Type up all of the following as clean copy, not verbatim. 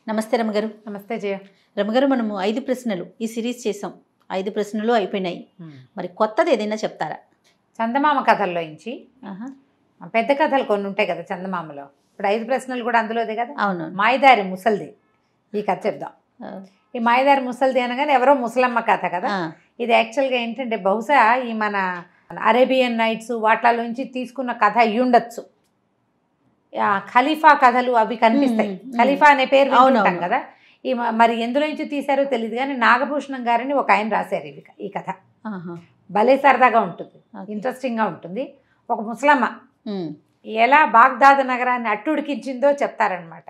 నమస్తే రమగారు. నమస్తే జయ. రమగారు, మనము 5 ప్రశ్నలు ఈ సిరీస్ చేసాం. 5 ప్రశ్నలు అయిపోయినాయి. మరి కొత్తది ఏదైనా చెప్తారా? చందమామ కథల్లోంచి పెద్ద కథలు కొన్ని ఉంటాయి కదా చందమామలో. ఇప్పుడు 5 ప్రశ్నలు కూడా అందులోదే కదా. అవును. మాయదారి ముసల్ది ఈ కథ చెప్దాం. ఈ మాయదారి ముసల్ది అనగానే ఎవరో ముసలమ్మ కథ కదా. ఇది యాక్చువల్గా ఏంటంటే బహుశా ఈ మన అరేబియన్ నైట్స్ వాటిలోంచి తీసుకున్న కథ అయ్యుండొచ్చు. ఖలీఫా కథలు అవి కనిపిస్తాయి. ఖలీఫా అనే పేరు వింటాం కదా. ఈ మరి ఎందులో నుంచి తీశారో తెలియదు కానీ నాగభూషణం గారిని ఒక ఆయన రాశారు ఈ కథ. భలే సరదాగా ఉంటుంది, ఇంట్రెస్టింగ్గా ఉంటుంది. ఒక ముసలమ్మ ఎలా బాగ్దాద్ నగరాన్ని అట్టుడికించిందో చెప్తారనమాట.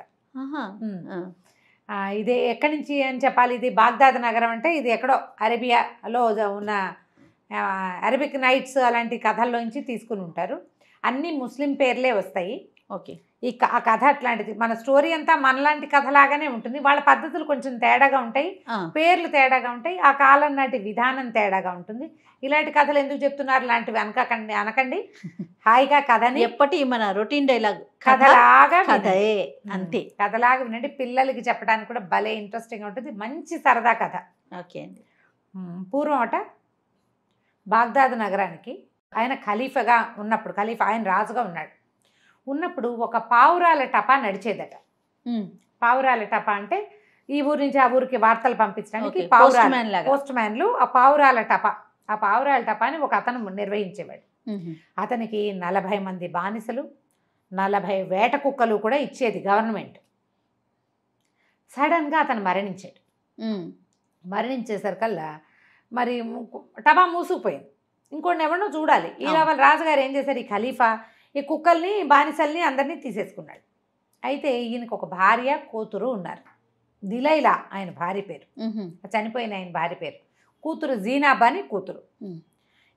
ఇది ఎక్కడి నుంచి అని చెప్పాలి. ఇది బాగ్దాద్ నగరం అంటే ఇది ఎక్కడో అరేబియాలో ఉన్న అరబిక్ నైట్స్ అలాంటి కథల్లోంచి తీసుకుని ఉంటారు. అన్ని ముస్లిం పేర్లే వస్తాయి. ఓకే. ఆ కథ అట్లాంటిది. మన స్టోరీ అంతా మనలాంటి కథలాగానే ఉంటుంది. వాళ్ళ పద్ధతులు కొంచెం తేడాగా ఉంటాయి, పేర్లు తేడాగా ఉంటాయి, ఆ కాలం నాటి విధానం తేడాగా ఉంటుంది. ఇలాంటి కథలు ఎందుకు చెప్తున్నారు లాంటివి అనకండి. హాయిగా కథని ఎప్పటి మన రొటీన్ డైలాగ్ కథలాగా కథే అంతే. కథలాగా వినండి. పిల్లలకి చెప్పడానికి కూడా భలే ఇంట్రెస్టింగ్గా ఉంటుంది. మంచి సరదా కథ. ఓకే అండి. పూర్వం అట బాగ్దాద్ నగరానికి ఆయన ఖలీఫాగా ఉన్నప్పుడు, ఆయన రాజుగా ఉన్నప్పుడు ఒక పావురాల టపా నడిచేదట. పావురాల టపా అంటే ఈ ఊరి నుంచి ఆ ఊరికి వార్తలు పంపించడానికి పోస్ట్ మ్యాన్లు ఆ పావురాల టపాని ఒక అతను నిర్వహించేవాడు. అతనికి 40 మంది బానిసలు, 40 వేట కుక్కలు కూడా ఇచ్చేది గవర్నమెంట్. సడన్గా అతను మరణించాడు. మరణించేసరికల్లా మరి టపా మూసుకుపోయింది. ఇంకోటి ఎవరినో చూడాలి. ఈ వాళ్ళ రాజుగారు ఏం చేశారు, ఈ ఖలీఫా ఈ కుక్కల్ని బానిసల్ని అందరినీ తీసేసుకున్నాడు. అయితే ఈయనకు ఒక భార్య కూతురు ఉన్నారు. దిలైలా ఆయన భార్య పేరు, చనిపోయిన ఆయన భార్య పేరు. కూతురు జీనాబా అని కూతురు.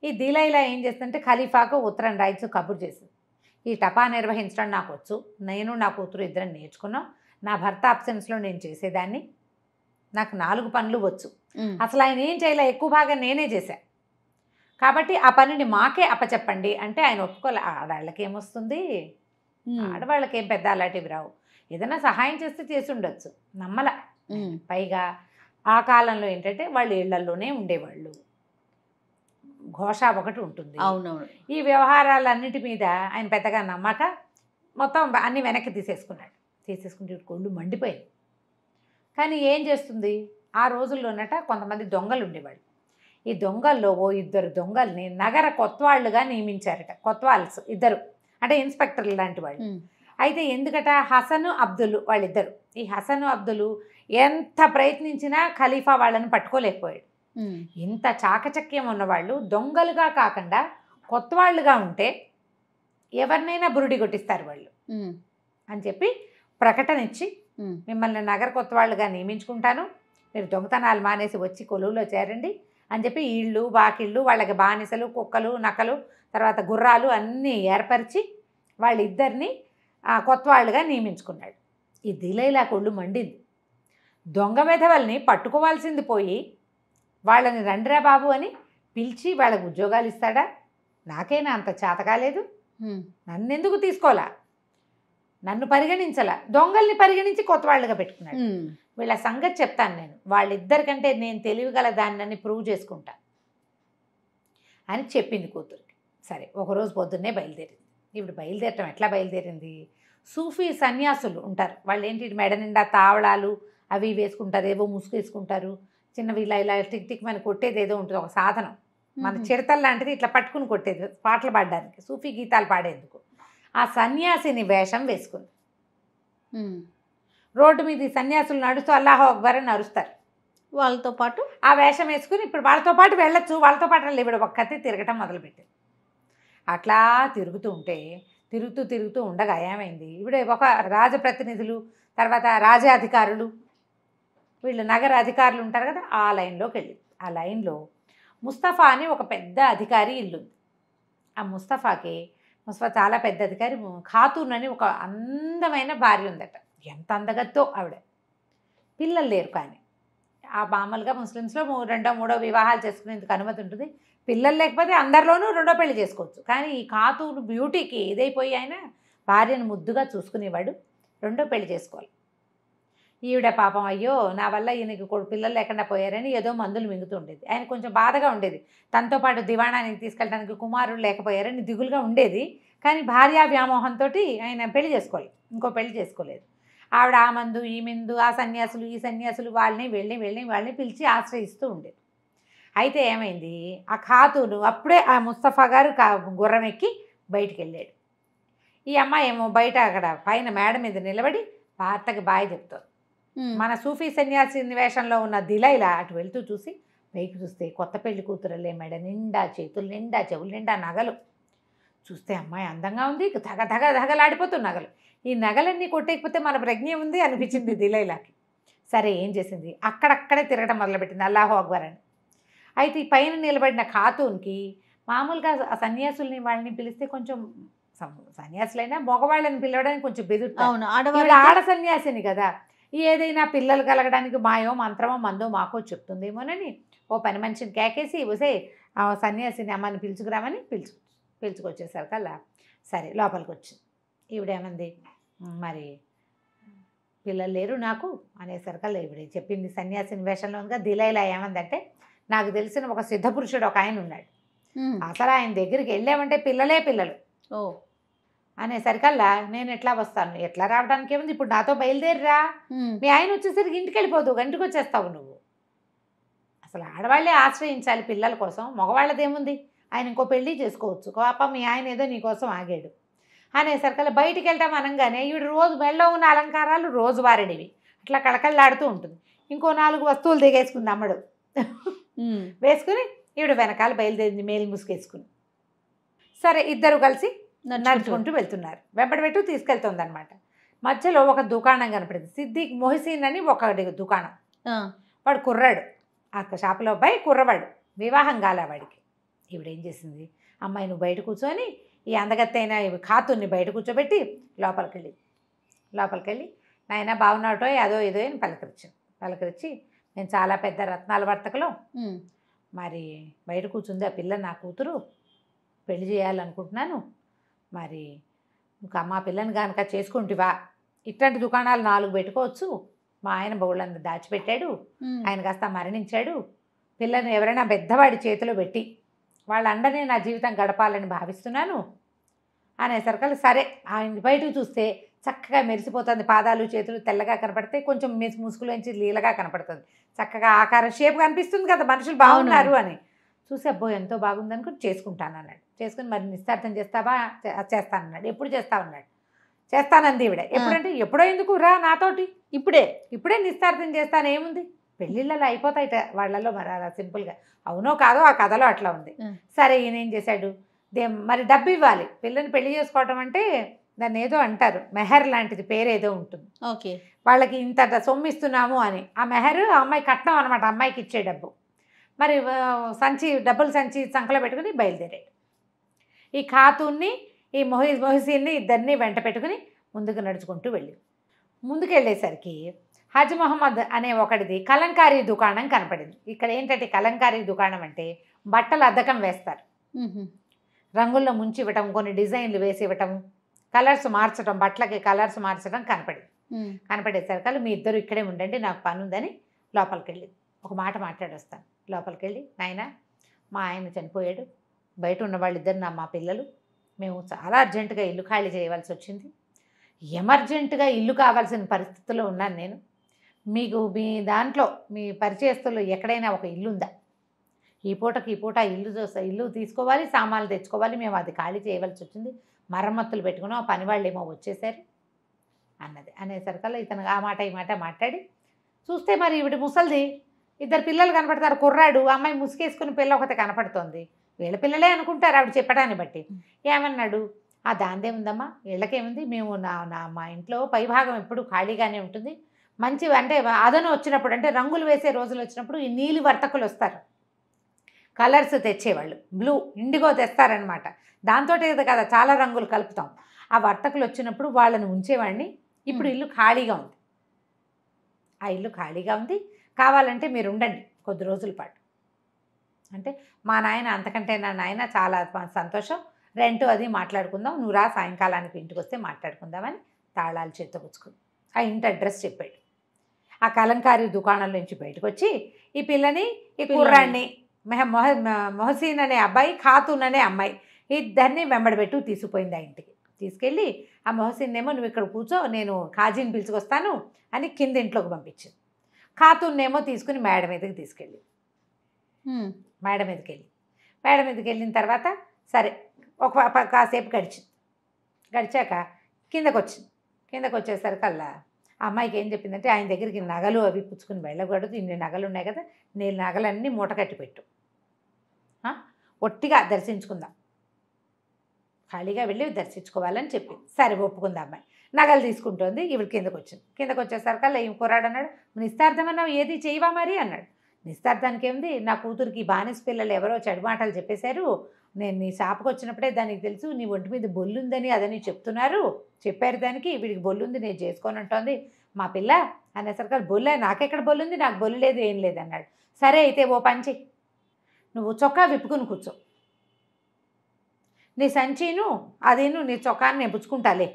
ఈ దిలైలా ఏం చేస్తుందంటే ఖలీఫాకు ఉత్తరం రాయించు కబురు చేసింది. ఈ టపా నిర్వహించడం నాకు వచ్చు, నేను నా కూతురు ఇద్దరం నేర్చుకున్నాం. నా భర్త అబ్సెన్స్లో నేను చేసేదాన్ని, నాకు 4 పనులు వచ్చు. అసలు ఆయన ఏం చేయలే, ఎక్కువ భాగం నేనే చేశా. కాబట్టి ఆ పనిని మాకే అప్పచెప్పండి అంటే ఆయన ఒప్పుకోలే. ఆడవాళ్ళకి ఏమొస్తుంది, ఆడవాళ్ళకి ఏం పెద్ద అలాంటివి రావు. ఏదైనా సహాయం చేస్తే చేసి ఉండొచ్చు. నమ్మల. పైగా ఆ కాలంలో ఏంటంటే వాళ్ళు ఇళ్లలోనే ఉండేవాళ్ళు, ఘోష ఒకటి ఉంటుంది. అవునవును. ఈ వ్యవహారాలన్నిటి మీద ఆయన పెద్దగా నమ్మక మొత్తం అన్ని వెనక్కి తీసేసుకుంటే కొళ్ళు మండిపోయింది. కానీ ఏం చేస్తుంది, ఆ రోజుల్లోనట కొంతమంది దొంగలు ఉండేవాళ్ళు. ఈ దొంగల్లో 2 దొంగల్ని నగర కొత్వాళ్ళుగా నియమించారట. కొత్వాల్స్ 2 అంటే ఇన్స్పెక్టర్లు లాంటి వాళ్ళు. అయితే ఎందుకట, హసను అబ్దుల్ వాళ్ళిద్దరు. ఈ హసను అబ్దుల్ ఎంత ప్రయత్నించినా ఖలీఫా వాళ్ళని పట్టుకోలేకపోయాడు. ఇంత చాకచక్యం ఉన్నవాళ్ళు దొంగలుగా కాకుండా కొత్వాళ్ళుగా ఉంటే ఎవరినైనా బురుడి కొట్టిస్తారు వాళ్ళు అని చెప్పి ప్రకటన ఇచ్చి, మిమ్మల్ని నగర కొత్వాళ్ళుగా నియమించుకుంటాను, మీరు దొంగతనాలు మానేసి వచ్చి కొలువులో చేరండి అని చెప్పి ఇళ్ళు వాకిళ్ళు వాళ్ళకి బానిసలు, కుక్కలు, నక్కలు, తర్వాత గుర్రాలు అన్నీ ఏర్పరిచి వాళ్ళిద్దరిని కొత్వాళ్ళుగా నియమించుకున్నాడు. ఈ దిలైలా కొళ్ళు మండింది. దొంగ వెధవల్ని పట్టుకోవాల్సింది పోయి వాళ్ళని రండిరా బాబు అని పిలిచి వాళ్ళకు ఉద్యోగాలు ఇస్తాడా? నాకైనా అంత చేత కాలేదు, నన్నెందుకు తీసుకోవాలా, నన్ను పరిగణించలా, దొంగల్ని పరిగణించి కొత్తవాళ్ళుగా పెట్టుకున్నాడు. వీళ్ళ సంగతి చెప్తాను నేను, వాళ్ళిద్దరికంటే నేను తెలివిగల దాన్ని ప్రూవ్ చేసుకుంటా అని చెప్పింది కూతురికి. సరే, ఒకరోజు పొద్దున్నే బయలుదేరింది. ఇప్పుడు బయలుదేరటం ఎట్లా బయలుదేరింది, సూఫీ సన్యాసులు ఉంటారు, వాళ్ళు ఏంటి మెడ నిండా తావళాలు అవి వేసుకుంటారు, ఏవో ముసుగు వేసుకుంటారు, చిన్నవి ఇలా టిక్ టిక్ మన కొట్టేది ఏదో ఉంటుంది, ఒక సాధనం, మన చిడతలు లాంటిది ఇట్లా పట్టుకుని కొట్టేది పాటలు పాడడానికి, సూఫీ గీతాలు పాడేందుకు. ఆ సన్యాసిని వేషం వేసుకుంది. రోడ్డు మీద ఈ సన్యాసులు నడుస్తూ అల్లాహో అక్బర్ అని అరుస్తారు. వాళ్ళతో పాటు ఆ వేషం వేసుకుని ఇప్పుడు వాళ్ళతో పాటు వెళ్ళొచ్చు, వాళ్ళతో పాటు ఇప్పుడు ఒక్కతే తిరగటం మొదలుపెట్టింది. అట్లా తిరుగుతూ ఉండగా ఏమైంది, ఇప్పుడు ఒక రాజప్రతినిధులు, తర్వాత రాజాధికారులు, వీళ్ళు నగర అధికారులు ఉంటారు కదా, ఆ లైన్లోకి వెళ్ళింది. ఆ లైన్లో ముస్తఫా అని ఒక పెద్ద అధికారి ఇల్లు ఉంది. ఆ ముస్తఫా చాలా పెద్ద అధికారి. ఖాతూన్ అని ఒక అందమైన భార్య ఉందట. ఎంత అందగత్తో ఆవిడ. పిల్లలు లేరు. కానీ ఆ మామూలుగా ముస్లిమ్స్లో 2వ 3వ వివాహాలు చేసుకునేందుకు అనుమతి ఉంటుంది. పిల్లలు లేకపోతే అందరిలోనూ 2వ పెళ్లి చేసుకోవచ్చు. కానీ ఈ ఖాతూన్ బ్యూటీకి ఇదైపోయి ఆయన భార్యను ముద్దుగా చూసుకునేవాడు. 2వ పెళ్లి చేసుకోవాలి. ఈవిడ పాపం అయ్యో నా వల్ల ఈయనకి పిల్లలు లేకుండా పోయారని ఏదో మందులు మింగుతూ ఉండేది. ఆయన కొంచెం బాధగా ఉండేది. తనతో పాటు దివాణానికి తీసుకెళ్ళడానికి కుమారుడు లేకపోయారని దిగులుగా ఉండేది. కానీ భార్యా వ్యామోహంతో ఆయన పెళ్లి చేసుకోలేదు, ఇంకో పెళ్లి చేసుకోలేదు. ఆవిడ ఆ మందు ఈ మందు ఆ సన్యాసులు ఈ సన్యాసులు వాళ్ళని పిలిచి ఆశ్రయిస్తూ ఉండేది. అయితే ఏమైంది, ఆ ఖాతూను అప్పుడే ఆ ముస్తఫా గారు గుర్రం ఎక్కి బయటికి వెళ్ళాడు. ఈ అమ్మాయి ఏమో బయట అక్కడ పైన మేడ మీద నిలబడి భర్తకి బాయ్ చెప్తారు. మన సూఫీ సన్యాసి వేషంలో ఉన్న దిలైలా అటు వెళ్తూ చూసి పైకి చూస్తే కొత్త పెళ్లి కూతురలే మెడ నిండా చేతులు నిండా చెవులు నిండా నగలు. చూస్తే అమ్మాయి అందంగా ఉంది, ధగలాడిపోతూ నగలు. ఈ నగలన్నీ కొట్టేకపోతే మన ప్రజ్ఞ ఉంది అనిపించింది దిలైలాకి. సరే ఏం చేసింది, అక్కడక్కడే తిరగడం మొదలుపెట్టింది అల్లాహు అక్బర్ అని. అయితే ఈ పైన నిలబడిన ఖాతూన్కి మామూలుగా సన్యాసుల్ని వాళ్ళని పిలిస్తే కొంచెం, సన్యాసులైనా మగవాళ్ళని పిలవడానికి కొంచెం బెదురుతారు. ఆడ సన్యాసిని కదా, ఏదైనా పిల్లలు కలగడానికి మాయో మంత్రమో మందో మాకో చెప్తుందేమోనని ఓ పని మనిషిని కేకేసి వసే ఆ సన్యాసిని అమ్మని పిలుచుకురామని పిలుచుకొచ్చేసరికి కల్లా సరే లోపలికి వచ్చింది. ఈవిడేమంది, మరి పిల్లలు లేరు నాకు అనేసరికల్లా ఈవిడ చెప్పింది సన్యాసిని వేషంలో ఉందిగా. దిలైలా ఏమందంటే, నాకు తెలిసిన ఒక సిద్ధపురుషుడు ఒక ఆయన ఉన్నాడు, అసలు ఆయన దగ్గరికి వెళ్ళామంటే పిల్లలే పిల్లలు అనేసరికల్లా నేను ఎట్లా వస్తాను, ఎట్లా రావడానికి ఏముంది, ఇప్పుడు నాతో బయలుదేరిరా, మీ ఆయన వచ్చేసరికి ఇంటికి వెళ్ళిపోదు, గంటకు వచ్చేస్తావు నువ్వు. అసలు ఆడవాళ్ళే ఆశ్రయించాలి పిల్లల కోసం, మగవాళ్ళదేముంది, ఆయన ఇంకో పెళ్ళి చేసుకోవచ్చు, పాప మీ ఆయన ఏదో నీకోసం ఆగాడు అనేసరికల్లా బయటికి వెళ్తాం అనగానే ఈవిడ రోజు మెళ్ళో ఉన్న అలంకారాలు రోజువారడివి అట్లా కళకళలాడుతూ ఉంటుంది. ఇంకో 4 వస్తువులు దిగేసుకుంది అమ్మడు వేసుకుని ఈవిడ వెనకాల బయలుదేరింది మేలు ముసుకేసుకుని. సరే ఇద్దరు కలిసి నడుచుకుంటూ వెళ్తున్నారు. వెంబడి తీసుకెళ్తుంది అనమాట. మధ్యలో ఒక దుకాణం కనపడింది. సిద్దిక్ మొహసిన్ అని ఒక దుకాణం. వాడు కుర్రాడు, ఆ షాపులో అబ్బాయి కుర్రవాడు, వివాహం కాలే వాడికి. ఈవిడేం చేసింది, అమ్మాయి నువ్వు బయట కూర్చొని ఈ అందగత్తైన ఖాతుని బయట కూర్చోబెట్టి లోపలికి వెళ్ళి నాయన బాగున్నాటో అదో ఏదో అని పలకరించి నేను చాలా పెద్ద రత్నాల వర్తకలో, మరి బయట కూర్చుంది ఆ పిల్ల నా కూతురు, పెళ్లి చేయాలనుకుంటున్నాను, మరి ఇంకా మా పిల్లని కనుక చేసుకుంటివా, ఇట్లాంటి దుకాణాలు 4 పెట్టుకోవచ్చు, మా ఆయన బౌళ్ళందు దాచిపెట్టాడు, ఆయన కాస్త మరణించాడు, పిల్లని ఎవరైనా పెద్దవాడి చేతిలో పెట్టి వాళ్ళ అండనే నా జీవితం గడపాలని భావిస్తున్నాను అనేసరికి సరే. ఆయన బయటకు చూస్తే చక్కగా మెరిసిపోతుంది, పాదాలు చేతులు తెల్లగా కనపడితే కొంచెం ముసుగులోంచి లీలగా కనపడుతుంది, చక్కగా ఆకారం షేప్ కనిపిస్తుంది కదా, మనుషులు బాగున్నారు అని చూసి అబ్బో ఎంతో బాగుంది అనుకుని చేసుకుంటాను అన్నాడు. చేసుకుని మరి నిశ్చార్థం చేస్తావా, చేస్తానన్నాడు. ఎప్పుడు చేస్తావన్నాడు. చేస్తానంది ఈవిడ. ఎప్పుడంటే ఎప్పుడో ఎందుకు రా నాతోటి, ఇప్పుడే నిశ్చార్థం చేస్తాను, ఏముంది పెళ్ళిళ్ళలో అయిపోతాయి వాళ్ళలో, మరి అలా సింపుల్గా అవునో కాదో ఆ కథలో అట్లా ఉంది. సరే ఈయన ఏం చేశాడు, మరి డబ్బు ఇవ్వాలి, పిల్లని పెళ్లి చేసుకోవటం అంటే దాన్ని ఏదో అంటారు, మెహర్ లాంటిది పేరేదో ఉంటుంది, ఓకే, వాళ్ళకి ఇంత సొమ్ము ఇస్తున్నాము అని. ఆ మెహర్ అమ్మాయి కట్నం అనమాట, అమ్మాయికి ఇచ్చే డబ్బు. మరి డబ్బులు సంచి సంకలో పెట్టుకుని బయలుదేరాడు. ఈ ఖాతూన్ని ఈ మొహసిన్ని ఇద్దరిని వెంట పెట్టుకుని ముందుకు నడుచుకుంటూ ముందుకెళ్ళేసరికి హజ్ మొహమ్మద్ అనే ఒకటిది కలంకారీ దుకాణం కనపడింది. ఇక్కడ ఏంటంటే కలంకారీ దుకాణం అంటే బట్టలు అద్దకం వేస్తారు, రంగుల్లో ముంచి ఇవ్వటం, కొన్ని డిజైన్లు వేసి ఇవ్వటం, కలర్స్ మార్చడం, బట్టలకి కలర్స్ మార్చడం కనపడేసరికి మీ ఇద్దరు ఇక్కడే ఉండండి, నాకు పని ఉందని లోపలికి వెళ్ళి ఒక మాట మాట్లాడొస్తాను. లోపలికి వెళ్ళి నాయన మా ఆయన చనిపోయాడు, బయట ఉన్న వాళ్ళిద్దరు మా పిల్లలు, మేము చాలా అర్జెంటుగా ఇల్లు ఖాళీ చేయవలసి వచ్చింది, ఎమర్జెంటుగా ఇల్లు కావాల్సిన పరిస్థితుల్లో ఉన్నాను నేను, మీకు మీ దాంట్లో మీ పరిచయస్తుల్లో ఎక్కడైనా ఒక ఇల్లు ఉందా, ఈ పూట ఇల్లు తీసుకోవాలి, సామాన్లు తెచ్చుకోవాలి, మేము అది ఖాళీ చేయవలసి వచ్చింది, మరమ్మతులు పెట్టుకున్నాం, ఆ పని వాళ్ళు ఏమో వచ్చేసారు అనేసరికల్లా ఇతను ఆ మాట ఈ మాట మాట్లాడి చూస్తే మరి ఈవిడ ముసలిది, ఇద్దరు పిల్లలు కనపడతారు, కుర్రాడు, అమ్మాయి ముసుకేసుకుని పిల్ల ఒకటి కనపడుతోంది, వీళ్ళ పిల్లలే అనుకుంటారు ఆవిడ చెప్పడాన్ని బట్టి. ఏమన్నాడు, ఆ దాందే ఉందమ్మా, వీళ్ళకేముంది, మేము మా ఇంట్లో పైభాగం ఎప్పుడు ఖాళీగానే ఉంటుంది, మంచి అంటే అదను వచ్చినప్పుడు అంటే రంగులు వేసే రోజులు వచ్చినప్పుడు ఈ నీలి వర్తకులు వస్తారు, కలర్స్ తెచ్చేవాళ్ళు, బ్లూ ఇండిగో తెస్తారనమాట, దాంతో కదా చాలా రంగులు కలుపుతాం, ఆ వర్తకులు వచ్చినప్పుడు వాళ్ళని ఉంచేవాడిని, ఇప్పుడు ఇల్లు ఖాళీగా ఉంది, ఆ ఇల్లు ఖాళీగా ఉంది, కావాలంటే మీరు ఉండండి కొద్ది రోజుల పాటు అంటే, మా నాయన అంతకంటే నా నాయన చాలా సంతోషం, రెంట్ అది మాట్లాడుకుందాం, నువ్వు రా సాయంకాలానికి ఇంటికి వస్తే మాట్లాడుకుందామని తాళాలు చేతితో పుచ్చుకుంది. ఆ ఇంటి అడ్రస్ చెప్పాడు. ఆ కలంకారీ దుకాణం నుంచి బయటకు వచ్చి ఈ పిల్లని ఈ కుర్రాన్ని మొహసీన్ అనే అబ్బాయి, ఖాతూన్ అనే అమ్మాయి ఇద్దరిని వెంబడబెట్టు తీసుకుపోయింది ఆ ఇంటికి. తీసుకెళ్ళి ఆ మొహసీన్ ఏమో నువ్వు ఇక్కడ కూర్చో, నేను కాజీని పిలుచుకొస్తాను అని కింద ఇంట్లోకి పంపించింది. ఖాతూన్ ఏమో తీసుకుని మేడ మీదకి తీసుకెళ్ళి మేడ మీదకి వెళ్ళిన తర్వాత సరే కాసేపు గడిచాక కిందకు వచ్చేసరికల్లా ఆ అమ్మాయికి ఏం చెప్పిందంటే, ఆయన దగ్గరికి నగలు అవి పుచ్చుకుని వెళ్ళకూడదు, ఇన్ని నగలు ఉన్నాయి కదా, నేను నగలన్నీ మూట కట్టి పెట్టు, ఒట్టిగా దర్శించుకుందాం, ఖాళీగా వెళ్ళి దర్శించుకోవాలని చెప్పింది. సరే ఒప్పుకుందా అమ్మాయి. నగలు తీసుకుంటోంది. ఇవి కిందకు వచ్చేసరికల్లా ఏం కుర్రాడు అన్నాడు, నిస్తార్థమన్నావు ఏది చేయవా మరి అన్నాడు. నిస్తార్థానికి ఏముంది, నా కూతురికి బానిస పిల్లలు ఎవరో చెడు మాటలు చెప్పేశారు, నేను నీ షాపుకి వచ్చినప్పుడే దానికి తెలుసు నీ ఒంటి మీద బొల్లుందని అదని చెప్పారు దానికి, వీడికి బొల్లుంది నేను చేసుకొని అంటోంది మా పిల్ల అనేసరికి, బొల్ల నాకెక్కడ బొల్లుంది, నాకు బొల్లు లేదు ఏం లేదు అన్నాడు. సరే అయితే ఓ పంచి, నువ్వు చొక్కా విప్పుకుని కూర్చో, నీ సంచీను అదేను నీ చొక్కాని నేను పుచ్చుకుంటాలే,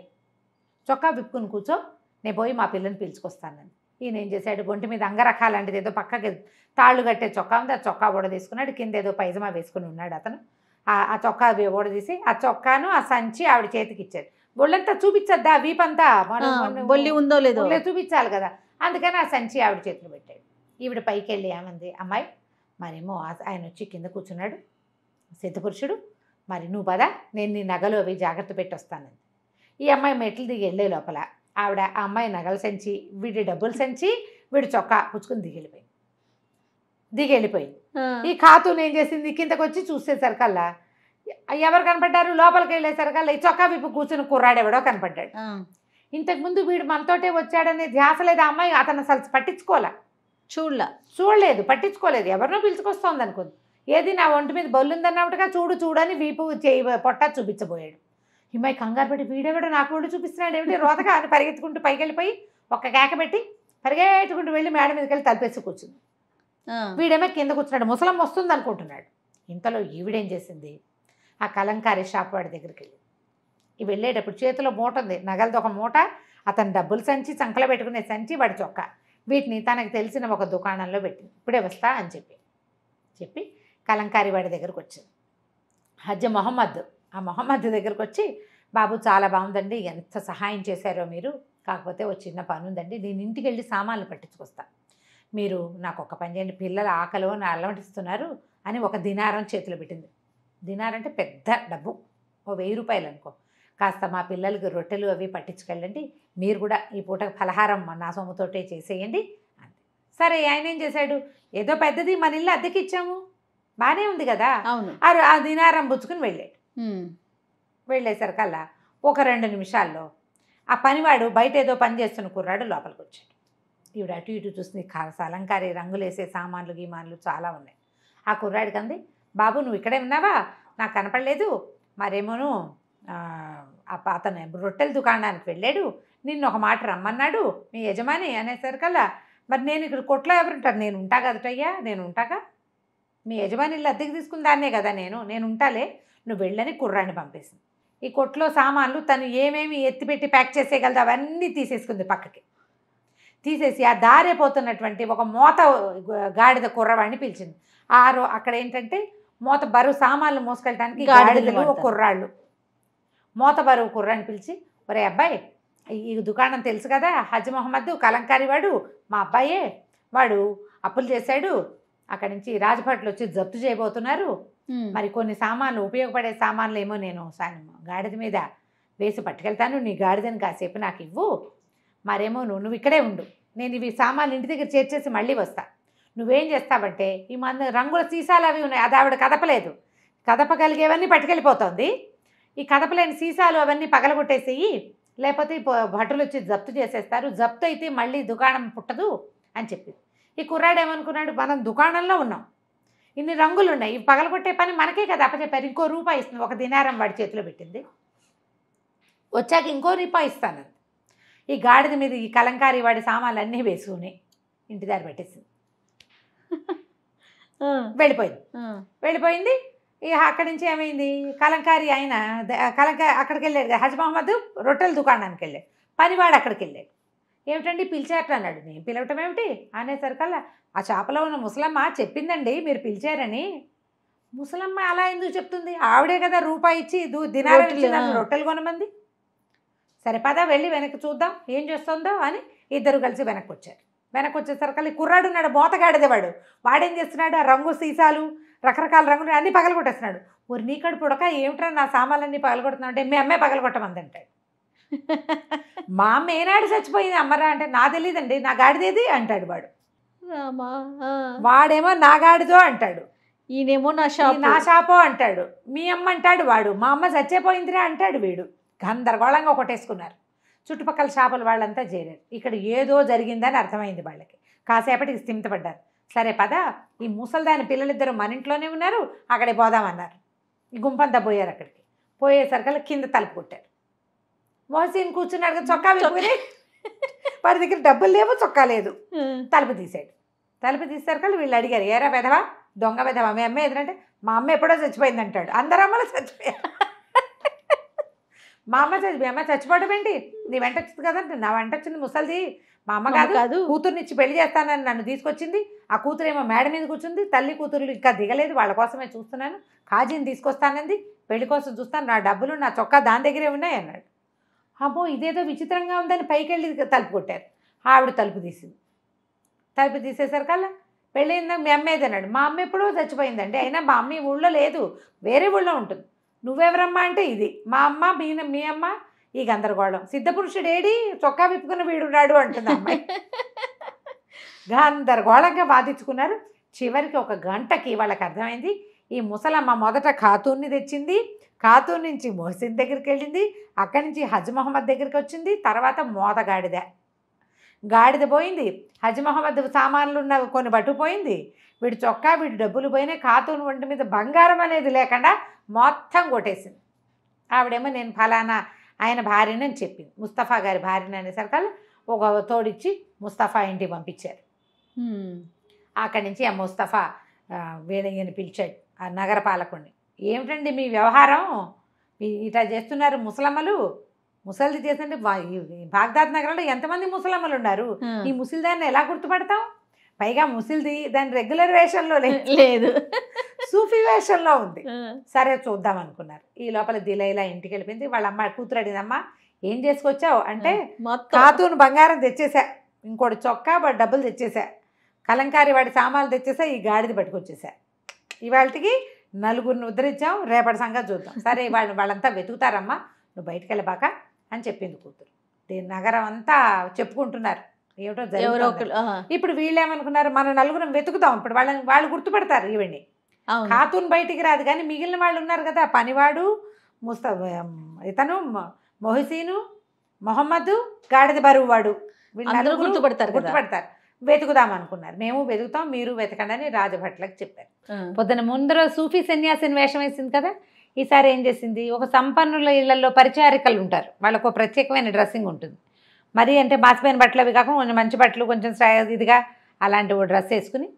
చొక్కా విప్పుకుని కూర్చో, నేను పోయి మా పిల్లని పిలుచుకొస్తానని. ఈయన ఏం చేశాడు, ఒంటి మీద అంగరకాలాంటిది ఏదో పక్కకి తాళ్ళు కట్టే చొక్కా ఉంది, ఆ చొక్కా ఓడ తీసుకున్నాడు, కింద ఏదో పైజమా వేసుకుని ఉన్నాడు అతను. ఆ చొక్కా ఓడదీసి ఆ చొక్కాను ఆ సంచి ఆవిడ చేతికి ఇచ్చాడు. ఒళ్ళంతా చూపించద్దా, వీపంతా బొల్లి ఉందో లేదో చూపించాలి కదా, అందుకని ఆ సంచి ఆవిడ చేతిలో పెట్టాడు. ఈవిడ పైకి వెళ్ళి ఏమంది, అమ్మాయి మరేమో ఆయన వచ్చి కింద కూర్చున్నాడు సిద్ధపురుషుడు, మరి నువ్వు పదా నేను నీ నగలు అవి జాగ్రత్త పెట్టి వస్తానంది. ఈ అమ్మాయి మెట్లు దిగి వెళ్ళే లోపల ఆవిడ ఆ అమ్మాయి నగల సంచి, వీడి డబ్బుల సంచి, వీడి చొక్కా పుచ్చుకుని దిగి వెళ్ళిపోయింది. ఈ ఖాతూన్ ఏం చేసింది, కిందకు వచ్చి చూసేసరికల్లా ఎవరు కనపడ్డారు, లోపలికి వెళ్ళేసరికల్లా ఈ చొక్కా విప్పు కూర్చుని కుర్రాడెవడో కనపడ్డాడు. ఇంతకుముందు వీడు మనతోటే వచ్చాడనే ధ్యాస లేదు ఆ అమ్మాయి, అతను అసలు చూడలేదు, పట్టించుకోలేదు, ఎవరినో పిలుచుకొస్తోంది అనుకుంది. ఏది నా ఒంటి మీద బొల్లుందన్నట్టుగా చూడని వీపు చేయి పొట్ట చూపించబోయాడు. ఈ అమ్మాయి కంగారు పెట్టి, వీడెవడో నాకు ఒళ్ళు చూపిస్తున్నాడు ఏమిటి రోతగా అని పరిగెత్తుకుంటూ పైకి వెళ్ళిపోయి ఒక్క కేక పెట్టి పరిగెత్తుకుంటూ వెళ్ళి మేడ మీదకి వెళ్ళి తలపేసి కూర్చుంది. వీడేమో కింద కూర్చున్నాడు, ముసలం వస్తుంది అనుకుంటున్నాడు. ఇంతలో ఈవిడేం చేసింది, ఆ కలంకారీ షాప్ వాడి దగ్గరికి వెళ్ళేటప్పుడు చేతిలో మూట ఉంది, నగలది ఒక మూట, అతను డబ్బులు సంచి, చంకలో పెట్టుకునే సంచి, వాడి చొక్కా, వీటిని తనకు తెలిసిన ఒక దుకాణంలో పెట్టింది. ఇప్పుడే వస్తా అని చెప్పి కలంకారీ వాడి దగ్గరకు వచ్చింది. హజ్జ మొహమ్మద్, ఆ మొహమ్మద్ దగ్గరకు వచ్చి, బాబు చాలా బాగుందండి, ఎంత సహాయం చేశారో మీరు, కాకపోతే ఒక చిన్న పని ఉందండి, నేను ఇంటికి వెళ్ళి సామాన్లు పట్టించుకొస్తా, మీరు నాకు ఒక పని చేయండి, పిల్లలు ఆకలో నా అలవటిస్తున్నారు అని ఒక దినారం చేతిలో పెట్టింది. దినారం అంటే పెద్ద డబ్బు, ఓ 1000 రూపాయలు అనుకో, కాస్త మా పిల్లలకి రొట్టెలు అవి పట్టించుకెళ్ళండి, మీరు కూడా ఈ పూట ఫలహారం నా సొమ్ముతోటే చేసేయండి అంతే. సరే ఆయన ఏం చేశాడు, ఏదో పెద్దది మన ఇల్లు అద్దెకి ఇచ్చాము బాగానే ఉంది కదా, అవును, ఆ దినారం పుచ్చుకుని వెళ్ళేసరికల్లా ఒక 2 నిమిషాల్లో ఆ పనివాడు బయట ఏదో పని చేస్తున్న కుర్రాడు లోపలికి వచ్చాడు. ఈవిడ అటు ఇటు చూస్తుంది, అలంకారీ రంగులేసే సామాన్లు గీమాన్లు చాలా ఉన్నాయి. ఆ కుర్రాడికి అంది, బాబు నువ్వు ఇక్కడే ఉన్నావా, నాకు కనపడలేదు, మరేమోను అతను రొట్టెల దుకాణానికి వెళ్ళాడు, నిన్ను ఒక మాట రమ్మన్నాడు మీ యజమాని అనేసరికల్లా, మరి నేను ఇక్కడ కొట్లో ఎవరుంటారు, నేను ఉంటా కదటయ్యా, నేను ఉంటాగా, మీ యజమాని ఇల్లు అద్దెకి తీసుకుని దాన్నే కదా నేను ఉంటాలే, నువ్వు వెళ్ళని కుర్రాన్ని పంపేసింది. ఈ కొట్లో సామాన్లు తను ఏమేమి ఎత్తిపెట్టి ప్యాక్ చేసేయగలదు అవన్నీ తీసేసుకుంది, పక్కకి తీసేసి ఆ దారైపోతున్నటువంటి ఒక మోత గాడిద కుర్రవాడిని పిలిచింది. అక్కడ ఏంటంటే మోత బరువు సామాన్లు మోసుకెళ్ళడానికి గాడిదలు కుర్రాళ్ళు, మోత బరువు కుర్రాన్ని పిలిచి, ఒరే అబ్బాయి ఈ దుకాణం తెలుసు కదా, హజ్ మొహమ్మద్ కలంకారీ వాడు మా అబ్బాయే, వాడు అప్పులు చేశాడు, అక్కడి నుంచి రాజభట్లు వచ్చి జప్తు చేయబోతున్నారు, మరి కొన్ని సామాన్లు ఉపయోగపడే సామాన్లు ఏమో నేను గాడిద మీద వేసి పట్టుకెళ్తాను, నీ గాడిదని కాసేపు నాకు ఇవ్వు, మరేమో నువ్వు ఇక్కడే ఉండు, నేను ఇవి సామాన్లు ఇంటి దగ్గర చేర్చేసి మళ్ళీ వస్తా, నువ్వేం చేస్తావంటే ఈ రంగుల సీసాలు అవి ఉన్నాయి, అది ఆవిడ కదపలేదు, కదపగలిగేవన్నీ పట్టుకెళ్ళిపోతుంది, ఈ కదపలేని సీసాలు అవన్నీ పగలగొట్టేసేయి, లేకపోతే భటులు వచ్చి జప్తు చేసేస్తారు, జప్తు అయితే మళ్ళీ దుకాణం పుట్టదు అని చెప్పింది. ఈ కుర్రాడు ఏమనుకున్నాడు, మనం దుకాణంలో ఉన్నాం, ఇన్ని రంగులు ఉన్నాయి, ఇవి పగలగొట్టే పని మనకే కదా అప్పచెప్పారు, ఇంకో రూపాయి ఇస్తుంది, ఒక దినారం వాడి చేతిలో పెట్టింది, వచ్చాక ఇంకో రూపాయి ఇస్తాను. ఈ గాడిద మీద ఈ కలంకారీ వాడి సామాన్లు అన్నీ వేసుకుని ఇంటి దారి పెట్టేసింది, వెళ్ళిపోయింది. ఇక అక్కడి నుంచి ఏమైంది, కలంకారీ ఆయన అక్కడికి వెళ్ళాడు, హజ్ మొహమ్మద్ రొట్టెల దుకాణానికి వెళ్ళాడు, పనివాడు అక్కడికి వెళ్ళాడు. ఏమిటండి పిలిచారట అన్నాడు. నేను పిలవటం ఏమిటి అనేసరికల్లా ఆ చేపలో ఉన్న ముసలమ్మ చెప్పిందండి మీరు పిలిచారని. ముసలమ్మ అలా ఎందుకు చెప్తుంది? ఆవిడే కదా రూపాయి ఇచ్చి దినాలు రొట్టెలు కొనమంది. సరే పద వెళ్ళి వెనక్కి చూద్దాం ఏం చేస్తుందో అని ఇద్దరు కలిసి వెనక్కి వచ్చారు. వెనక్కి వచ్చేసరికి కుర్రాడు ఉన్నాడు, మోతగాడిదేవాడు. వాడేం చేస్తున్నాడు, ఆ రంగు సీసాలు రకరకాల రంగులు అన్నీ పగలగొట్టేస్తున్నాడు. ఊరి నీకడు పుడక ఏమిట్రా నా సామాన్లన్నీ పగలగొడుతున్నావు అంటే మీ అమ్మే పగలగొట్టమందంటాడు. మా అమ్మ ఏనాడు చచ్చిపోయింది అమ్మరా అంటే నా తెలియదండి నా గాడిదేది అంటాడు వాడు. వాడేమో నా గాడిదో అంటాడు, ఈయనేమో నా షాపో అంటాడు. మీ అమ్మ అంటాడు వాడు, మా అమ్మ చచ్చిపోయిందిరా అంటాడు వీడు. గందరగోళంగా కొట్టేసుకున్నారు. చుట్టుపక్కల షాపుల వాళ్ళంతా చేరారు. ఇక్కడ ఏదో జరిగిందని అర్థమైంది వాళ్ళకి. కాసేపటికి స్థిమితపడ్డారు. సరే పద ఈ ముసల్దాని పిల్లలిద్దరూ మన ఇంట్లోనే ఉన్నారు, అక్కడికి పోదామన్నారు. ఈ గుంపంతా పోయారు. అక్కడికి పోయేసరికల్లా కింద తలుపు కొట్టారు. మోహసిన్ కూర్చున్నాడు కదా, చొక్కా విప్పుకుని వారి దగ్గర డబ్బులు లేవు, చొక్కా లేదు. తలుపు తీసాడు. తలుపు తీసేసరికల్లా వీళ్ళు అడిగారు, ఏరా వెధవా, దొంగ వెధవా, మీ అమ్మ ఎదురంటే మా అమ్మ ఎప్పుడో చచ్చిపోయింది అంటాడు. అందరు అమ్మలు చచ్చిపోయారు. మా అమ్మ మీ అమ్మ చచ్చిపోవడం ఏంటి, నీ వెంట వచ్చింది కదంటే, నా వెంట వచ్చింది ముసలిది, మా అమ్మ కాదు, కూతుర్నిచ్చి పెళ్లి చేస్తానని నన్ను తీసుకొచ్చింది. ఆ కూతురేమో మేడ మీద కూర్చుంది. తల్లి కూతురులు ఇంకా దిగలేదు, వాళ్ళ కోసమే చూస్తున్నాను. కాజీని తీసుకొస్తానంది, పెళ్లి కోసం చూస్తాను, నా డబ్బులు నా చొక్కా దాని దగ్గరే ఉన్నాయి అన్నాడు. అమ్మో ఇదేదో విచిత్రంగా ఉందని పైకి వెళ్ళి తలుపు కొట్టారు. ఆవిడ తలుపు తీసింది. తలుపు తీసేసరికల్లా పెళ్ళయిందా మీ అమ్మ ఏదన్నాడు. మా అమ్మ ఎప్పుడో చచ్చిపోయిందండి, అయినా మా అమ్మ ఈ ఊళ్ళో లేదు, వేరే ఊళ్ళో ఉంటుంది. నువ్వెవరమ్మా అంటే ఇది మా అమ్మ, మీ అమ్మ. ఈ గందరగోళం. సిద్ధపురుషుడు ఏడి, చొక్కా విప్పుకుని వీడున్నాడు అంటుంది అమ్మాయి. గందరగోళంగా వాదించుకున్నారు. చివరికి ఒక గంటకి వాళ్ళకి అర్థమైంది, ఈ ముసలమ్మ మొదట ఖాతూన్ని తెచ్చింది, ఖాతూన్ నుంచి మొహసిన్ దగ్గరికి వెళ్ళింది, అక్కడి నుంచి హజ్ మహమ్మద్ దగ్గరికి వచ్చింది, తర్వాత గాడిద పోయింది, హజ్ మహమ్మద్ సామాన్లు ఉన్న కొన్ని పట్టుకుపోయింది, వీడి చొక్కా వీడి డబ్బులు పోయినాయి, ఖాతూన్ ఒంటి మీద బంగారం అనేది లేకుండా మొత్తం కొట్టేసింది. ఆవిడేమో నేను ఫలానా ఆయన భార్యని అని చెప్పింది, ముస్తఫా గారి భార్యని అనేసరికల్లా ఒక తోడిచ్చి ముస్తఫా ఇంటికి పంపించారు. అక్కడి నుంచి ఆ ముస్తఫా వీళ్ళని పిలిచాడు, ఆ నగర పాలకుడిని. ఏమిటండి మీ వ్యవహారం, ఇట్లా చేస్తున్నారు ముసలమ్మలు, ముసలిది చేస్తుంటే బాగ్దాద్ నగరంలో ఎంతమంది ముసలమ్మలు ఉన్నారు, ఈ ముసలిదాన్ని ఎలా గుర్తుపడతాం, పైగా ముసలిది దాని రెగ్యులర్ వేషంలో లేదు, సూఫీ వేషంలో ఉంది. సరే చూద్దాం అనుకున్నారు. ఈ లోపల దిలైలా ఇంటికి వెళ్ళిపోయింది. వాళ్ళ అమ్మ కూతురు అడిగిందమ్మా ఏం చేసుకొచ్చావు అంటే, ఖాతూన్ బంగారం తెచ్చేసా, ఇంకోటి చొక్కా వాడి డబ్బులు తెచ్చేసా, కలంకారీ వాడి సామాన్లు తెచ్చేసా, ఈ గాడిది పట్టుకొచ్చేసా, ఇవాళకి నలుగురిని ఉద్ధరించాం, రేపటి సంగతి చూద్దాం. సరే వాళ్ళంతా వెతుకుతారమ్మా, నువ్వు బయటకు వెళ్ళబాక అని చెప్పింది కూతురు. నగరం అంతా చెప్పుకుంటున్నారు ఏమిటో జరుగుతుంది. ఇప్పుడు వీళ్ళేమనుకున్నారు, మన నలుగురం వెతుకుతాం, ఇప్పుడు వాళ్ళు గుర్తుపడతారు ఈవిడ్ని. ఖాతూన్ బయటికి రాదు కానీ మిగిలిన వాళ్ళు ఉన్నారు కదా, పనివాడు, ఇతను మొహసీను, మొహమ్మద్, గాడిద బరువు వాడు, వీళ్ళు గుర్తుపడతారు. వెతుకుదాం అనుకున్నారు. మేము వెతుకుతాం, మీరు వెతకండి అని రాజభట్లకు చెప్పారు. పొద్దున ముందర సూఫీ సన్యాసిని వేషం వేసింది కదా, ఈసారి ఏం చేసింది, ఒక సంపన్నుల ఇళ్లలో పరిచారికలు ఉంటారు, వాళ్ళకు ఒక ప్రత్యేకమైన డ్రెస్సింగ్ ఉంటుంది. మరి అంటే మాసిపోయిన బట్టలు అవి కాకుండా కొంచెం మంచి బట్టలు, కొంచెం ఇదిగా అలాంటి ఓ డ్రెస్ వేసుకుని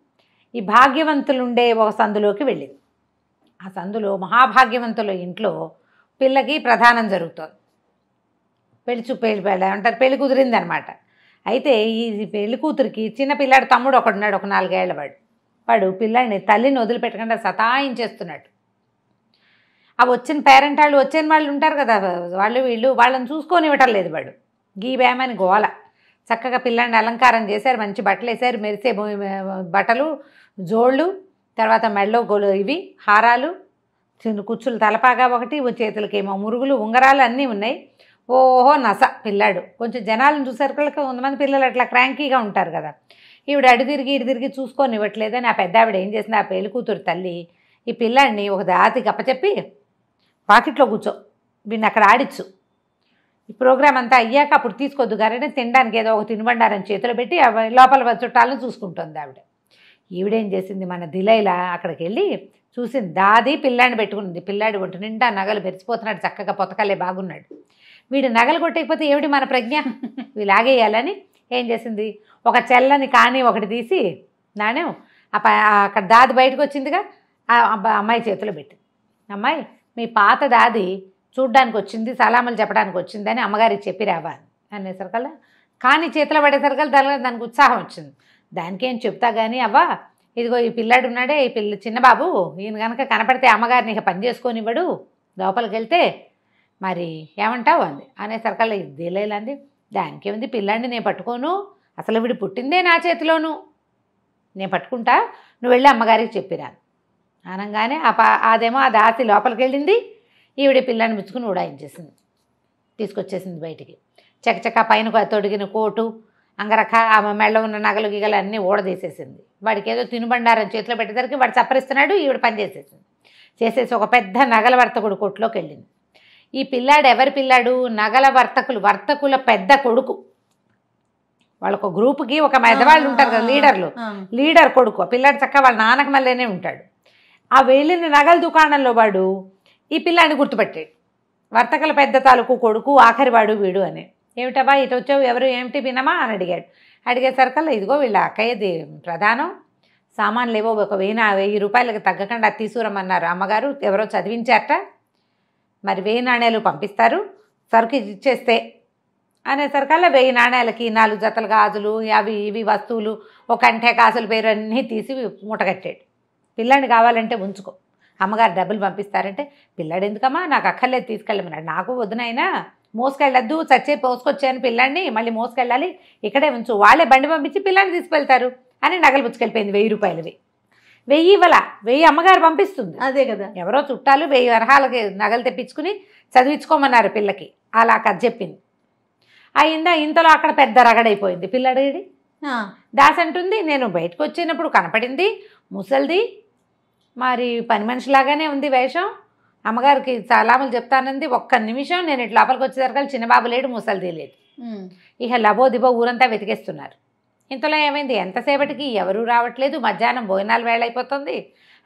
ఈ భాగ్యవంతులు ఉండే ఒక సందులోకి వెళ్ళింది. ఆ సందులో మహాభాగ్యవంతుల ఇంట్లో పిల్లకి ప్రధానం జరుగుతుంది. పెళ్లి అంటారు, పెళ్లి కుదిరింది అనమాట. అయితే ఈ పెళ్లి కూతురికి చిన్న పిల్లాడు తమ్ముడు ఒకడున్నాడు, ఒక 4 ఏళ్ల వాడు పిల్లాడిని తల్లిని వదిలిపెట్టకుండా సతాయించేస్తున్నాడు. ఆ వచ్చిన పేరెంట్ వాళ్ళు వచ్చిన వాళ్ళు ఉంటారు కదా, వాళ్ళని చూసుకొని ఇవ్వటం లేదు వాడు, గీబేమని గోల. చక్కగా పిల్లాడిని అలంకారం చేశారు, మంచి బట్టలు వేశారు, మెరిసే బట్టలు, జోళ్ళు, తర్వాత మెళ్ళో ఇవి హారాలు, చిన్న కుచ్చులు, తలపాగా ఒకటి, చేతులకేమో మురుగులు, ఉంగరాలు అన్నీ ఉన్నాయి. ఓహో నస పిల్లాడు. కొంచెం జనాలను చూసేసరికి కొంతమంది పిల్లలు అట్లా క్రాంకీగా ఉంటారు కదా, ఈవిడ ఇటు తిరిగి చూసుకొని ఇవ్వట్లేదని ఆ పెద్ద ఆవిడ ఏం చేసింది, ఆ పెళ్లి కూతురు తల్లి ఈ పిల్లాడిని ఒక దాతికి అప్పచెప్పి పాకెట్లో కూర్చో, వీడిని అక్కడ ఆడిచ్చు, ఈ ప్రోగ్రామ్ అంతా అయ్యాక అప్పుడు తీసుకోవద్దు గారని తినడానికి ఏదో ఒక తినబండారని చేతిలో పెట్టి లోపల చుట్టాలను చూసుకుంటుంది ఆవిడ. ఈవిడేం చేసింది, మన దిలైలా అక్కడికి వెళ్ళి చూసింది, దాది పిల్లాడిని పెట్టుకుంది. పిల్లాడి ఒంటి నిండా నగలు మెరిసిపోతున్నాడు, చక్కగా పొతకలే బాగున్నాడు. వీడు నగలు కొట్టకపోతే ఏమిటి మన ప్రజ్ఞ, వీలాగేయాలని ఏం చేసింది, ఒక చెల్లని కానీ ఒకటి తీసి నాణ్యం అక్కడ దాది బయటకు వచ్చిందిగా, ఆ అమ్మాయి చేతిలో పెట్టింది. అమ్మాయి మీ పాత దాది చూడ్డానికి వచ్చింది, సలాములు చెప్పడానికి వచ్చిందని అమ్మగారికి చెప్పి రావాలి అనేసరికల్లా కానీ చేతిలో పడేసరికి దానికి ఉత్సాహం వచ్చింది. దానికేం చెప్తా కానీ అవ్వా ఇదిగో ఈ పిల్లాడు ఉన్నాడే, ఈ చిన్న బాబు, ఈయన కనుక కనపడితే అమ్మగారిని ఇక పని చేసుకొనివ్వడు, లోపలికి వెళ్తే మరి ఏమంటావు అంది. అనేసరికల్లా ఇదేలేంది, దానికేముంది, పిల్లాడిని నేను పట్టుకోను, అసలు వీడు పుట్టిందే నా చేతిలోను, నేను పట్టుకుంటా, నువ్వు వెళ్ళి అమ్మగారికి చెప్పిరాను అనగానే అదేమో ఆ దాసి లోపలికి వెళ్ళింది. ఈవిడ పిల్లాన్ని ముచ్చుకుని ఉడాయించేసింది, తీసుకొచ్చేసింది బయటికి. చకచక పైన తొడిగిన కోటు, అంగరఖ, ఆమె మెళ్ళ ఉన్న నగలు గిగలు అన్నీ ఊడదీసేసింది. వాడికి ఏదో తినుబండారం చేతిలో పెట్టేసరికి వాడు చప్పరిస్తున్నాడు, ఈవిడ పని చేసేసి ఒక పెద్ద నగల వర్తకుడు కొట్టులోకి వెళ్ళింది. ఈ పిల్లాడు ఎవరి పిల్లాడు? నగల వర్తకుల పెద్ద కొడుకు. వాళ్ళొక గ్రూపుకి ఒక మెదవాళ్ళు ఉంటారు కదా, లీడర్ కొడుకు. పిల్లాడు చక్కగా వాళ్ళ నాన్నకి మళ్ళీనే ఉంటాడు. ఆ వెళ్ళిన నగల దుకాణంలో వాడు ఈ పిల్లాడిని గుర్తుపెట్టాడు. వర్తకుల పెద్ద తాలూకు కొడుకు, ఆఖరివాడు వీడు అని. ఏమిటబ్బా ఇటు వచ్చావు, ఎవరు, ఏమిటి వినమా అని అడిగాడు. అడిగేసరికల్లా ఇదిగో వీళ్ళ అక్కయ్యది ప్రధానం, సామాన్లు ఏవో ఒక 1000 రూపాయలకి తగ్గకుండా అది తీసుకురమ్మన్నారు అమ్మగారు, ఎవరో చదివించారట, మరి 1000 నాణ్యాలు పంపిస్తారు సరుకు ఇచ్చేస్తే అనేసరికల్లా 1000 నాణ్యాలకి 4 జతల గాజులు, అవి ఇవి వస్తువులు, ఒక కంఠే కాసుల పేరు అన్నీ తీసి మూటగట్టాడు. పిల్లాడిని కావాలంటే ఉంచుకో, అమ్మగారు డబ్బులు పంపిస్తారంటే, పిల్లాడు ఎందుకమ్మా, నాకు అక్కర్లేదు తీసుకెళ్ళమన్నాడు. నాకు వద్దునైనా, మోసుకెళ్ళొద్దు, చచ్చే పోసుకొచ్చాను పిల్లాడిని, మళ్ళీ మోసుకెళ్ళాలి, ఇక్కడే ఉంచు, వాళ్ళే బండి పంపించి పిల్లాడిని తీసుకెళ్తారు అని నగలు పుచ్చుకెళ్ళిపోయింది. 1000 రూపాయలవి. 1000 ఇవ్వాల, 1000 అమ్మగారు పంపిస్తుంది. అదే కదా, ఎవరో చుట్టాలు 1000 వరహాలకి నగలు తెప్పించుకుని చదివించుకోమన్నారు పిల్లకి. అలా కథ చెప్పింది. అయిందా, ఇంతలో అక్కడ పెద్ద రగడైపోయింది. పిల్లడిది దాసి అంటుంది, నేను బయటకు వచ్చినప్పుడు కనపడింది ముసల్ది, మరి పని మనిషిలాగానే ఉంది వేషం, అమ్మగారికి సలాములు చెప్తానంది. ఒక్క నిమిషం నేను ఇట్లా లోపలికి వచ్చేసరికి చిన్నబాబు లేడు, ముసల్ది లేదు. ఇక లబో దిబో ఊరంతా వెతికేస్తున్నారు. ఇంతలో ఏమైంది, ఎంతసేపటికి ఎవరూ రావట్లేదు, మధ్యాహ్నం భోజనాలు వేళ అయిపోతుంది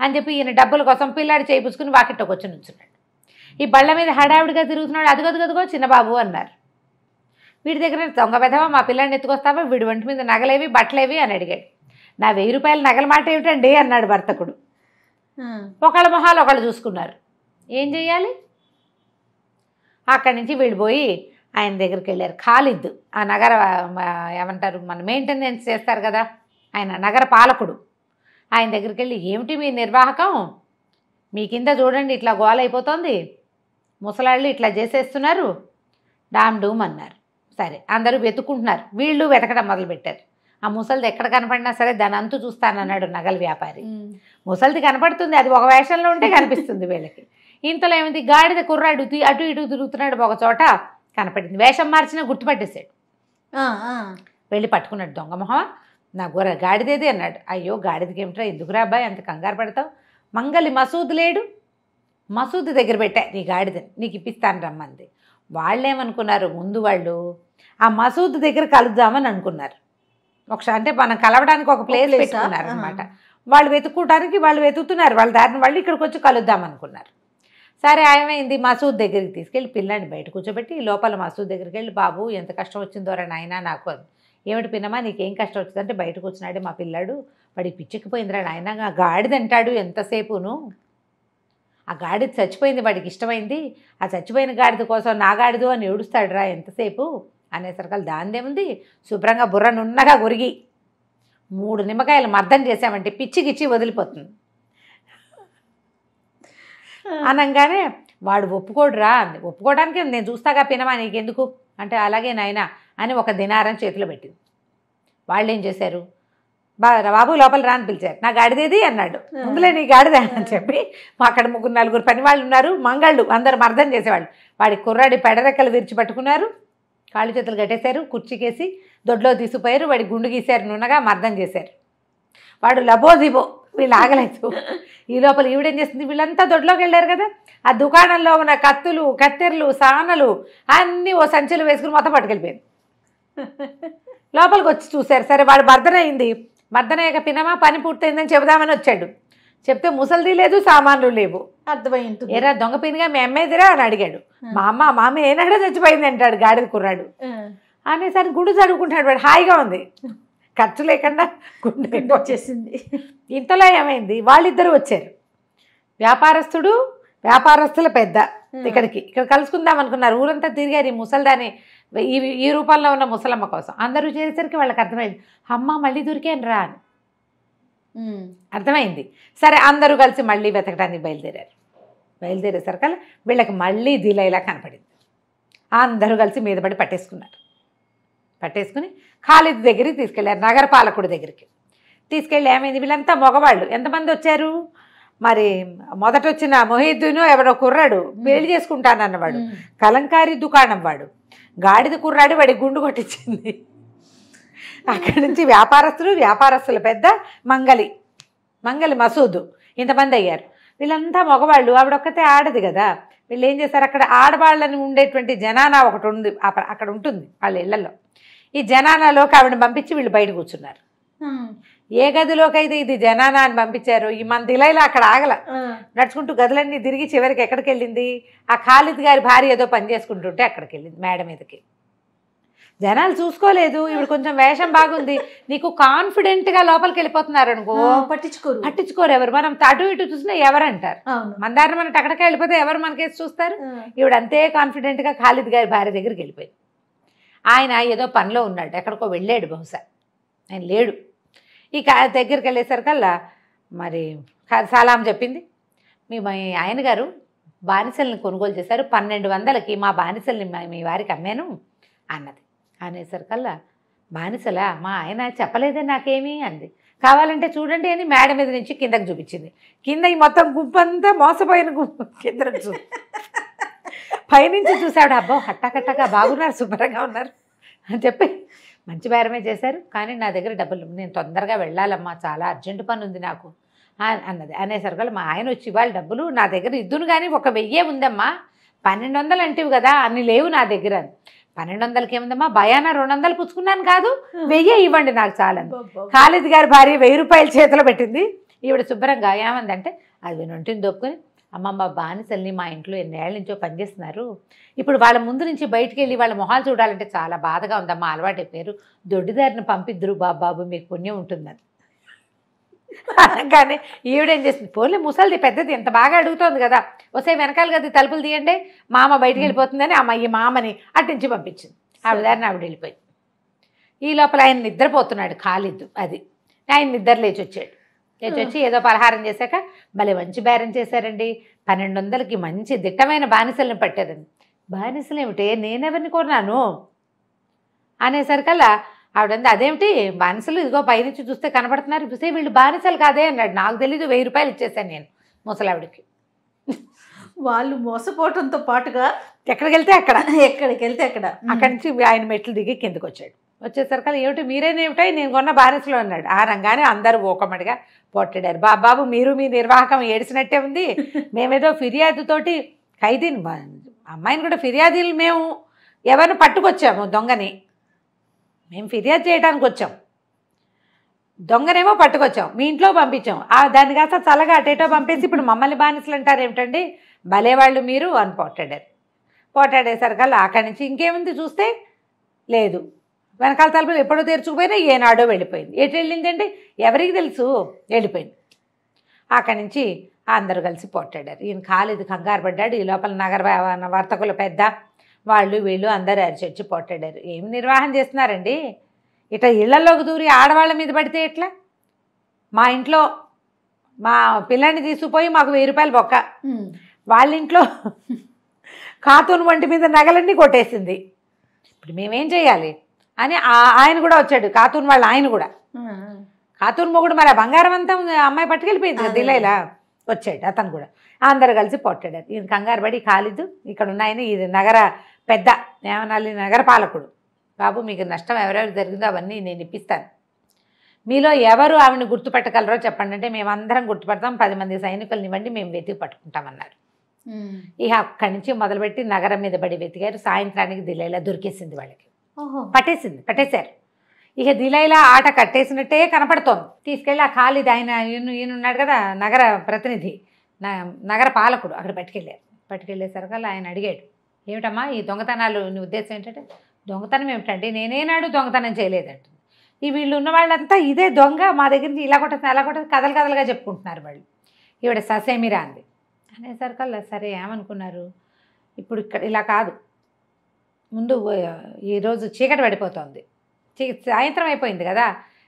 అని చెప్పి ఈయన డబ్బుల కోసం పిల్లాడి చేయించుకుని వాకిట్లోకి వచ్చి నుంచున్నాడు. ఈ బళ్ళ మీద హడావిడిగా తిరుగుతున్నాడు. అదిగదిగదిగో చిన్నబాబు అన్నారు. వీడి దగ్గర దొంగ పెదవా, మా పిల్లాడిని ఎత్తుకొస్తావా, వీడి ఒంటి మీద నగలేవి బట్టలేవి అని అడిగాడు. నా 1000 రూపాయల నగల మాట ఏమిటండి అన్నాడు వర్తకుడు. ఒకళ్ళ మొహాలు ఒకళ్ళు చూసుకున్నారు. ఏం చెయ్యాలి? అక్కడి నుంచి వీళ్ళు పోయి ఆయన దగ్గరికి వెళ్ళారు. ఖాలిద్, ఆ నగర ఏమంటారు, మన మెయింటెనెన్స్ చేస్తారు కదా, ఆయన నగర పాలకుడు. ఆయన దగ్గరికి వెళ్ళి, ఏమిటి మీ నిర్వాహకం, మీ కింద చూడండి ఇట్లా గోల అయిపోతుంది, ముసలాళ్ళు ఇట్లా చేసేస్తున్నారు, డామ్ డూమ్ అన్నారు. సరే అందరూ వెతుక్కుంటున్నారు. వీళ్ళు వెతకడం మొదలుపెట్టారు. ఆ ముసలిది ఎక్కడ కనపడినా సరే దాని అంతు చూస్తానన్నాడు నగల వ్యాపారి. ముసలిది కనపడుతుంది, అది ఒక వేషంలో ఉంటే కనిపిస్తుంది వీళ్ళకి. ఇంతలో ఏమైంది, గాడిద కుర్రాడు అటు ఇటు తిరుగుతున్నాడు, ఒక చోట కనపడింది. వేషం మార్చినా గుర్తుపట్టేశాడు. వెళ్ళి పట్టుకున్నాడు. దొంగ మొహమా, నా గాడిదేది అన్నాడు. అయ్యో గాడిదకి ఏమిట్రా, ఎందుకురా అబ్బాయి అంత కంగారు పడతావు, మంగలి మసూద్ లేడు, మసూద్ దగ్గర పెట్టా నీ గాడిదని, నీకు ఇప్పిస్తాను రమ్మంది. వాళ్ళేమనుకున్నారు, ముందు వాళ్ళు ఆ మసూద్ దగ్గర కలుద్దామని అనుకున్నారు. ఒకసారి అంటే మనం కలవడానికి ఒక ప్లేస్ పెట్టుకున్నారు అనమాట. వాళ్ళు వెతుక్కోవడానికి వాళ్ళు వెతుకుతున్నారు, వాళ్ళ దారిని వాళ్ళు ఇక్కడికి వచ్చి కలుద్దాం అనుకున్నారు. సరే ఏమైంది, మసూద్ దగ్గరికి తీసుకెళ్ళి పిల్లాన్ని బయట కూర్చోబెట్టి లోపల మసూద్ దగ్గరికి వెళ్ళి, బాబు ఎంత కష్టం వచ్చిందోరా నాయన నాకు అని. ఏమిటి పిన్నమా నీకేం కష్టం వచ్చిందంటే, బయటకు వచ్చినాడే మా పిల్లాడు, వాడికి పిచ్చెక్కిపోయిందిరా నాయన, ఆ గాడిద అంటాడు ఎంతసేపును, ఆ గాడిద చచ్చిపోయింది, వాడికి ఇష్టమైంది, ఆ చచ్చిపోయిన గాడిద కోసం నా గాడిదు అని ఏడుస్తాడురా ఎంతసేపు అనేసరికి దాందేముంది, శుభ్రంగా బుర్ర నున్నగా గురిగి 3 నిమ్మకాయలు మర్దం చేసామంటే పిచ్చికిచ్చి వదిలిపోతుంది అనగానే వాడు ఒప్పుకోడురా అంది. ఒప్పుకోవడానికి నేను చూస్తాగా పినమా నీకెందుకు అంటే, అలాగే నాయన అని ఒక దినారం చేతిలో పెట్టింది. వాళ్ళు ఏం చేశారు, బాబు లోపల రాని పిలిచారు. నా గాడిదేది అన్నాడు. ముందులే నీ గాడిదే అని చెప్పి అక్కడ 3-4 పని వాళ్ళు ఉన్నారు, మంగళ్ళు అందరూ మర్దం చేసేవాళ్ళు. వాడి కుర్రాడి పెడరెక్కలు విరిచి పట్టుకున్నారు, కాళ్ళు చేతులు కట్టేశారు, కుర్చీకేసి దొడ్లో తీసుకుపోయారు, వాడి గుండు గీశారు, నున్నగా మర్దం చేశారు. వాడు లబోదిబో, వీళ్ళు ఆగలేదు. ఈ లోపల ఈవిడేం చేస్తుంది, వీళ్ళంతా దొడ్లోకి వెళ్ళారు కదా, ఆ దుకాణంలో ఉన్న కత్తులు, కత్తెరలు, సానలు అన్నీ ఓ సంచులు వేసుకుని మొత్తం పట్టుకెళ్ళిపోయింది. లోపలికి వచ్చి చూశారు. సరే వాడు మర్దన అయింది, మర్దన అయ్యాక పినమా పని పూర్తయిందని చెబుదామని వచ్చాడు. చెప్తే ముసలిది లేదు, సామాన్లు లేవు. అర్థమైంది. ఏరా దొంగ పినిగా మీ అమ్మేదిరా అని అడిగాడు. మా అమ్మ ఏనాడో చచ్చిపోయింది అంటాడు గాడిద కుర్రాడు. అనేసరికి గుండు చదువుకుంటాడు వాడు, హాయిగా ఉంది, ఖర్చు లేకుండా గుండె వచ్చేసింది. ఇంతలో ఏమైంది, వాళ్ళిద్దరూ వచ్చారు. వ్యాపారస్తుల పెద్ద ఇక్కడ కలుసుకుందాం అనుకున్నారు. ఊరంతా తిరిగారు. ఈ ముసల్దాన్ని ఈ రూపంలో ఉన్న ముసలమ్మ కోసం. అందరూ చేసేసరికి వాళ్ళకి అర్థమైంది, అమ్మ మళ్ళీ దొరికాను రా అని అర్థమైంది. సరే అందరూ కలిసి మళ్ళీ వెతకడానికి బయలుదేరేసరికల్లా వీళ్ళకి మళ్ళీ దిలైలా కనపడింది. అందరూ కలిసి మీద పడి పట్టేసుకుని ఖాళీద్ దగ్గరికి తీసుకెళ్ళారు, నగరపాలకుడి దగ్గరికి తీసుకెళ్ళి. ఏమైంది, వీళ్ళంతా మగవాళ్ళు. ఎంతమంది వచ్చారు మరి? మొదట వచ్చిన మొహిద్దీను ఎవరో కుర్రాడు, పెళ్లి చేసుకుంటానన్నవాడు, కలంకారీ దుకాణం వాడు, గాడిద కుర్రాడు, వాడి గుండు కొట్టించింది. అక్కడి నుంచి వ్యాపారస్తుల పెద్ద మంగలి మసూదు, ఇంతమంది అయ్యారు. వీళ్ళంతా మగవాళ్ళు, ఆవిడొక్కతే ఆడది కదా. వీళ్ళు ఏం చేశారు, అక్కడ ఆడవాళ్ళని ఉండేటువంటి జనానా ఒకటి ఉంది, అక్కడ ఉంటుంది వాళ్ళ ఇళ్లలో. ఈ జనానాలోకి ఆవిడని పంపించి వీళ్ళు బయట కూర్చున్నారు. ఏ గదిలోకి అయితే ఇది జనానా అని పంపించారు, ఈ మన దిలైలా అక్కడ ఆగల, నడుచుకుంటూ గదులన్నీ తిరిగి చివరికి ఎక్కడికి వెళ్ళింది, ఆ ఖాలిద్ గారి భార్య ఏదో పని చేసుకుంటుంటే అక్కడికి వెళ్ళింది, మేడ మీదకి. జనాలు చూసుకోలేదు, ఇప్పుడు కొంచెం వేషం బాగుంది, నీకు కాన్ఫిడెంట్గా లోపలికి వెళ్ళిపోతున్నారు అనుకో, పట్టించుకోరు ఎవరు. మనం అటు ఇటు చూసినా ఎవరంటారు, మన దారిని మనం టక్కడక వెళ్ళిపోతే ఎవరు మనకేసి చూస్తారు. ఇవిడ అంతే కాన్ఫిడెంట్గా ఖాలిద్ గారి భార్య దగ్గరికి వెళ్ళిపోయింది. ఆయన ఏదో పనిలో ఉన్నాడు, ఎక్కడికో వెళ్ళాడు, బహుశా ఆయన లేడు. ఇక దగ్గరికి వెళ్ళేసరికల్లా మరి సలాం చెప్పింది, మీ ఆయన గారు బానిసల్ని కొనుగోలు చేశారు, 1200కి మా బానిసల్ని మీ వారికి అమ్మాను అన్నది. అనేసరికల్లా బానిసలా, మా ఆయన చెప్పలేదే నాకేమీ అంది. కావాలంటే చూడండి అని మేడ మీద నుంచి కిందకి చూపించింది. కింద ఈ మొత్తం గుంపంతా మోసపోయిన గుంపు కింద పైనుంచి చూశాడు, అబ్బో హట్టాకట్టాగా బాగున్నారు, శుభ్రంగా ఉన్నారు అని చెప్పి మంచి బేరమే చేశారు. కానీ నా దగ్గర డబ్బులు, నేను తొందరగా వెళ్ళాలమ్మా, చాలా అర్జెంటు పని ఉంది నాకు అన్నది. అనేసరికల్లా మా ఆయన వచ్చి, ఇవాళ డబ్బులు నా దగ్గర ఇద్దును కానీ 1000 ఉందమ్మా, 1200 అంటివి కదా, అన్ని లేవు నా దగ్గర. 1200కి ఏముందమ్మా, భయానా 200 పుచ్చుకున్నాను కాదు, 1000 ఇవ్వండి నాకు చాలని. ఖాలిద్ గారి భార్య 1000 రూపాయలు చేతిలో పెట్టింది. ఈవిడ శుభ్రంగా ఏమందంటే, అది వినుంటిని దొక్కుని, అమ్మమ్మ బానిసల్ని మా ఇంట్లో ఎన్నేళ్ళ నుంచో పనిచేస్తున్నారు, ఇప్పుడు వాళ్ళ ముందు నుంచి బయటికి వెళ్ళి వాళ్ళ మొహాలు చూడాలంటే చాలా బాధగా ఉందమ్మా, అలవాటు పేరు దొడ్డిదారిని పంపిద్దురు బాబు, మీకు పుణ్యం ఉంటుందని. అనగానే ఈవిడేం చేసింది, పోలే ముసలిది పెద్దది ఎంత బాగా అడుగుతోంది కదా, వస్తే వెనకాల గది తలుపులు తీయండి, మామ బయటికి వెళ్ళిపోతుందని ఈ మామని అట్టించి పంపించింది. ఆవిడ దారిని ఆవిడ వెళ్ళిపోయింది. ఈ లోపల ఆయన నిద్రపోతున్నాడు ఖాలిద్. అది ఆయన నిద్ర లేచి వచ్చి ఏదో పలహారం చేశాక, భలే మంచి బేరం చేశారండి, 1200కి మంచి దిట్టమైన బానిసల్ని పట్టారండి. బానిసలు ఏమిటే, నేనెవరిని కోరినాను అనేసరికల్లా ఆవిడంది, అదేమిటి బానిసలు ఇదిగో పైనుంచి చూస్తే కనబడుతున్నారు, చూస్తే వీళ్ళు బానిసలు కాదే అన్నాడు. నాకు తెలీదు, 1000 రూపాయలు ఇచ్చేసాను నేను ముసలావిడికి. వాళ్ళు మోసపోవటంతో పాటుగా ఎక్కడికి వెళ్తే అక్కడ అక్కడి నుంచి ఆయన మెట్లు దిగి కిందకు వచ్చేసరికి, ఏమిటి మీరేనేమిటాయి, నేను కొన్న బానిసలు అన్నాడు. ఆ రంగానే అందరూ ఓకమడిగా పొట్టాడారు. బాబు మీరు మీ నిర్వాహకం ఏడిసినట్టే ఉంది, మేమేదో ఫిర్యాదుతోటి ఖైదీని అమ్మాయిని కూడా ఫిర్యాదులు మేము ఎవరిని పట్టుకొచ్చాము, దొంగని మేము ఫిర్యాదు చేయడానికి వచ్చాం, దొంగనేమో పట్టుకొచ్చాం, మీ ఇంట్లో పంపించాం, దాన్ని కాస్త చల్లగా అటేటో పంపేసి ఇప్పుడు మమ్మల్ని బానిసలు అంటారు ఏమిటండి, భలేవాళ్ళు మీరు అని పోటాడేసరికల్లా అక్కడి నుంచి ఇంకేముంది చూస్తే లేదు, వెనకాల తలుపులు ఎప్పుడో తెరుచుకుపోయినా ఏనాడో వెళ్ళిపోయింది. ఎటు వెళ్ళిందండి ఎవరికి తెలుసు, వెళ్ళిపోయింది. అక్కడి నుంచి అందరూ కలిసి పోటాడారు. ఈయన ఖాలిద్ కంగారు పడ్డాడు. ఈ లోపల నగర వర్తకుల పెద్ద వాళ్ళు వీళ్ళు అందరూ అరిచొచ్చి పోటాడారు. ఏం నిర్వాహం చేస్తున్నారండి, ఇట్లా ఇళ్లలోకి దూరి ఆడవాళ్ళ మీద పడితే ఎట్లా, మా ఇంట్లో మా పిల్లాన్ని తీసుకుపోయి మాకు 1000 రూపాయలు బొక్క, వాళ్ళ ఇంట్లో ఖాతూన్ వంటి మీద నగలన్నీ కొట్టేసింది, ఇప్పుడు మేమేం చేయాలి అని ఆయన కూడా వచ్చాడు. ఖాతూన్ వాళ్ళ ఆయన కూడా, ఖాతూన్ మొగుడు మరి ఆ బంగారం అంతా అమ్మాయి పట్టుకెళ్ళిపోయింది కదా దిలైలా, వచ్చాడు అతను కూడా. అందరు కలిసి పొట్టాడారు. ఈయన కంగారు పడి ఖాలిద్ ఇక్కడ ఉన్నాయని, ఇది నగర పెద్ద ఏమనాలి నగర పాలకుడు, బాబు మీకు నష్టం ఎవరెవరు జరిగిందో అవన్నీ నేను ఇప్పిస్తాను, మీలో ఎవరు ఆవిడని గుర్తుపట్టగలరో చెప్పండి అంటే మేమందరం గుర్తుపడతాం, 10 మంది సైనికులను ఇవ్వండి, మేము వెతికి పట్టుకుంటామన్నారు. ఇక అక్కడి నుంచి మొదలుపెట్టి నగరం మీద పడి వెతికారు. సాయంత్రానికి దిలైలా దొరికేసింది వాళ్ళకి, పట్టేశారు. ఇక దిలైలా ఆట కట్టేసినట్టే కనపడుతోంది. తీసుకెళ్ళి ఆ ఖాలిద్ ఈయన ఉన్నాడు కదా నగర ప్రతినిధి, నగర పాలకుడు, అక్కడ పట్టుకెళ్ళేసరికల్లా ఆయన అడిగాడు, ఏమిటమ్మా ఈ దొంగతనాలు నీ ఉద్దేశం ఏంటంటే, దొంగతనం ఏమిటంటే నేనేనాడు దొంగతనం చేయలేదంట, ఈ వీళ్ళు ఉన్న వాళ్ళంతా ఇదే దొంగ, మా దగ్గర నుంచి ఇలా కొట్టేసి అలా కొట్టేసి కథలుగా చెప్పుకుంటున్నారు వాళ్ళు, ఈవిడ ససేమిరా అంది. అనేసరికల్లా సరే ఏమనుకున్నారు, ఇప్పుడు ఇక్కడ ఇలా కాదు, ముందు ఈరోజు చీకటి పడిపోతుంది, సాయంత్రం అయిపోయింది కదా,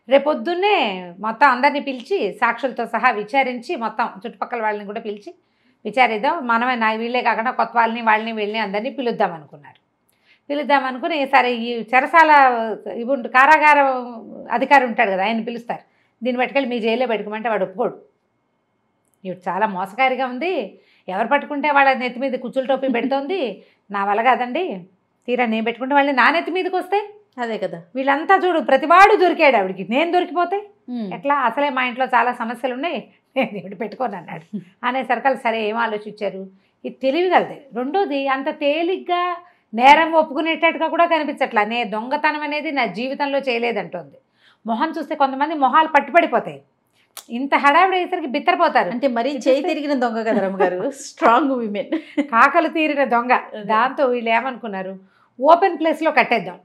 రేపొద్దున్నే మొత్తం అందరినీ పిలిచి సాక్షులతో సహా విచారించి మొత్తం చుట్టుపక్కల వాళ్ళని కూడా పిలిచి విచారిద్దాం, మనమే వీళ్ళే కాకుండా కొత్త వాళ్ళని వీళ్ళని అందరినీ పిలుద్దాం అనుకున్నారు. పిలుద్దాం అనుకుని సరే ఈ చెరసాల కారాగారం అధికారి ఉంటాడు కదా, ఆయన పిలుస్తారు, దీన్ని పట్టుకెళ్ళి మీ జైల్లో పెట్టుకోమంటే వాడు ఒప్పుకోడు. ఇవి చాలా మోసకారిగా ఉంది, ఎవరు పట్టుకుంటే వాళ్ళ నెత్తి మీద కుచ్చుల టోపీ పెడుతోంది, నా వల్ల కాదండి, తీరా నేను పెట్టుకుంటే వాళ్ళని నా నెత్తి మీదకి వస్తే అదే కదా, వీళ్ళంతా చూడు ప్రతివాడు దొరికాడు ఆవిడికి, నేను దొరికిపోతే ఎట్లా, అసలే మా ఇంట్లో చాలా సమస్యలు ఉన్నాయి, నేను ఇప్పుడు పెట్టుకోను అన్నాడు. అనేసరికి సరే ఏం ఆలోచించారు, ఇది తెలివిగలది. రెండోది అంత తేలిగ్గా నేరం ఒప్పుకునేటట్టుగా కూడా కనిపించట్లా, దొంగతనం అనేది నా జీవితంలో చేయలేదంటోంది. మొహం చూస్తే కొంతమంది మొహాలు పట్టుపడిపోతాయి, ఇంత హడావిడి అయ్యేసరికి బిత్తరపోతారు. అంటే మరీ చేయి తిరిగిన దొంగ కదా రమ్మగారు, స్ట్రాంగ్ విమెన్, కాకలు తీరిన దొంగ. దాంతో వీళ్ళు ఏమనుకున్నారు, ఓపెన్ ప్లేస్లో కట్టేద్దాం,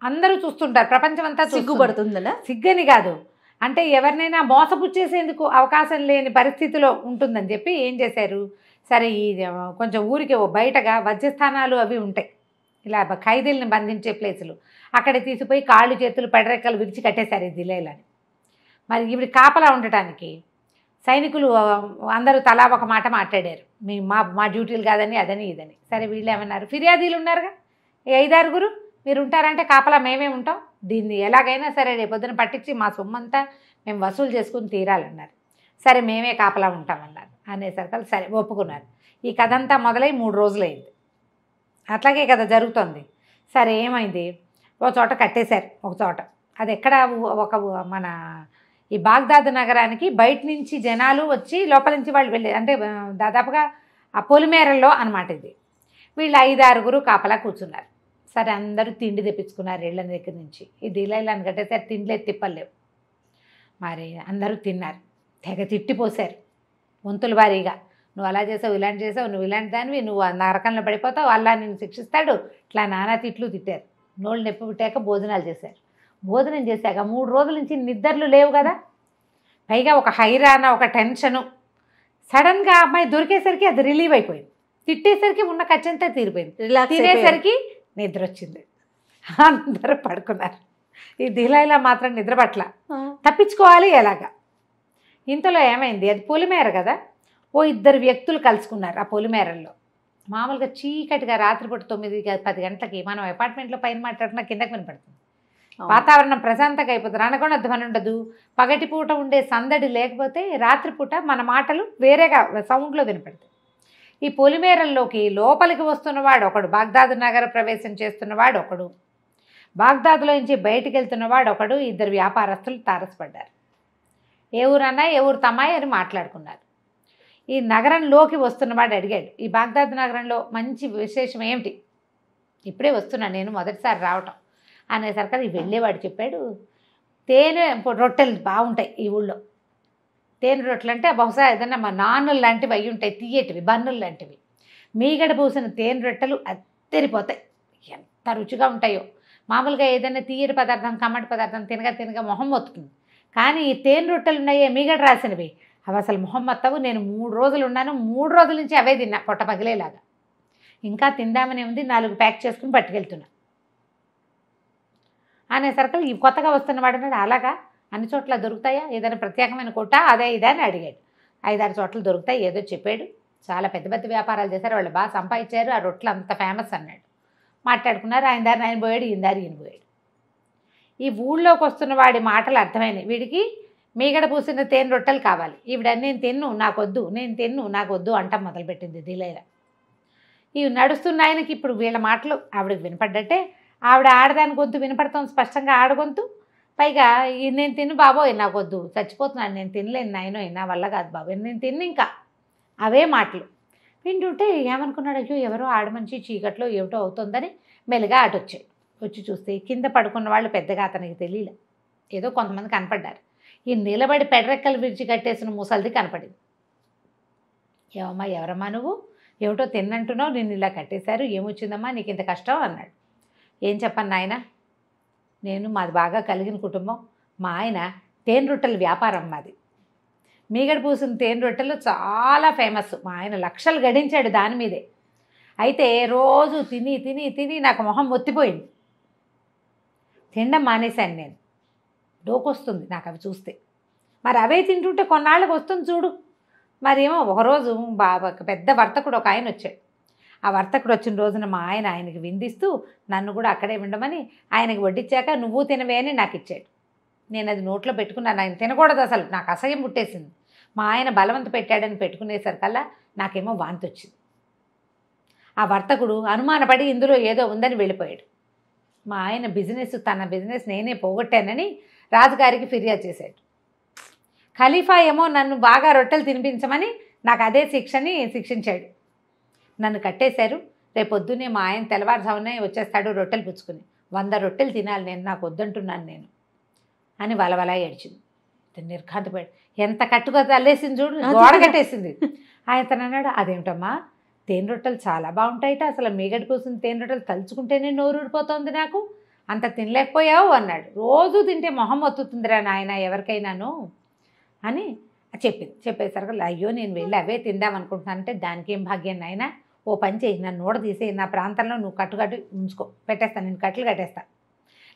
అందరూ చూస్తుంటారు, ప్రపంచం అంతా సిగ్గుపడుతుందా, సిగ్గని కాదు అంటే ఎవరినైనా మోసపుచ్చేసేందుకు అవకాశం లేని పరిస్థితిలో ఉంటుందని చెప్పి ఏం చేశారు, సరే ఈ కొంచెం ఊరికి బయటగా వజ్రస్థానాలు అవి ఉంటాయి, ఇలా ఖైదీలను బంధించే ప్లేసులు, అక్కడ తీసిపోయి కాళ్ళు చేతులు పెడరెక్కలు విరిచి కట్టేశారు ఈ దిలేలని. మరి ఇవి కాపలా ఉండటానికి సైనికులు అందరూ తలా ఒక మాట మాట్లాడారు, మా డ్యూటీలు కాదని అదని ఇదని. సరే వీళ్ళు ఏమన్నారు, ఫిర్యాదీలు ఉన్నారుగా 5-6 మీరు ఉంటారంటే కాపలా మేమే ఉంటాం, దీన్ని ఎలాగైనా సరే రేపొద్దున పట్టించి మా సొమ్మంతా మేము వసూలు చేసుకుని తీరాలన్నారు. సరే మేమే కాపలా ఉంటామన్నారు. అనేసరికి సరే ఒప్పుకున్నారు. ఈ కథ అంతా మొదలై 3 రోజులైంది, అట్లాగే కదా జరుగుతుంది. సరే ఏమైంది, ఒక చోట కట్టేశారు, ఒక చోట, అది ఎక్కడ ఒక మన ఈ బాగ్దాద్ నగరానికి బయట నుంచి జనాలు వచ్చి లోపల నుంచి వాళ్ళు వెళ్ళేది, అంటే దాదాపుగా ఆ పొలిమేరల్లో అనమాట ఇది. వీళ్ళు 5-6 కాపలా కూర్చున్నారు. సరే అందరూ తిండి తెప్పించుకున్నారు ఇళ్ళ దగ్గర నుంచి. ఈ దిలైలాని కట్టేసరి తిండిలే తిప్పలేవు. మరి అందరూ తిన్నారు, తెగ తిట్టిపోసారు వంతుల వారీగా, నువ్వు అలా చేసావు, ఇలాంటి చేసావు, నువ్వు ఇలాంటి దానివి, నువ్వు నరకంలో పడిపోతావు, అలా నిన్ను శిక్షిస్తాడు, ఇట్లా నానా తిట్లు తిట్టారు. నోళ్ళు నొప్పి పుట్టాక భోజనాలు చేశారు. భోజనం చేశాక 3 రోజుల నుంచి నిద్రలు లేవు కదా, పైగా ఒక హైరానా, ఒక టెన్షను. సడన్గా అమ్మాయి దొరికేసరికి అది రిలీవ్ అయిపోయింది, తిట్టేసరికి ఉన్న ఖర్చంతా తీరిపోయింది, తినేసరికి నిద్ర వచ్చింది, అందరూ పడుకున్నారు. ఈ దిలైలా మాత్రం నిద్ర పట్ల, తప్పించుకోవాలి ఎలాగా. ఇంతలో ఏమైంది, అది పొలిమేర కదా, 2 వ్యక్తులు కలుసుకున్నారు ఆ పొలిమేరల్లో. మామూలుగా చీకటిగా రాత్రిపూట 9-10 గంటలకి మనం అపార్ట్మెంట్లో పైన మాట్లాడుతున్నా కిందకి వినపడుతుంది, వాతావరణం ప్రశాంతంగా అయిపోతుంది, అనకుండా ధ్వని ఉండదు. పగటిపూట ఉండే సందడి లేకపోతే రాత్రిపూట మన మాటలు వేరేగా సౌండ్లో వినపడతాయి. ఈ పొలిమేరల్లోకి లోపలికి వస్తున్నవాడు ఒకడు, బాగ్దాద్ నగర ప్రవేశం చేస్తున్నవాడు ఒకడు, బాగ్దాద్లో నుంచి బయటికి వెళ్తున్నవాడు ఒకడు, 2 వ్యాపారస్తులు తారసపడ్డారు. ఏ ఊరన్నా ఏ ఊరు తమ్మాయి అని మాట్లాడుకున్నారు. ఈ నగరంలోకి వస్తున్నవాడు అడిగాడు, ఈ బాగ్దాద్ నగరంలో మంచి విశేషం ఏమిటి, ఇప్పుడే వస్తున్నా నేను, మొదటిసారి రావటం. అనేసరికి వెళ్ళేవాడు చెప్పాడు, తేనె రొట్టెలు బాగుంటాయి ఈ ఊళ్ళో. తేనె రొట్టెలు అంటే బహుశా ఏదన్నా మా నాన్నులు లాంటివి అవి ఉంటాయి, తీయటివి బన్నులు లాంటివి. మీగడ పూసిన తేనె రొట్టెలు అద్దరిపోతాయి, ఎంత రుచిగా ఉంటాయో. మామూలుగా ఏదైనా తీయటి పదార్థం, కమ్మటి పదార్థం తినగా మొహం మొత్తుతుంది, కానీ ఈ తేనె రొట్టెలు ఉన్నాయే మీగడ రాసినవి, అవి అసలు మొహం మొత్తవు. నేను 3 రోజులు ఉన్నాను, 3 రోజుల నుంచి అవే తిన్నా పొట్ట పగిలేలాగా. ఇంకా తిందామనే ఉంది, 4 ప్యాక్ చేసుకుని పట్టుకెళ్తున్నా. అనేసరికి ఈ కొత్తగా వస్తున్నవాడు అన్నాడు, అలాగా అన్ని చోట్ల దొరుకుతాయా, ఏదైనా ప్రత్యేకమైన కొట్ట అదే ఇదే అని అడిగాడు. 5-6 చోట్ల దొరుకుతాయి ఏదో చెప్పాడు. చాలా పెద్ద పెద్ద వ్యాపారాలు చేశారు, వాళ్ళు బాగా సంపాదించారు, ఆ రొట్టెలు అంత ఫేమస్ అన్నాడు. మాట్లాడుకున్నారు, ఆయన దారిని ఆయన పోయాడు, ఈయన దారి ఈయన పోయాడు. ఈ ఊళ్ళోకి వస్తున్న వాడి మాటలు అర్థమైనాయి, వీడికి మీగడ పూసిన తేనె రొట్టెలు కావాలి, ఈవిడ నేను తిన్ను నాకొద్దు, నేను తిన్ను నాకొద్దు అంట మొదలుపెట్టింది దిలైలా. ఇవి నడుస్తున్న ఆయనకి ఇప్పుడు వీళ్ళ మాటలు ఆవిడకి వినపడ్డట్టే, ఆవిడ ఆడదాని గొంతు వినపడతాం స్పష్టంగా, ఆడగొంతు. పైగా నేను తిన్ను బాబోయ్ నాకొద్దు, చచ్చిపోతున్నాను, నేను తినలేను నాయనో, నా వల్ల కాదు బాబోయ్, నేను తిన్ను, ఇంకా అవే మాటలు వింటుంటే ఏమనుకున్నాడు, అయ్యో ఎవరో ఆడమనిషి చీకట్లో ఏమిటో అవుతుందని మెల్లిగా అటొచ్చాడు. వచ్చి చూస్తే కింద పడుకున్న వాళ్ళు పెద్దగా అతనికి తెలియలే, ఏదో కొంతమంది కనపడ్డారు. ఈ నిలబడి పెడరెక్కలు విడిచి కట్టేసిన ముసలిది కనపడింది. ఏమమ్మా ఎవరమ్మా నువ్వు, ఏమిటో తిన్నంటున్నావు, నిన్ను ఇలా కట్టేశారు, ఏమొచ్చిందమ్మా నీకు ఇంత కష్టం అన్నాడు. ఏం చెప్పను నాయన, నేను మాది బాగా కలిగిన కుటుంబం, మా ఆయన తేనె రొట్టెల వ్యాపారం మాది, మీగడ పూసిన తేనె రొట్టెలు చాలా ఫేమస్, మా ఆయన లక్షలు గడించాడు దాని మీదే. అయితే రోజు తిని తిని తిని నాకు మొహం ఒత్తిపోయింది. తినడం మానేశాను నేను. డోకొస్తుంది నాకు అవి చూస్తే. మరి అవే తింటుంటే కొన్నాళ్ళకి వస్తుంది చూడు. మరేమో ఒకరోజు బాబా పెద్ద వర్తకుడు ఒక ఆయన వచ్చాడు. ఆ వర్తకుడు వచ్చిన రోజున మా ఆయనకి విందిస్తూ నన్ను కూడా అక్కడే ఉండమని ఆయనకి వడ్డించాక నువ్వు తినవే అని నాకు ఇచ్చాడు. నేను అది నోట్లో పెట్టుకున్నాను. ఆయన తినకూడదు, అసలు నాకు అసహ్యం పుట్టేసింది. మా ఆయన బలవంత పెట్టాడని పెట్టుకునేసరికల్లా నాకేమో వాంతి వచ్చింది. ఆ వర్తకుడు అనుమానపడి ఇందులో ఏదో ఉందని వెళ్ళిపోయాడు. మా ఆయన తన బిజినెస్ నేనే పోగొట్టానని రాజుగారికి ఫిర్యాదు చేశాడు. ఖలీఫా ఏమో నన్ను బాగా రొట్టెలు తినిపించమని నాకు అదే శిక్షించాడు. నన్ను కట్టేశారు. రేపొద్దునే మా ఆయన తెల్లవారుజామునే వచ్చేస్తాడు రొట్టెలు పుచ్చుకుని. 100 రొట్టెలు తినాలి నేను, నాకు వద్దంటున్నాను నేను అని వలవలా ఏడ్చింది. నిర్ఘాంతపడి ఎంత కట్టుగా తల్లేసింది చూడు, గోడ కట్టేసింది. ఆయన అన్నాడు, అదేమిటమ్మా తేనె రొట్టెలు చాలా బాగుంటాయిట, అసలు మీగడి కూర్చుని తేనె రొట్టెలు తలుచుకుంటేనే నోరు ఊడిపోతుంది నాకు, అంత తినలేకపోయావు అన్నాడు. రోజు తింటే మొహం ఒత్తుతుందిరా నాయన ఎవరికైనాను అని చెప్పేసరికి అయ్యో నేను వెళ్ళి అవే తిందామనుకుంటున్నాను అంటే దానికేం భాగ్యం నాయన, ఓ పని చేయి, నన్ను నోడ తీసేయి, నా ప్రాంతంలో నువ్వు కట్టు ఉంచుకో, పెట్టేస్తాను, నేను కట్లు కట్టేస్తాను.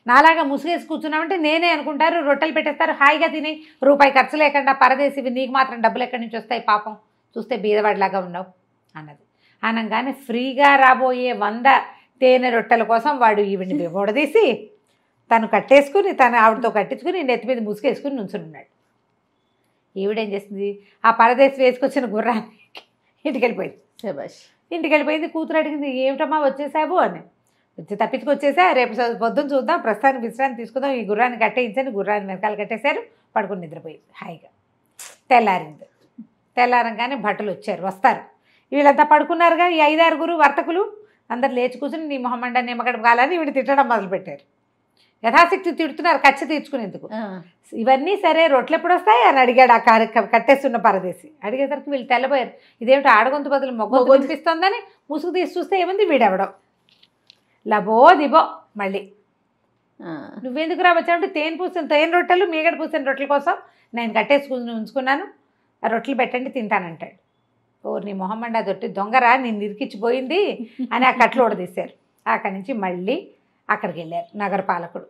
నాలాగా ముసుగేసి కూర్చున్నామంటే నేనే అనుకుంటారు రొట్టెలు పెట్టేస్తారు, హాయిగా తిని రూపాయి ఖర్చు లేకుండా పరదేశివి, నీకు మాత్రం డబ్బులు ఎక్కడి నుంచి వస్తాయి, పాపం చూస్తే బీదవాడిలాగా ఉన్నావు అన్నది. అనగానే ఫ్రీగా రాబోయే 100 తేనె రొట్టెల కోసం వాడు ఈవిడిని ఓడదీసి తను కట్టేసుకుని ఆవిడతో కట్టించుకుని నెత్తి మీద ముసుగేసుకుని నుంచుని ఉన్నాడు. ఈవిడేం చేసింది, ఆ పరదేశి వేసుకొచ్చిన గుర్రాన్ని ఇంటికి వెళ్ళిపోయింది. కూతురు అడిగింది, ఏమిటమ్మా వచ్చేసావు అని. తప్పించుకొచ్చేసా, రేపు పొద్దున్న చూద్దాం, ప్రస్తుతానికి విశ్రాంతి తీసుకుందాం, ఈ గుర్రాన్ని కట్టేయించండి. గుర్రాన్ని వెనకాల కట్టేశారు, పడుకుని నిద్రపోయింది హాయిగా. తెల్లారంగానే భటులు వస్తారు. వీళ్ళంతా పడుకున్నారుగా, ఈ 5-6 వర్తకులు అందరు లేచి కూర్చుని నీ మొహమండ నిమ్మగడ కాలని వీళ్ళు తిట్టడం మొదలుపెట్టారు. యథాశక్తి తిడుతున్నారు కచ్చ తీర్చుకునేందుకు. ఇవన్నీ సరే రొట్టెలు ఎప్పుడు వస్తాయి అని అడిగాడు ఆ కట్టేస్తున్న పరదేశి. అడిగేసరికి వీళ్ళు తెల్లబోయారు. ఇదేమిటో ఆడగొంతు బదులు మొగ్గ కనిపిస్తోందని ముసుగు తీసి చూస్తే ఏముంది, వీడెవడం లబో దిబో. మళ్ళీ నువ్వెందుకు వచ్చావంటే తేనె రొట్టెలు మీగడ పూసిన రొట్టెల కోసం నేను కట్టేసుకుని ఉంచుకున్నాను, ఆ రొట్టెలు పెట్టండి తింటానంటాడు. ఓ నీ మొహమ్మండ దొట్టి దొంగరా, నేను ఇరికిచ్చిపోయింది అని ఆ కట్లు ఓడదీశారు. అక్కడి నుంచి మళ్ళీ అక్కడికి వెళ్ళారు నగరపాలకుడు.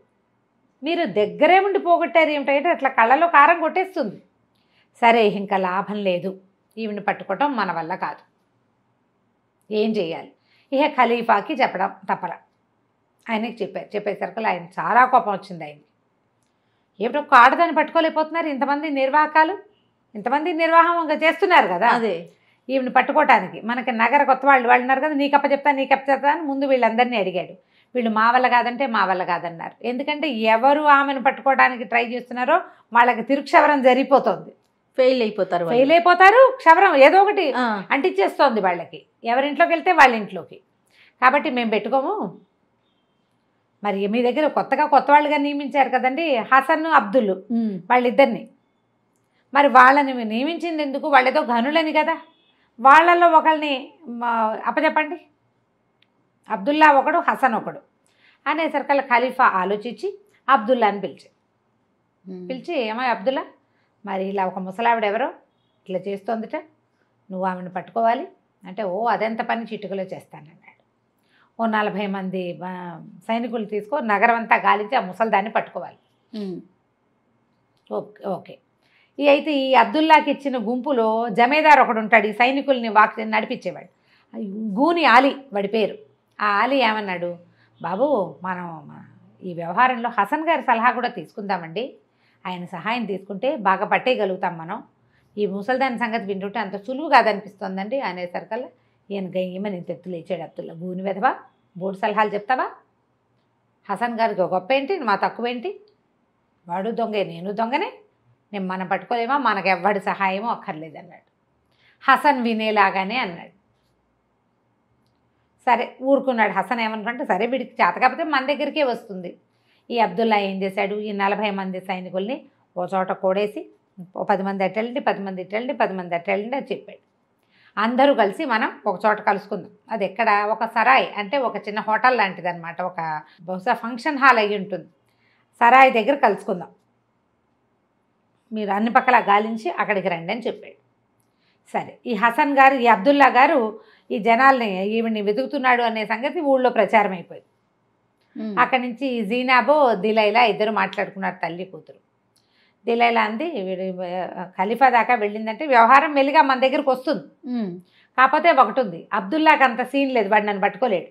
మీరు దగ్గరే ఉండి పోగొట్టారు ఏమిటంటే అట్లా కళ్ళలో కారం కొట్టేస్తుంది. సరే ఇంకా లాభం లేదు, ఈవిని పట్టుకోవటం మన వల్ల కాదు, ఏం చేయాలి? ఇక ఖలీఫాకి చెప్పడం తప్పల. ఆయనకి చెప్పేసరికి ఆయన చాలా కోపం వచ్చింది ఆయనకి. ఏమిటో ఒక ఆడదాన్ని పట్టుకోలేకపోతున్నారు, ఇంతమంది నిర్వాహంగా చేస్తున్నారు కదా, అదే ఈవిని పట్టుకోవటానికి. మనకి నగర కొత్త వాళ్ళు ఉన్నారు కదా, నీకప్ప చెప్తా అని ముందు వీళ్ళందరినీ అడిగాడు. వీళ్ళు మా వల్ల కాదన్నారు. ఎందుకంటే ఎవరు ఆమెను పట్టుకోవడానికి ట్రై చేస్తున్నారో వాళ్ళకి తిరుక్షవరం జరిగిపోతుంది, ఫెయిల్ అయిపోతారు. క్షవరం ఏదో ఒకటి అంటించేస్తోంది వాళ్ళకి, ఎవరింట్లోకి వెళ్తే వాళ్ళ ఇంట్లోకి. కాబట్టి మేము పెట్టుకోము. మరి మీ దగ్గర కొత్త వాళ్ళుగా నియమించారు కదండి, హసన్ అబ్దుల్ వాళ్ళిద్దరిని. మరి వాళ్ళని నియమించింది ఎందుకు? వాళ్ళేదో ఘనులని కదా, వాళ్ళల్లో ఒకరిని అప్పచెప్పండి, అబ్దుల్లా ఒకడు, హసన్ ఒకడు అనేసరికల్లా ఖలీఫా ఆలోచించి అబ్దుల్లాని పిలిచి ఏమో అబ్దుల్లా, మరి ఇలా ఒక ముసలావిడ ఎవరో ఇట్లా చేస్తోందిట, నువ్వు ఆమెను పట్టుకోవాలి అంటే, ఓ అదెంత పని చిటికలో చేస్తానన్నాడు. ఓ 40 మంది సైనికులు తీసుకో, నగరం అంతా గాలించి ఆ ముసలిదాన్ని పట్టుకోవాలి. ఓకే. అయితే ఈ అబ్దుల్లాకి ఇచ్చిన గుంపులో జమేదార్ ఒకడు ఉంటాడు, ఈ సైనికుల్ని నడిపించేవాడు, గూని ఆలీ వాడి పేరు. ఆ ఆలీ ఏమన్నాడు, బాబు మనం ఈ వ్యవహారంలో హసన్ గారి సలహా కూడా తీసుకుందామండి, ఆయన సహాయం తీసుకుంటే బాగా పట్టేయగలుగుతాం మనం, ఈ ముసల్దాని సంగతి వింటుంటే అంత సులువు కాదనిపిస్తోందండి అనేసరికల్లా ఈయన గయ్యమని తెత్తు లేచాడు. అబ్దుల్లా, గూని వెధవా, బోర్డు సలహాలు చెప్తావా, హసన్ గారికి గొప్ప ఏంటి, మా తక్కువేంటి, వాడు దొంగే నేను దొంగనే, నేను మనం పట్టుకోలేమా, మనకు ఎవ్వడి సహాయమో అక్కర్లేదన్నాడు. హసన్ వినేలాగానే అన్నాడు. సరే ఊరుకున్నాడు. హసన్ ఏమనుకుంటే సరే వీడికి చేత కాకపోతే మన దగ్గరికే వస్తుంది. ఈ అబ్దుల్లా ఏం చేశాడు, ఈ 40 మంది సైనికుల్ని ఓ చోట కూడేసి, ఓ 10 మంది అట్టెళ్ళండి, 10 మంది ఇట్టెళ్ళండి, 10 మంది అట్టెళ్ళండి అని చెప్పాడు. అందరూ కలిసి మనం ఒక చోట కలుసుకుందాం. అది ఎక్కడ, ఒక సరాయ్ అంటే ఒక చిన్న హోటల్ లాంటిది అనమాట, ఒక బహుశా ఫంక్షన్ హాల్ అయ్యి ఉంటుంది, సరాయ్ దగ్గర కలుసుకుందాం, మీరు అన్ని పక్కల గాలించి అక్కడికి రండి అని చెప్పాడు. సరే ఈ హసన్ గారు, ఈ అబ్దుల్లా గారు ఈ జనాల్ని ఈవిడ్ని వెతుకుతున్నాడు అనే సంగతి ఊళ్ళో ప్రచారం అయిపోయింది. అక్కడి నుంచి జీనాబో దిలైలా ఇద్దరు మాట్లాడుకున్నారు, తల్లి కూతురు. దిలైలా అంది, వీడు ఖలీఫా దాకా వెళ్ళిందంటే వ్యవహారం మెల్లిగా మన దగ్గరకు వస్తుంది. కాకపోతే ఒకటి ఉంది, అబ్దుల్లాకి అంత సీన్ లేదు, వాడు నన్ను పట్టుకోలేడు.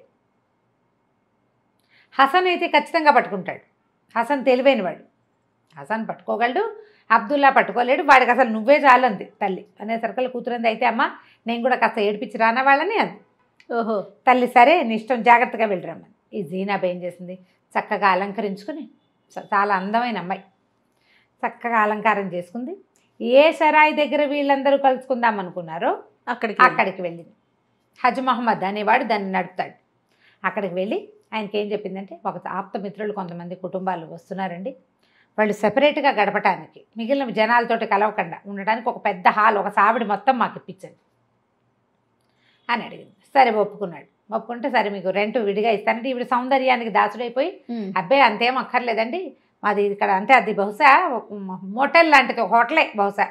హసన్ అయితే ఖచ్చితంగా పట్టుకుంటాడు. హసన్ తెలివైన వాడు, హసన్ పట్టుకోగలడు, అబ్దుల్లా పట్టుకోలేడు. వాడికి అసలు నువ్వే చాలంది తల్లి అనేసరికల్ కూతురంది. అయితే అమ్మ నేను కూడా కాస్త ఏడిపించి రానా వాళ్ళని అంది. ఓహో. తల్లి సరే నీ ఇష్టం, జాగ్రత్తగా వెళ్ళిరమ్మని. ఈ జీనాబ్ ఏం చేసింది, చక్కగా అలంకరించుకుని, చాలా అందమైన అమ్మాయి, చక్కగా అలంకారం చేసుకుంది. ఏ సరాయి దగ్గర వీళ్ళందరూ కలుసుకుందాం అనుకున్నారో అక్కడికి వెళ్ళింది. హజ్ మహమ్మద్ అనేవాడు దాన్ని నడుపుతాడు. అక్కడికి వెళ్ళి ఆయనకి ఏం చెప్పిందంటే, ఒక ఆప్తమిత్రులు కొంతమంది కుటుంబాలు వస్తున్నారండి, వాళ్ళు సెపరేట్గా గడపటానికి, మిగిలిన జనాలతోటి కలవకుండా ఉండడానికి ఒక పెద్ద హాల్, ఒక సావిడి మొత్తం మాకు ఇప్పించండి అని అడిగింది. సరే ఒప్పుకున్నాడు. ఒప్పుకుంటే సరే మీకు రెంట్ విడిగా ఇస్తానంటే, ఈవిడ సౌందర్యానికి దాసుడైపోయి అబ్బాయి అంతేం అక్కర్లేదండి, మాది ఇక్కడ అంటే అది బహుశా మోటల్ లాంటిది, హోటలే బహుశా,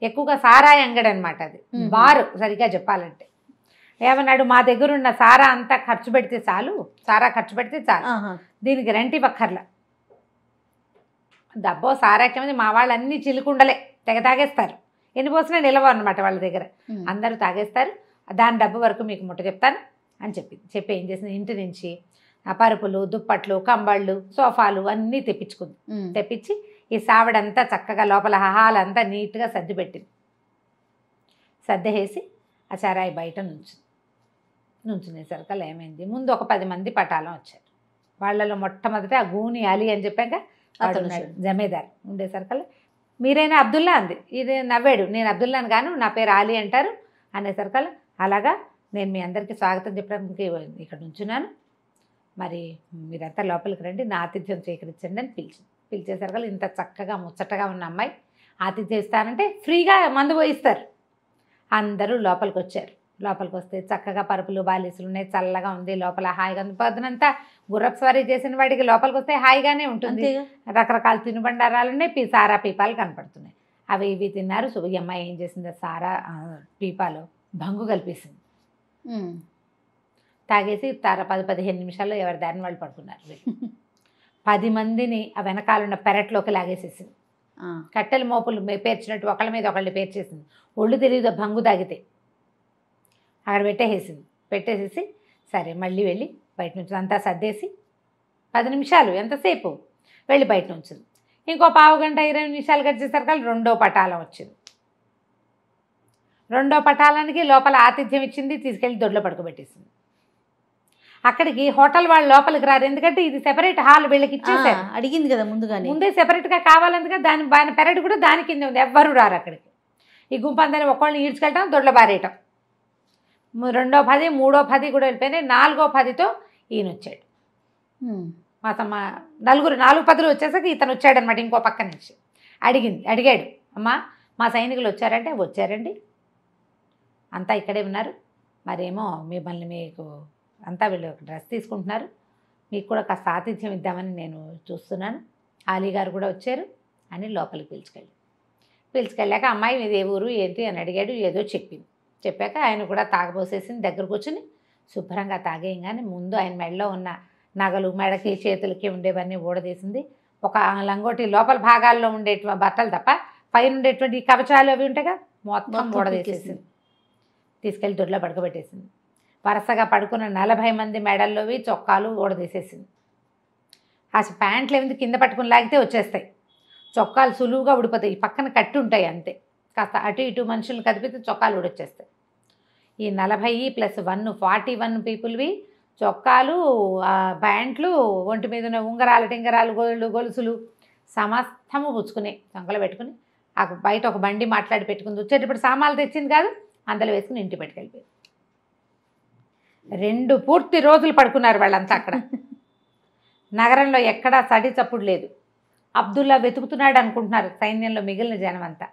ఎక్కువగా సారాయి అంగడి అనమాట, అది బారు సరిగ్గా చెప్పాలంటే. ఏమన్నాడు, మా దగ్గర ఉన్న సారా అంతా ఖర్చు పెడితే చాలు, సారా ఖర్చు పెడితే చాలు, దీనికి రెంట్ ఇవ్వక్కర్లా. డబ్బో సారాకేమైంది, మా వాళ్ళు అన్నీ చిలుకుండలే తెగ తాగేస్తారు, ఎన్ని పోసినా నిలవ అనమాట వాళ్ళ దగ్గర, అందరూ తాగేస్తారు, దాని డబ్బు వరకు మీకు ముట్ట చెప్తాను అని చెప్పి ఏం చేసింది, ఇంటి నుంచి పరుపులు, దుప్పట్లు, కంబళ్ళు, సోఫాలు అన్నీ తెప్పించుకుంది. తెప్పించి ఈ సావిడంతా చక్కగా లోపల హాలంతా నీట్గా సర్ది పెట్టింది. సర్దేసి ఆ చరాయి బయట నుంచునేసరికల్లా ఏమైంది, ముందు ఒక 10 మంది పటాలం వచ్చారు. వాళ్ళలో మొట్టమొదట ఆ గూని అలీ అని చెప్పాక జమేదార్ ఉండేసరికల్లా, మీరైనా అబ్దుల్లా అంది. ఇది నవ్వాడు, నేను అబ్దుల్లాని గాను, నా పేరు అలీ అంటారు అనేసరికల్లా, అలాగా నేను మీ అందరికీ స్వాగతం చెప్పడానికి ఇక్కడ నుంచున్నాను, మరి మీరంతా లోపలికి రండి, నా ఆతిథ్యం స్వీకరించండి అని పిలిచేసరికల్లా, ఇంత చక్కగా ముచ్చటగా ఉన్న అమ్మాయి ఆతిథ్యం ఇస్తానంటే ఫ్రీగా మందు పోయిస్తారు. అందరూ లోపలికి వచ్చారు. లోపలికి వస్తే చక్కగా పరుపులు బాలీసులు ఉన్నాయి, చల్లగా ఉంది, లోపల హాయిగా ఉంది. పొద్దునంతా గుర్రపు స్వారీ చేసిన వాడికి లోపలికి వస్తే హాయిగానే ఉంటుంది. రకరకాల తినుబండారాలు ఉన్నాయి, సారా పీపాలు కనపడుతున్నాయి, అవి ఇవి తిన్నారు. సో ఈ అమ్మాయి ఏం చేసింది, సారా పీపాలో భంగు కలిపేసింది. తాగేసి 10-15 నిమిషాల్లో ఎవరి దారిని వాళ్ళు పడుకున్నారు. 10 మందిని ఆ వెనకాలన్న పెరట్లోకి లాగేసేసింది. కట్టెల మోపులు పేర్చినట్టు ఒకళ్ళ మీద ఒకళ్ళు పేర్చేసింది. ఒళ్ళు తెలియదు భంగు తాగితే. అక్కడ పెట్టేసేసి సరే మళ్ళీ వెళ్ళి బయట నుంచి అంతా సర్దేసి 10 నిమిషాలు ఎంతసేపు వెళ్ళి బయట ఉంచింది. ఇంకో పావు గంట 20 నిమిషాలు గడిచేసరికి రెండో పటాలం వచ్చింది. రెండో పటాలానికి లోపల ఆతిథ్యం ఇచ్చింది, తీసుకెళ్ళి దొడ్లో పడుకోబెట్టేసింది. అక్కడికి హోటల్ వాళ్ళు లోపలికి రారు, ఎందుకంటే ఇది సెపరేట్ హాల్ వీళ్ళకి ఇచ్చేసారు. అడిగింది కదా ముందే సెపరేట్గా కావాలందుకే దాని పెరడు కూడా దాని కింద ఉంది, ఎవ్వరు రారు అక్కడికి. ఈ గుంపందరిని ఒక్కళ్ళని ఈడ్చుకెళ్ళటం, దొడ్ల బారేయటం. రెండో 10, మూడో 10 కూడా వెళ్ళిపోయినాయి. 4వ 10తో ఈయన వచ్చాడు. మా నలుగురు 4-10 వచ్చేసరికి ఇతను వచ్చాడనమాట. ఇంకో పక్క నుంచి అడిగాడు, అమ్మా మా సైనికులు వచ్చారంటే, వచ్చారండి, అంతా ఇక్కడే ఉన్నారు, మరేమో మిమ్మల్ని మీకు అంతా వీళ్ళు డ్రెస్ తీసుకుంటున్నారు, మీకు కూడా కాస్త ఆతిథ్యం ఇద్దామని నేను చూస్తున్నాను, అలీ గారు కూడా వచ్చారు అని లోపలికి పిలుచుకెళ్ళాక అమ్మాయి మీది ఏ ఊరు ఏంటి అని అడిగాడు. ఏదో చెప్పాక ఆయన కూడా తాగబోసేసింది. దగ్గరకు వచ్చి శుభ్రంగా తాగేయంగానే ముందు ఆయన మెడలో ఉన్న నగలు, మెడకి చేతులకి ఉండేవన్నీ ఊడదీసింది. ఒక లంగోటి లోపల భాగాల్లో ఉండేటువంటి బట్టలు తప్ప పైన ఉండేటువంటి కవచాలు అవి ఉంటాయి కదా, మొత్తం ఊడదీసేసింది. తీసుకెళ్ళి దొడ్లో పడుకోబెట్టేసింది. వరుసగా పడుకున్న 40 మంది మెడల్లోవి చొక్కాలు ఊడదీసేసింది. అసలు ప్యాంట్లు ఏమింది కింద పట్టుకుని లాగితే వచ్చేస్తాయి, చొక్కాలు సులువుగా ఊడిపోతాయి, పక్కన కట్టి ఉంటాయి అంతే, కాస్త అటు ఇటు మనుషులను కదిపితే చొక్కాలు ఊడొచ్చేస్తాయి. ఈ 40+1 41 పీపుల్వి చొక్కాలు, ప్యాంట్లు, ఒంటి మీద ఉన్న ఉంగరాలు, టింగరాలు, గొలుసులు సమస్తము పుచ్చుకుని చంకలో పెట్టుకుని బయట ఒక బండి మాట్లాడి పెట్టుకుంది. వచ్చేటప్పుడు సామాన్లు తెచ్చింది కాదు, అందులో వేసుకుని ఇంటి పెట్టుకెళ్ళిపోయింది. 2 పూర్తి రోజులు పడుకున్నారు వాళ్ళంతా అక్కడ. నగరంలో ఎక్కడా సడి చప్పుడు లేదు. అబ్దుల్లా వెతుకుతున్నాడు అనుకుంటున్నారు సైన్యంలో మిగిలిన జనం అంతా.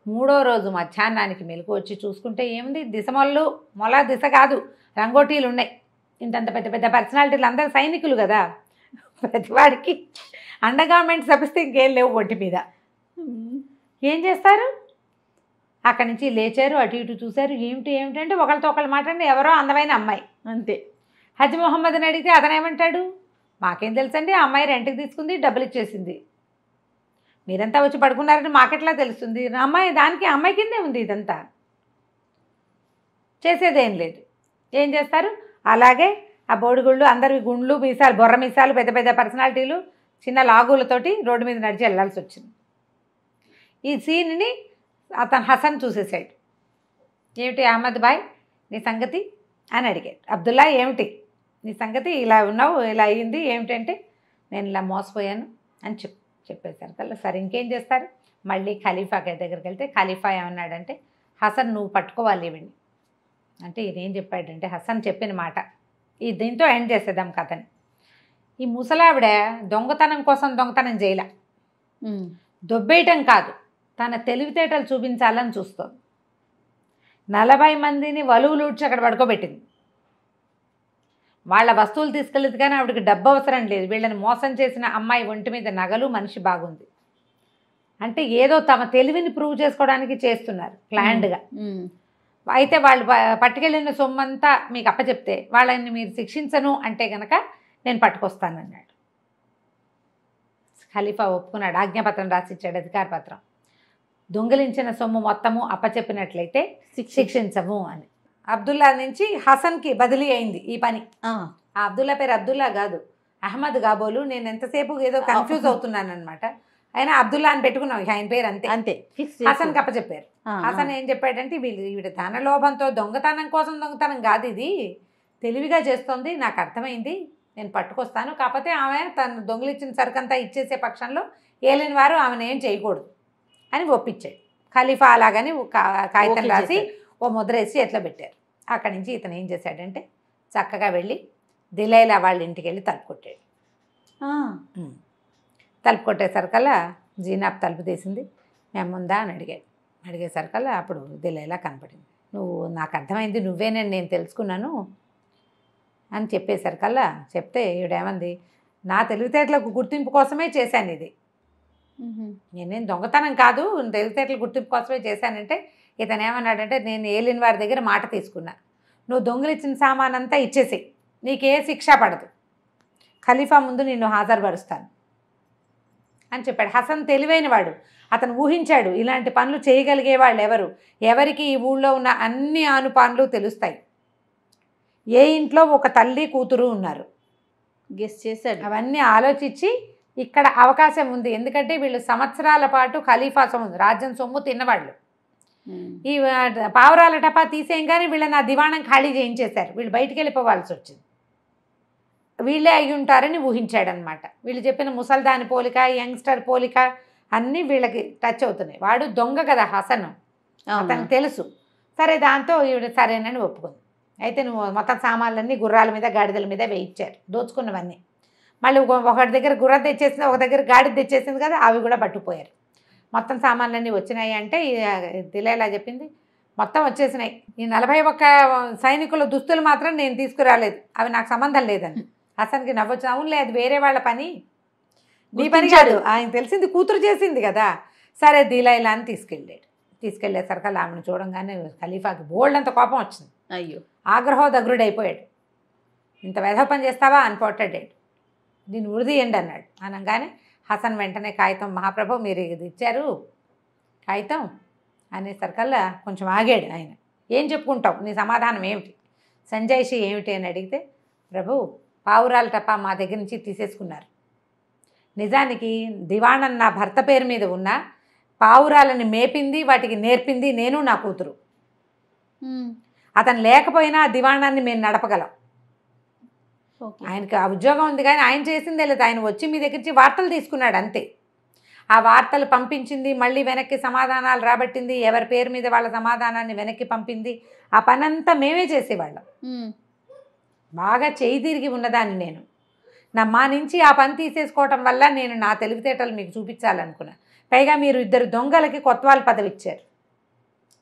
3వ రోజు మధ్యాహ్నానికి మెలకు వచ్చి చూసుకుంటే ఏముంది, మొల దిశ కాదు, రంగోటీలు ఉన్నాయి. ఇంతంత పెద్ద పెద్ద పర్సనాలిటీలు, అందరూ సైనికులు కదా, ప్రతివాడికి అండర్గార్మెంట్స్ తప్పిస్తే ఇంకేం లేవు ఒంటి మీద. ఏం చేస్తారు, అక్కడి నుంచి లేచారు, అటు ఇటు చూశారు, ఏమిటంటే ఒకరితో ఒకళ్ళు మాట్లాడి ఎవరో అందమైన అమ్మాయి. అంతే. హజ్ మొహమ్మద్ని అడిగితే అతనేమంటాడు, మాకేం తెలుసండి, ఆ అమ్మాయి రెంట్కి తీసుకుంది, డబ్బులు ఇచ్చేసింది, మీరంతా వచ్చి పడుకున్నారని మాకెట్లా తెలుస్తుంది, అమ్మాయి దానికి అమ్మాయి కిందే ఉంది, ఇదంతా చేసేదేం లేదు. ఏం చేస్తారు, అలాగే ఆ బోడిగుళ్ళు అందరివి గుండ్లు మీసాలు, బొర్ర మీసాలు, పెద్ద పెద్ద పర్సనాలిటీలు, చిన్న లాగులతోటి రోడ్డు మీద నడిచి వెళ్ళాల్సి వచ్చింది. ఈ సీన్ని అతను హసన్ చూసేసాడు. ఏమిటి అహ్మద్ భాయ్ నీ సంగతి అని అడిగాడు. అబ్దుల్లా ఏమిటి నీ సంగతి, ఇలా ఉన్నావు, ఇలా అయ్యింది ఏమిటంటే, నేను ఇలా మోసపోయాను అని చెప్పేశారు కల్లా. సరే ఇంకేం చేస్తారు, మళ్ళీ ఖలీఫా దగ్గరికి వెళ్తే ఖలీఫా ఏమన్నాడంటే, హసన్ నువ్వు పట్టుకోవాలి ఇవిని అంటే. ఈయనేం చెప్పాడంటే, హసన్ చెప్పిన మాట ఈ దీంతో ఎండ్ చేసేద్దాం కథని. ఈ ముసలావిడ దొంగతనం కోసం దొంగతనం చేయలే, దొబ్బేయటం కాదు, తన తెలివితేటలు చూపించాలని చూస్తుంది. 40 మందిని వలువులూడ్చి అక్కడ పడుకోబెట్టింది. వాళ్ళ వస్తువులు తీసుకెళ్ళేది కానీ ఆవిడకి డబ్బు అవసరం లేదు. వీళ్ళని మోసం చేసిన అమ్మాయి ఒంటి మీద నగలు, మనిషి బాగుంది అంటే ఏదో తమ తెలివిని ప్రూవ్ చేసుకోవడానికి చేస్తున్నారు ప్లాన్డ్గా. అయితే వాళ్ళు పట్టుకెళ్ళిన సొమ్మంతా మీకు అప్పచెప్తే వాళ్ళని మీరు శిక్షించను అంటే కనుక నేను పట్టుకొస్తానన్నాడు. ఖలీఫా ఒప్పుకున్నాడు, ఆజ్ఞాపత్రం రాసిచ్చాడు, అధికార పత్రం. దొంగిలించిన సొమ్ము మొత్తము అప్పచెప్పినట్లయితే శిక్షించము అని. అబ్దుల్లా నుంచి హసన్కి బదిలీ అయింది ఈ పని. ఆ అబ్దుల్లా పేరు అబ్దుల్లా కాదు, అహ్మద్ కాబోలు. నేను ఎంతసేపు ఏదో కన్ఫ్యూజ్ అవుతున్నాను అనమాట. అయినా అబ్దుల్లా అని పెట్టుకున్నాం, ఆయన పేరు అంతే అంతే. హసన్కి అప్పచెప్పారు. హసన్ ఏం చెప్పాడంటే, ఈవిడ ధనలోభంతో దొంగతనం కోసం దొంగతనం కాదు, ఇది తెలివిగా చేస్తోంది, నాకు అర్థమైంది, నేను పట్టుకొస్తాను. కాకపోతే ఆమె తను దొంగిలించిన సరుకంతా ఇచ్చేసే పక్షంలో ఏలిన వారు ఆమెను ఏం చేయకూడదు అని ఒప్పించాడు. ఖలీఫా అలాగని కాగితం రాసి ఓ ముద్ర వేసి ఎట్లా పెట్టారు. అక్కడి నుంచి ఇతను ఏం చేశాడంటే, చక్కగా వెళ్ళి దిలైలా వాళ్ళ ఇంటికి వెళ్ళి తలుపు కొట్టాడు. తలుపు కొట్టేసరికల్లా జీనాబ్ తలుపు తీసింది. మేముందా అని అడిగేసరికల్లా అప్పుడు దిలైలా కనపడింది. నువ్వు నాకు అర్థమైంది, నువ్వేనని నేను తెలుసుకున్నాను అని చెప్పేసరికల్లా చెప్తే ఈవిడేమంది, నా తెలివితేటలకు గుర్తింపు కోసమే చేశాను ఇది, నేనేం దొంగతనం కాదు, తెలివితేటల గుర్తింపు కోసమే చేశానంటే. ఇతను ఏమన్నాడంటే, నేను ఏలిన వారి దగ్గర మాట తీసుకున్నా, నువ్వు దొంగిలిచ్చిన సామానంతా ఇచ్చేసి నీకే శిక్ష పడదు, ఖలీఫా ముందు నిన్ను హాజరుపరుస్తాను అని చెప్పాడు. హసన్ తెలివైన వాడు, అతను ఊహించాడు ఇలాంటి పనులు చేయగలిగే వాళ్ళు ఎవరికి ఈ ఊళ్ళో ఉన్న అన్ని ఆనుపానులు తెలుస్తాయి, ఏ ఇంట్లో ఒక తల్లి కూతురు ఉన్నారు గెస్ చేశాడు. అవన్నీ ఆలోచించి ఇక్కడ అవకాశం ఉంది, ఎందుకంటే వీళ్ళు సంవత్సరాల పాటు ఖలీఫా సొమ్ము, రాజ్యం సొమ్ము తిన్నవాళ్ళు. ఈ పావురాల టపా తీసేయంగానే వీళ్ళని ఆ దివాణం ఖాళీ చేయించేశారు, వీళ్ళు బయటికి వెళ్ళిపోవాల్సి వచ్చింది. వీళ్ళే అయి ఉంటారని ఊహించాడనమాట. వీళ్ళు చెప్పిన ముసల్దాని పోలిక, యంగ్స్టర్ పోలిక అన్నీ వీళ్ళకి టచ్ అవుతున్నాయి. వాడు దొంగ కదా హసన్, అతనికి తెలుసు. సరే దాంతో ఈవిడ సరేనని ఒప్పుకుంది. అయితే నువ్వు మొత్తం సామాన్లన్నీ గుర్రాల మీద గాడిదల మీద వేయించారు, దోచుకున్నవన్నీ. మళ్ళీ ఒకటి దగ్గర గుర్రం తెచ్చేసింది, ఒక దగ్గర గాడిద తెచ్చేసింది కదా, అవి కూడా పట్టుకుపోయారు. మొత్తం సామాన్లన్నీ వచ్చినాయి అంటే దిలైలా చెప్పింది, మొత్తం వచ్చేసినాయి, ఈ 41 సైనికుల దుస్తులు మాత్రం నేను తీసుకురాలేదు, అవి నాకు సంబంధం లేదని. హసన్కి నవ్వచ్చు, అవునులే అది వేరే వాళ్ళ పని, నీ పని కాదు, ఆయన తెలిసింది కూతురు చేసింది కదా. సరే దిలైలా అని తీసుకెళ్ళేసరికి ఆమెను చూడంగానే ఖలీఫాకి బోల్డ్ అంత కోపం వచ్చింది. అయ్యో, ఆగ్రహోదగ్రుడైపోయాడు. ఇంత వెధవ పని చేస్తావా అని పోటాడాడు. దీన్ని ఉరిదీయండి అన్నాడు. అనగానే హసన్ వెంటనే కాగితం, మహాప్రభు మీరు ఇది ఇచ్చారు కాగితం అనేసరికల్లా కొంచెం ఆగాడు ఆయన. ఏం చెప్పుకుంటావు, నీ సమాధానం ఏమిటి, సంజాయిషి ఏమిటి అని అడిగితే, ప్రభు పావురాల టపా మా దగ్గర నుంచి తీసేసుకున్నారు, నిజానికి దివాణం నా భర్త పేరు మీద ఉన్న పావురాలని మేపింది, వాటికి నేర్పింది నేను, నా కూతురు. అతను లేకపోయినా ఆ దివాణాన్ని మేము నడపగలం. ఆయనకి ఆ ఉద్యోగం ఉంది కానీ ఆయన చేసిందే లేదు, ఆయన వచ్చి మీ దగ్గర నుంచి వార్తలు తీసుకున్నాడు అంతే. ఆ వార్తలు పంపించింది, మళ్ళీ వెనక్కి సమాధానాలు రాబట్టింది, ఎవరి పేరు మీద వాళ్ళ సమాధానాన్ని వెనక్కి పంపింది, ఆ పనంతా మేమే చేసేవాళ్ళం. బాగా చేయి తిరిగి ఉన్నదాన్ని నేను. మా నుంచి ఆ పని తీసేసుకోవటం వల్ల నేను నా తెలివితేటలు మీకు చూపించాలనుకున్నా. పైగా మీరు 2 దొంగలకి కొత్వాల్ పదవి ఇచ్చారు,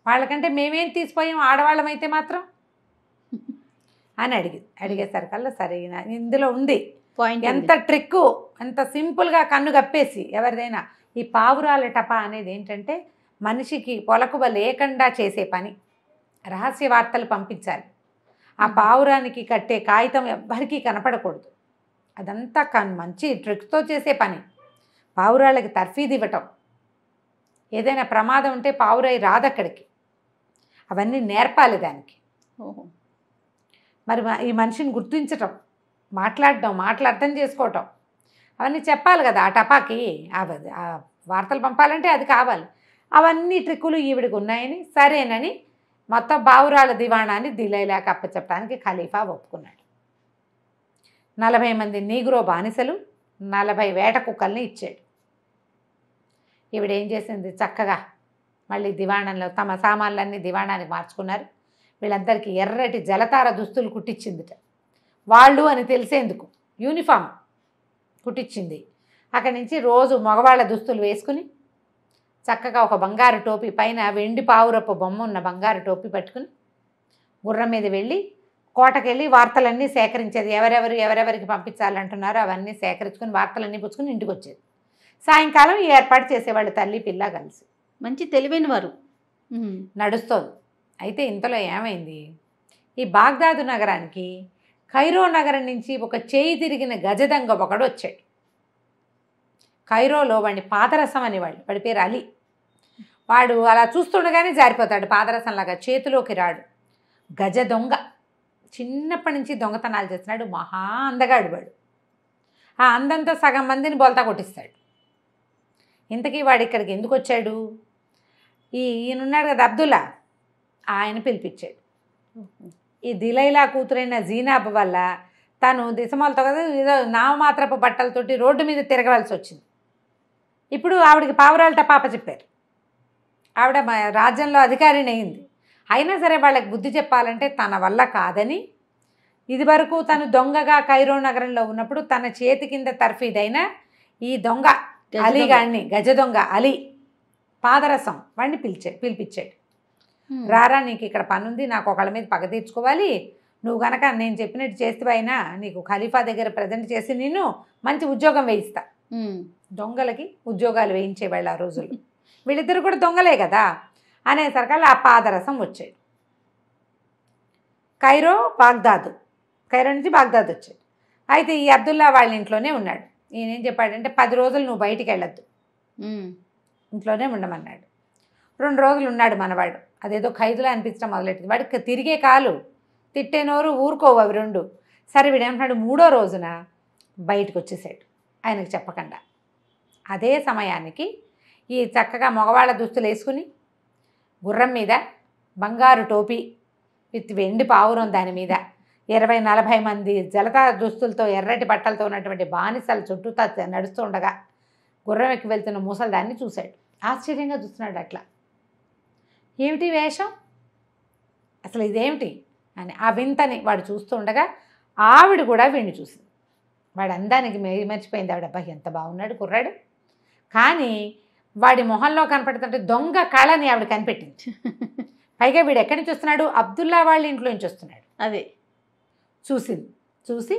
వాళ్ళకంటే మేమేం తీసిపోయాం, ఆడవాళ్ళమైతే మాత్రం అని అడిగేసరికల్లా సరే ఇందులో ఉంది ఎంత ట్రిక్కు, ఎంత సింపుల్గా కన్ను కప్పేసి ఎవరిదైనా. ఈ పావురాల టపా అనేది ఏంటంటే మనిషికి పొలకువ లేకుండా చేసే పని. రహస్య వార్తలు పంపించాలి. ఆ పావురానికి కట్టే కాగితం ఎవ్వరికీ కనపడకూడదు. అదంతా మంచి ట్రిక్స్తో చేసే పని. పావురాళ్ళకి తర్ఫీదు ఇవ్వటం, ఏదైనా ప్రమాదం ఉంటే పావురాయి రాదక్కడికి, అవన్నీ నేర్పాలి దానికి. ఓహో. మరి ఈ మనిషిని గుర్తించటం, మాట్లాడటం, అర్థం చేసుకోవటం, అవన్నీ చెప్పాలి కదా. ఆ టపాకి ఆ వార్తలు పంపాలంటే అది కావాలి. అవన్నీ ట్రిక్కులు ఈవిడికి ఉన్నాయని, సరేనని మొత్తం పావురాల దివాణాన్ని దిలైలాకి అప్పచెప్పడానికి ఖలీఫా ఒప్పుకున్నాడు. 40 మంది నీగ్రో బానిసలు, 40 వేట కుక్కల్ని ఇచ్చాడు. ఈవిడేం చేసింది, చక్కగా మళ్ళీ దివాణంలో తమ సామాన్లన్నీ దివాణానికి మార్చుకున్నారు. వీళ్ళందరికీ ఎర్రటి జలతార దుస్తులు కుట్టించిందిట. వాళ్ళు అని తెలిసేందుకు యూనిఫామ్ కుట్టించింది. అక్కడి నుంచి రోజు మగవాళ్ళ దుస్తులు వేసుకుని చక్కగా ఒక బంగారు టోపీ పైన వెండి పావురపు బొమ్మ ఉన్న బంగారు టోపీ పట్టుకుని గుర్రం మీద వెళ్ళి కోటకెళ్ళి వార్తలన్నీ సేకరించేది. ఎవరెవరికి పంపించాలంటున్నారో అవన్నీ సేకరించుకుని వార్తలన్నీ పుచ్చుకుని ఇంటికి వచ్చేది. సాయంకాలం ఈ ఏర్పాటు చేసేవాళ్ళు తల్లి పిల్ల కలిసి. మంచి తెలివైన వారు. నడుస్తోంది. అయితే ఇంతలో ఏమైంది, ఈ బాగ్దాదు నగరానికి కైరో నగరం నుంచి ఒక చేయి తిరిగిన గజదంగ ఒకడు వచ్చాడు. కైరోలో వాడిని పాదరసం అనేవాళ్ళు. వాడి పేరు అలీ. వాడు అలా చూస్తుండగానే జారిపోతాడు, పాదరసంలాగా చేతిలోకి రాడు. గజ దొంగ, చిన్నప్పటి నుంచి దొంగతనాలు చేస్తున్నాడు. మహా అందగాడు వాడు. ఆ అందంతో సగం మందిని బొల్తా కొట్టిస్తాడు. ఇంతకీ వాడు ఇక్కడికి ఎందుకు వచ్చాడు, ఈయనున్నాడు కదా అబ్దుల్లా, ఆయన పిలిపించాడు. ఈ దిలైలా కూతురైన జీనాబ్ వల్ల తను దిశమాలతో కదా ఏదో నామమాత్రపు బట్టలతోటి రోడ్డు మీద తిరగవలసి వచ్చింది. ఇప్పుడు ఆవిడకి పావురాల టపాప చెప్పారు. ఆవిడ రాజ్యంలో అధికారిని అయింది. అయినా సరే వాళ్ళకి బుద్ధి చెప్పాలంటే తన వల్ల కాదని, ఇదివరకు తను దొంగగా కైరో నగరంలో ఉన్నప్పుడు తన చేతి కింద తర్ఫీదైన ఈ దొంగ అలీ గాడిని, గజ దొంగ అలీ పాదరసం వాడిని పిలిపించాడు. రారా, నీకు ఇక్కడ పనుంది, నాకు ఒకళ్ళ మీద పగ తీర్చుకోవాలి. నువ్వు గనక నేను చెప్పినట్టు చేస్తేవైనా నీకు ఖలీఫా దగ్గర ప్రజెంట్ చేసి నేను మంచి ఉద్యోగం వేయిస్తా. దొంగలకి ఉద్యోగాలు వేయించేవాళ్ళు ఆ రోజుల్లో. వీళ్ళిద్దరు కూడా దొంగలే కదా అనేసరికల్లా ఆ పాదరసం వచ్చాడు. కైరో నుంచి బాగ్దాద్ వచ్చాడు. అయితే ఈ అబ్దుల్లా వాళ్ళ ఇంట్లోనే ఉన్నాడు. ఈయన ఏం చెప్పాడంటే 10 రోజులు నువ్వు బయటికి వెళ్ళొద్దు, ఇంట్లోనే ఉండమన్నాడు. 2 రోజులు ఉన్నాడు మనవాడు. అదేదో ఖైదులా అనిపించడం మొదలెట్టింది. వాడికి తిరిగే కాలు, తిట్టే నోరు ఊరుకోవు అవి 2. సరే వీడేమంటున్నాడు, 3వ రోజున బయటకు వచ్చేసాడు ఆయనకు చెప్పకుండా. అదే సమయానికి ఈ చక్కగా మగవాళ్ళ దుస్తులు వేసుకుని గుర్రం మీద బంగారు టోపీ విత్ వెండి పావురం దాని మీద 20-40 మంది జలతార దుస్తులతో ఎర్రటి బట్టలతో ఉన్నటువంటి బానిసలు చుట్టూతా నడుస్తుండగా గుర్రం ఎక్కి వెళ్తున్న ముసలిదాన్ని చూశాడు. ఆశ్చర్యంగా చూస్తున్నాడు. అట్లా ఏమిటి వేషం, అసలు ఇదేమిటి అని ఆ వింతని వాడు చూస్తూ ఉండగా ఆవిడ కూడా వీడిని చూసింది. వాడు అందానికి మర్చిపోయింది ఆవిడ. అబ్బాయి ఎంత బాగున్నాడు కుర్రాడు. కానీ వాడి మొహంలో కనపడుతుంటే దొంగ కళని ఆవిడ కనిపెట్టింది. పైగా వీడు ఎక్కడి నుంచి వస్తున్నాడు, అబ్దుల్లా వాళ్ళ ఇంట్లో నుంచి వస్తున్నాడు. అదే చూసి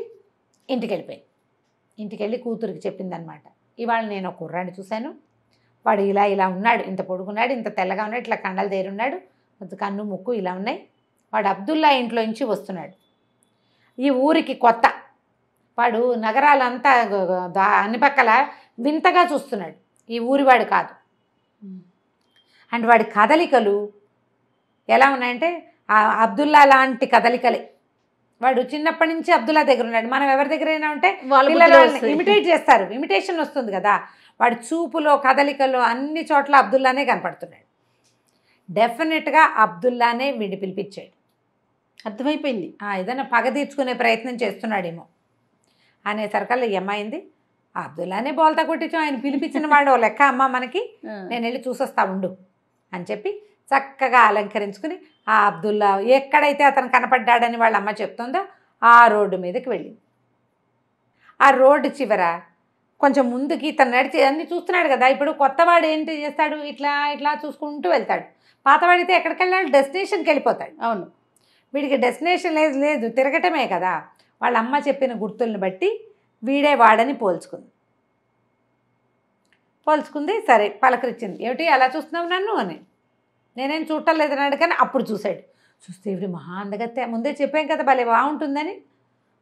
ఇంటికి వెళ్ళిపోయింది. ఇంటికి వెళ్ళి కూతురికి చెప్పిందనమాట, ఇవాళ నేను ఒక కుర్రాడిని చూశాను, వాడు ఇలా ఉన్నాడు, ఇంత పొడుగున్నాడు, ఇంత తెల్లగా ఉన్నాడు, ఇట్లా కండలు దేరున్నాడు, కన్ను ముక్కు ఇలా ఉన్నాయి, వాడు అబ్దుల్లా ఇంట్లో నుంచి వస్తున్నాడు, ఈ ఊరికి కొత్త, వాడు నగరాలంతా అన్ని పక్కల వింతగా చూస్తున్నాడు, ఈ ఊరివాడు కాదు. అండ్ వాడి కదలికలు ఎలా ఉన్నాయంటే అబ్దుల్లా లాంటి కదలికలే. వాడు చిన్నప్పటి నుంచి అబ్దుల్లా దగ్గర ఉన్నాడు. మనం ఎవరి దగ్గరైనా ఉంటే పిల్లలు ఇమిటేట్ చేస్తారు, ఇమిటేషన్ వస్తుంది కదా. వాడి చూపులో కదలికలో అన్ని చోట్ల అబ్దుల్లానే కనపడుతున్నాడు. డెఫినెట్గా అబ్దుల్లానే వీడిని పిలిపించాడు. అర్థమైపోయింది, ఏదైనా పగ తీర్చుకునే ప్రయత్నం చేస్తున్నాడేమో అనేసరికల్లా ఏమైంది, అబ్దుల్లానే బోల్తా కొట్టించాం, ఆయన పిలిపించిన వాడు లెక్క అమ్మ మనకి, నేను వెళ్ళి చూసొస్తా ఉండు అని చెప్పి చక్కగా అలంకరించుకుని ఆ అబ్దుల్లా ఎక్కడైతే అతను కనపడ్డాడని వాళ్ళ అమ్మ చెప్తుందో ఆ రోడ్డు మీదకి వెళ్ళింది. ఆ రోడ్డు చివర కొంచెం ముందుకి తను నడిచి అన్నీ చూస్తున్నాడు కదా. ఇప్పుడు కొత్తవాడు ఏంటి చేస్తాడు, ఇట్లా చూసుకుంటూ వెళ్తాడు. పాతవాడితే ఎక్కడికి వెళ్ళాడు, డెస్టినేషన్కి వెళ్ళిపోతాడు. అవును, వీడికి డెస్టినేషన్ లేదు, తిరగటమే కదా. వాళ్ళ అమ్మ చెప్పిన గుర్తుల్ని బట్టి వీడే వాడని పోల్చుకుంది. పోల్చుకుంది. సరే పలకరించింది. ఏమిటి అలా చూస్తున్నావు నన్ను అని. నేనేం చూడటం లేదన్నాడు. కానీ అప్పుడు చూశాడు. చూస్తే ఇవి మహా అందగత్తే, ముందే చెప్పాం కదా భలే బాగుంటుందని.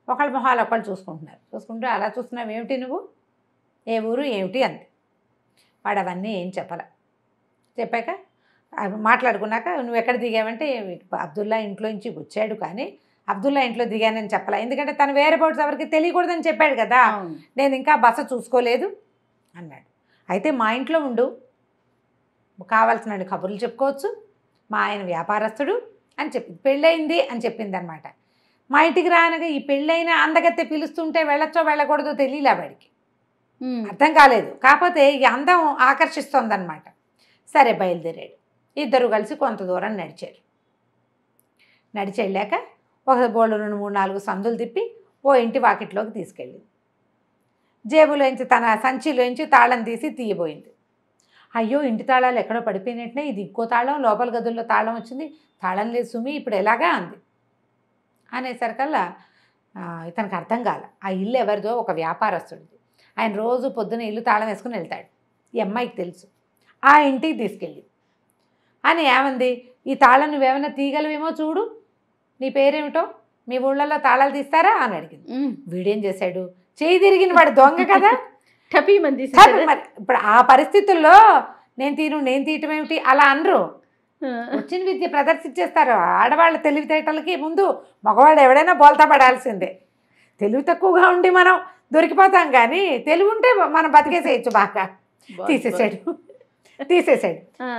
ఒకళ్ళ మొహాలు ఒకళ్ళు చూసుకుంటున్నారు. చూసుకుంటూ అలా చూస్తున్నావు ఏమిటి నువ్వు, ఏ ఊరు ఏమిటి అంది. వాడు అవన్నీ ఏం చెప్పాల. చెప్పాక మాట్లాడుకున్నాక నువ్వు ఎక్కడ దిగావంటే అబ్దుల్లా ఇంట్లో నుంచి వచ్చాడు, కానీ అబ్దుల్లా ఇంట్లో దిగానని చెప్పాల. ఎందుకంటే తను వేరే బోట్స్ ఎవరికి తెలియకూడదని చెప్పాడు కదా, నేను ఇంకా బస చూసుకోలేదు అన్నాడు. అయితే మా ఇంట్లో ఉండు, కావాల్సిన కబుర్లు చెప్పుకోవచ్చు, మా ఆయన వ్యాపారస్తుడు అని చెప్పింది. పెళ్ళయింది అని చెప్పింది అనమాట. మా ఇంటికి రానగా ఈ పెళ్ళైన అందగత్తె పిలుస్తుంటే వెళ్ళొచ్చో వెళ్ళకూడదో తెలియలే వాడికి, అర్థం కాలేదు. కాకపోతే ఈ అందం ఆకర్షిస్తోందనమాట. సరే బయలుదేరాడు. ఇద్దరు కలిసి కొంత దూరం నడిచారు. నడిచి వెళ్ళాక ఒక బోళ్ళు 2, 3, 4 సందులు తిప్పి ఓ ఇంటి వాకిట్లోకి తీసుకెళ్ళింది. జేబులోంచి తన సంచిలోంచి తాళం తీసి తీయబోయింది. అయ్యో ఇంటి తాళాలు ఎక్కడో పడిపోయినట్లే, ఇది ఇంకో తాళం, లోపల గదుల్లో తాళం వచ్చింది, తాళం లేదు సుమి, ఇప్పుడు ఎలాగా అంది. అనేసరికల్లా ఇతనికి అర్థం కాల. ఆ ఇల్లు ఎవరిదో, ఒక వ్యాపారస్తుడిది. ఆయన రోజు పొద్దున ఇల్లు తాళం వేసుకుని వెళ్తాడు. ఈ అమ్మాయికి తెలుసు. ఆ ఇంటికి తీసుకెళ్ళి అని ఏమంది, ఈ తాళం నువ్వేమైనా తీయగలవేమో చూడు, నీ పేరేమిటో, మీ ఊళ్ళల్లో తాళాలు తీస్తారా అని అడిగింది. వీడేం చేశాడు, చేయి తిరిగిన వాడు దొంగ కదా, టపీమని మరి ఇప్పుడు ఆ పరిస్థితుల్లో నేను తీయటం ఏమిటి అలా అనరు. వచ్చిన విద్య ప్రదర్శించేస్తారు. ఆడవాళ్ళ తెలివితేటలకి ముందు మగవాళ్ళు ఎవడైనా బోల్తా పడాల్సిందే. తెలివి తక్కువగా ఉండి మనం దొరికిపోతాం, కానీ తెలివి ఉంటే మనం బతికేసేయచ్చు బాగా. తీసేసాడు.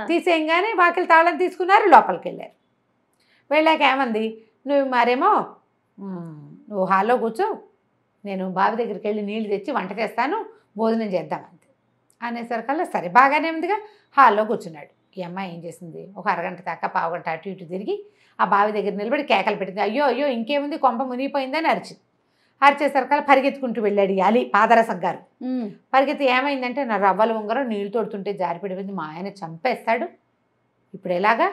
తీసేయంగానే వాకిలి తాళం తీసుకున్నారు, లోపలికి వెళ్ళారు. వెళ్ళాక ఏమంది, నువ్వు మరేమో నువ్వు హాల్లో కూర్చో, నేను బావి దగ్గరికి వెళ్ళి నీళ్లు తెచ్చి వంట చేస్తాను, భోజనం చేద్దామంతే అనేసరికల్లా సరే బాగానే ఉందిగా, హాల్లో కూర్చున్నాడు. ఈ అమ్మాయి ఏం చేసింది, ఒక అరగంట దాకా పావుగంట అటు ఇటు తిరిగి ఆ బావి దగ్గర నిలబడి కేకలు పెట్టింది. అయ్యో అయ్యో ఇంకేముంది, కొంప మునిగిపోయిందని అరిచింది. అరిచేసరికల్లా పరిగెత్తుకుంటూ వెళ్ళాడు అలీ పాదరసం గారు. పరిగెత్తి ఏమైందంటే, నా రవ్వల ఉంగరం నీళ్లు తోడుతుంటే జారిపడిపోయింది, మా ఆయన చంపేస్తాడు, ఇప్పుడు ఎలాగా,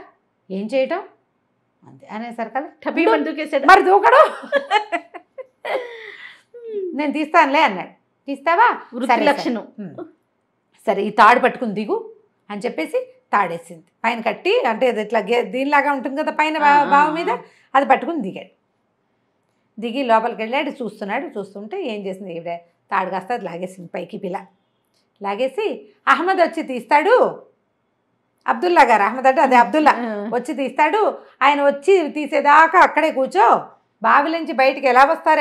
ఏం చేయటం అంతే. అనేసరికల్లా మరి దూకడు, నేను తీస్తానులే అన్నాడు. తీస్తావా, లక్షణం సరే ఈ తాడు పట్టుకుని దిగు అని చెప్పేసి తాడేసింది. పైన కట్టి, అంటే ఇట్లా దీనిలాగా ఉంటుంది కదా పైన బావి మీద, అది పట్టుకుని దిగాడు. దిగి లోపలికి వెళ్ళాడు. చూస్తుంటే ఏం చేసింది, ఈవిడ తాడు కాస్త అది లాగేసింది పైకి. పిల్ల లాగేసి అహ్మద్ వచ్చి తీస్తాడు, అబ్దుల్లా గారు, అహ్మద్ అంటే అదే అబ్దుల్లా వచ్చి తీస్తాడు, ఆయన వచ్చి తీసేదాకా అక్కడే కూర్చో, బావిలోంచి బయటికి ఎలా వస్తారు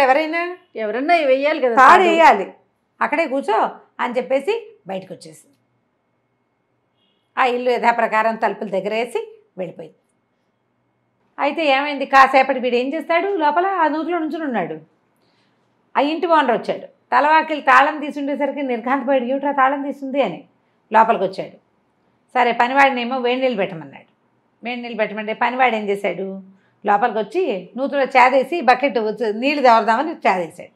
ఎవరైనా వేయాలి కదా, తాడు వేయాలి, అక్కడే కూర్చో అని చెప్పేసి బయటకు వచ్చేసింది. ఆ ఇల్లు యథాప్రకారం తలుపుల దగ్గర వేసి వెళ్ళిపోయింది. అయితే ఏమైంది, కాసేపటి వీడు ఏం చేస్తాడు, లోపల ఆ నూతిలో నుంచుని ఉన్నాడు. ఆ ఇంటి ఓనర్ వచ్చాడు. తలవాకిలి తాళం తీసుండేసరికి నిర్ఘాంతపోయాడు, ఏమిట్రా తాళం తీస్తుంది అని. లోపలికి వచ్చాడు. సరే పనివాడినేమో వేడి నీళ్ళు పెట్టమన్నాడు. వేడి నీళ్ళు పెట్టమంటే పనివాడు ఏం చేశాడు, లోపలికి వచ్చి నూతిలో చేదేసి బకెట్ నీళ్ళు తేవదామని చేదేశాడు.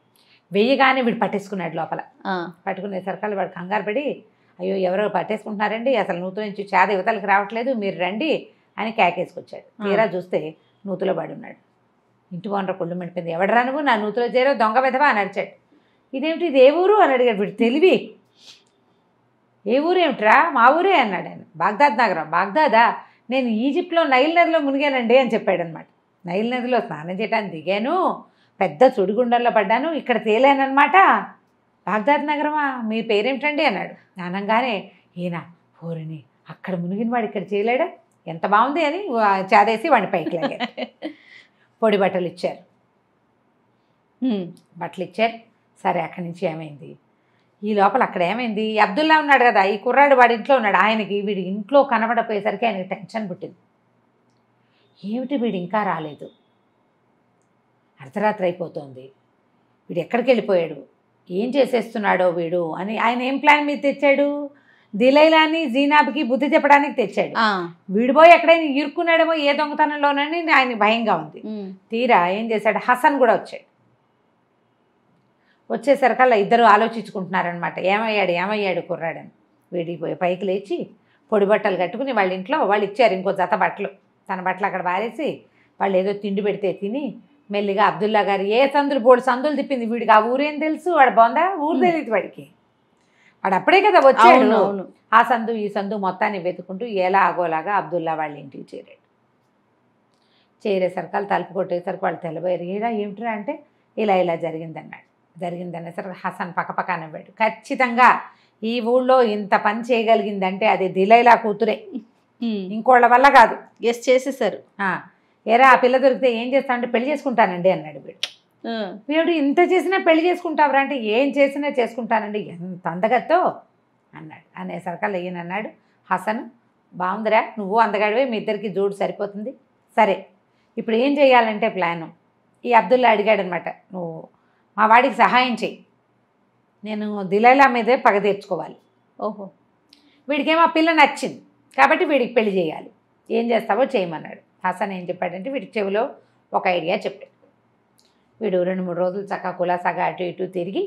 వెయ్యగానే వీడు పట్టేసుకున్నాడు లోపల. పట్టుకునేసరికి వాడు కంగారు పడి, అయ్యో ఎవరో పట్టేసుకుంటున్నారండి, అసలు నూతుల నుంచి చేద యువతలకు రావట్లేదు, మీరు రండి అని కేకేసుకొచ్చాడు. తీరా చూస్తే నూతులో పడి ఉన్నాడు. ఇంటి ఓనర్ కొళ్ళు మండిపోయింది. ఎవడరా నువ్వు, నా నూతులో చేరో దొంగ విధవా అని అడిచాడు. ఇదేమిటి, ఇది ఏ ఊరు అని అడిగాడు. వీడు తెలివి, ఏ ఊరు ఏమిట్రా, మా ఊరే అన్నాడు ఆయన. బాగ్దాద్ నగరం. బాగ్దాదా, నేను ఈజిప్ట్లో నైల్ నదిలో మునిగానండి అని చెప్పాడు అనమాట. నైల్ నదిలో స్నానం చేయడానికి దిగాను, పెద్ద సుడిగుండంలో పడ్డాను, ఇక్కడ తేలానమాట. బాగ్దాద్ నగరమా, మీ పేరేమిటండి అన్నాడు. అనగానే ఈయన ఓరిని, అక్కడ మునిగిన వాడు ఇక్కడ చేయలేడా, ఎంత బాగుంది అని చాదేసి వాడిని పైకి లాగారు. పొడి బట్టలు ఇచ్చారు. బట్టలు ఇచ్చారు. సరే అక్కడి నుంచి ఏమైంది, ఈ లోపల అక్కడ ఏమైంది, అబ్దుల్లా ఉన్నాడు కదా, ఈ కుర్రాడు వాడి ఇంట్లో ఉన్నాడు. ఆయనకి వీడి ఇంట్లో కనబడపోయేసరికి ఆయనకి టెన్షన్ పుట్టింది. ఏమిటి వీడు ఇంకా రాలేదు, అర్ధరాత్రి అయిపోతుంది, వీడు ఎక్కడికి వెళ్ళిపోయాడు, ఏం చేసేస్తున్నాడో వీడు అని ఆయన ఏం ప్లాన్ మీద తెచ్చాడు, దిలైలాని జీనాబ్కి బుద్ధి చెప్పడానికి తెచ్చాడు. వీడిపోయి ఎక్కడైనా ఇరుక్కున్నాడేమో ఏ దొంగతనంలోనని ఆయన భయంగా ఉంది. తీరా ఏం చేశాడు, హసన్ కూడా వచ్చాడు. వచ్చేసరికల్లా ఇద్దరు ఆలోచించుకుంటున్నారనమాట, ఏమయ్యాడు కుర్రాడని. వీడిపోయి పైకి లేచి పొడి బట్టలు కట్టుకుని వాళ్ళ ఇంట్లో వాళ్ళు ఇచ్చారు ఇంకో జత బట్టలు, తన బట్టలు అక్కడ పారేసి వాళ్ళు ఏదో తిండి పెడితే తిని మెల్లిగా అబ్దుల్లా గారు ఏ సందులు బోల్డ్ సందులు తిప్పింది. వీడికి ఆ ఊరేం తెలుసు, వాడు బాగుందా, ఊరు తెలియదు వాడికి. వాడు అప్పుడే కదా వచ్చాడు. అవును, అవును. ఆ సందు ఈ సందు మొత్తాన్ని వెతుకుంటూ ఎలా ఆగోలాగా అబ్దుల్లా వాళ్ళ ఇంటికి చేరాడు. చేరేసరికి వాళ్ళు తలుపు కొట్టేసరికి వాళ్ళు తెల్లబోయారు. ఏడా ఏమిట్రా అంటే ఇలా ఇలా జరిగిందన్నాడు. జరిగిందనేసరికి హసన్ పక్కపక్క నవ్వాడు. ఖచ్చితంగా ఈ ఊళ్ళో ఇంత పని చేయగలిగిందంటే అది దిలైలా కూతురే, ఇంకోళ్ళ వల్ల కాదు. గెస్ చేసేసారు. ఏరా ఆ పిల్ల దొరికితే ఏం చేస్తా అంటే పెళ్లి చేసుకుంటానండి అన్నాడు వీడు. వీడు ఇంత చేసినా పెళ్లి చేసుకుంటావురా అంటే ఏం చేసినా చేసుకుంటానండి, ఎంత అందగత్తో అన్నాడు. అనేసరికల్లా ఈయన అన్నాడు, హసన్ బాగుందిరా, నువ్వు అందగాడివే, మీ ఇద్దరికి జోడు సరిపోతుంది. సరే ఇప్పుడు ఏం చేయాలంటే ప్లాను. ఈ అబ్దుల్లా అడిగాడు అనమాట, నువ్వు మా వాడికి సహాయం చెయ్యి, నేను దిలైలా మీదే పగ తీర్చుకోవాలి. ఓహో. వీడికేమో ఆ పిల్ల నచ్చింది కాబట్టి వీడికి పెళ్లి చేయాలి, ఏం చేస్తావో చేయమన్నాడు. హసన్ ఏం చెప్పాడంటే వీడికి చెవిలో ఒక ఐడియా చెప్పాడు. వీడు 2-3 రోజులు చక్కగా కులాసాగా అటు ఇటు తిరిగి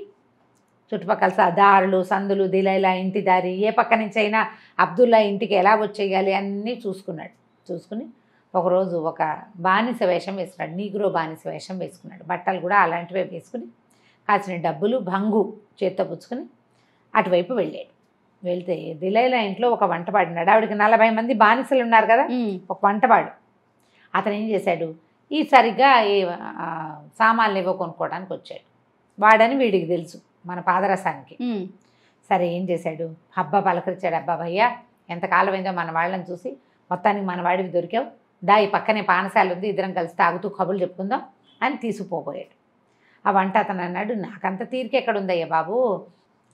చుట్టుపక్కల దారులు సందులు దిలైలా ఇంటి దారి ఏ పక్క నుంచి అయినా అబ్దుల్లా ఇంటికి ఎలా వచ్చేయాలి అన్నీ చూసుకున్నాడు. చూసుకుని ఒకరోజు ఒక బానిస వేషం వేసుకున్నాడు, నీగ్రో బానిస వేషం వేసుకున్నాడు. బట్టలు కూడా అలాంటివే వేసుకుని కాసిన డబ్బులు భంగు చేత్తో పుచ్చుకుని అటువైపు వెళ్ళాడు. వెళ్తే దిలైలా ఇంట్లో ఒక వంటపాడినాడు. ఆవిడకి 40 మంది బానిసలు ఉన్నారు కదా, ఒక వంటపాడు. అతను ఏం చేశాడు, ఈ సరిగ్గా ఈ సామాన్లు ఏవో కొనుక్కోవడానికి వచ్చాడు. వాడని వీడికి తెలుసు మన పాదరసానికి. సరే ఏం చేశాడు, హబ్బా పలకరించాడు. అబ్బా భయ్యా ఎంతకాలం అయిందో మన వాళ్ళని చూసి, మొత్తానికి మన వాడికి దొరికావు, దా ఈ పక్కనే పానశాల ఉంది, ఇద్దరం కలిసి తాగుతూ కబుర్లు చెప్పుకుందాం అని తీసుకుపోయాడు. ఆ వంట అతను అన్నాడు, నాకంత తీరిక ఎక్కడుందయ్యా బాబు,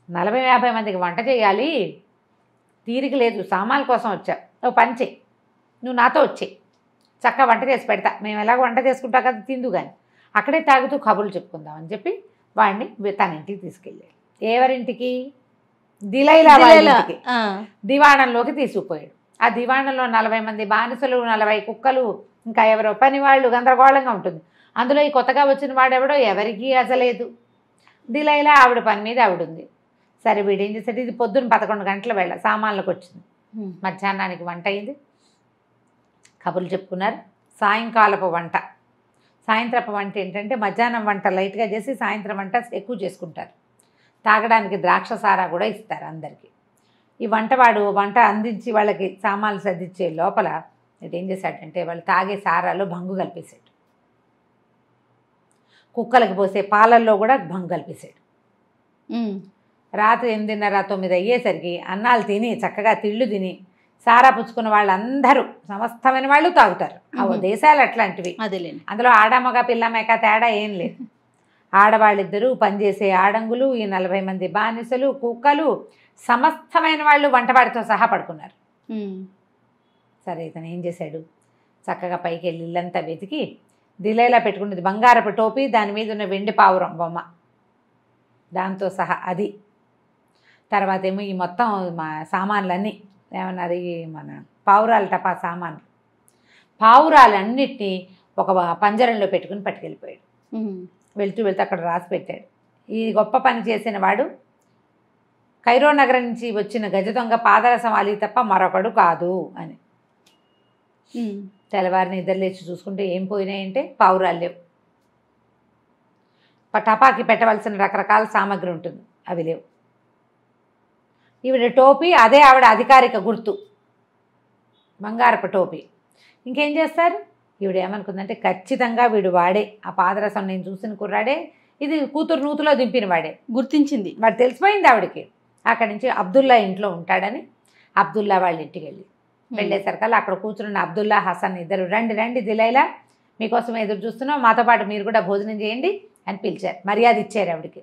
40-50 మందికి వంట చేయాలి, తీరిక లేదు, సామాన్ల కోసం వచ్చా, నువ్వు పని చెయ్యి, నువ్వు నాతో వచ్చేయి, చక్కగా వంట చేసి పెడతా, మేము ఎలాగో వంట చేసుకుంటాం కదా, తిందు కానీ అక్కడే తాగుతూ కబుర్లు చెప్పుకుందాం అని చెప్పి వాడిని తన ఇంటికి తీసుకెళ్ళాడు. ఎవరింటికి, దిలైలా వాళ్ళ ఇంటికి. దివాణంలోకి తీసుకుపోయాడు. ఆ దివాణంలో 40 మంది బానిసలు, 40 కుక్కలు, ఇంకా ఎవరో పని వాళ్ళు, గందరగోళంగా ఉంటుంది. అందులో ఈ కొత్తగా వచ్చిన వాడెవడో ఎవరికీ అసలేదు. దిలైలా ఆవిడ పని మీద ఆవిడ ఉంది. సరే వీడేం చేశాడు, ఇది పొద్దున్న 11 గంటల వేళ సామాన్లకు వచ్చింది. మధ్యాహ్నానికి వంట అయింది, కబుర్లు చెప్పుకున్నారు. సాయంకాలపు వంట, సాయంత్రపు వంట ఏంటంటే మధ్యాహ్నం వంట లైట్గా చేసి సాయంత్రం వంట ఎక్కువ చేసుకుంటారు. తాగడానికి ద్రాక్ష సారా కూడా ఇస్తారు అందరికీ. ఈ వంటవాడు వంట అందించి వాళ్ళకి సామాన్లు సర్దిచ్చే లోపల ఏం చేశాడంటే వాళ్ళు తాగే సారాలో భంగు కలిపేశాడు, కుక్కలకు పోసే పాలల్లో కూడా భంగు కలిపేశాడు. రాత్రి 8:30-9 అయ్యేసరికి అన్నాలు తిని చక్కగా తిళ్ళు తిని సారా పుచ్చుకున్న వాళ్ళందరూ సమస్తమైన వాళ్ళు తాగుతారు. ఆ దేశాలు అట్లాంటివి. అదేలేండి. అందులో ఆడమగ పిల్ల మేక తేడా ఏం లేదు. ఆడవాళ్ళిద్దరూ పనిచేసే ఆడంగులు, ఈ 40 మంది బానిసలు, కుక్కలు, సమస్తమైన వాళ్ళు వంటవాడితో సహా పడుకున్నారు. సరే ఇతను ఏం చేశాడు, చక్కగా పైకి వెళ్ళి ఇల్లంతా వెతికి దిలైలా పెట్టుకున్నది బంగారపు టోపీ, దాని మీద ఉన్న వెండి పావురం బొమ్మ దాంతో సహా అది, తర్వాత ఏమో ఈ మొత్తం మా సామాన్లన్నీ ఏమన్నారు, ఈ మన పావురాలు టపా సామాన్లు, పావురాలన్నిటినీ ఒక పంజరంలో పెట్టుకుని పట్టుకెళ్ళిపోయాడు. వెళ్తూ వెళ్తూ అక్కడ రాసి పెట్టాడు, ఈ గొప్ప పని చేసిన వాడు కైరో నగరం నుంచి వచ్చిన గజ దొంగ పాదరసం అలీ తప్ప మరొకడు కాదు అని. తెల్లవారిని నిద్రలేచి చూసుకుంటే ఏం పోయినాయంటే పావురాలు లేవు. టపాకి పెట్టవలసిన రకరకాల సామాగ్రి ఉంటుంది, అవి లేవు. ఈవిడ టోపీ అదే ఆవిడ అధికారిక గుర్తు, బంగారపు టోపీ. ఇంకేం చేస్తారు, ఈవిడ ఏమనుకుందంటే ఖచ్చితంగా వీడు వాడే, ఆ పాదరసం నేను చూసిన కుర్రాడే, ఇది కూతురు నూతులో దింపిన వాడే గుర్తించింది. వాడు తెలిసిపోయింది ఆవిడకి. అక్కడి నుంచి అబ్దుల్లా ఇంట్లో ఉంటాడని అబ్దుల్లా వాళ్ళ ఇంటికి వెళ్ళేసరికల్లా అక్కడ కూర్చున్న అబ్దుల్లా హసన్ ఇద్దరు, రండి రండి దిలైలా, మీకోసం ఎదురు చూస్తున్నాం, మాతో పాటు మీరు కూడా భోజనం చేయండి అని పిలిచారు, మర్యాద ఇచ్చారు ఆవిడకి.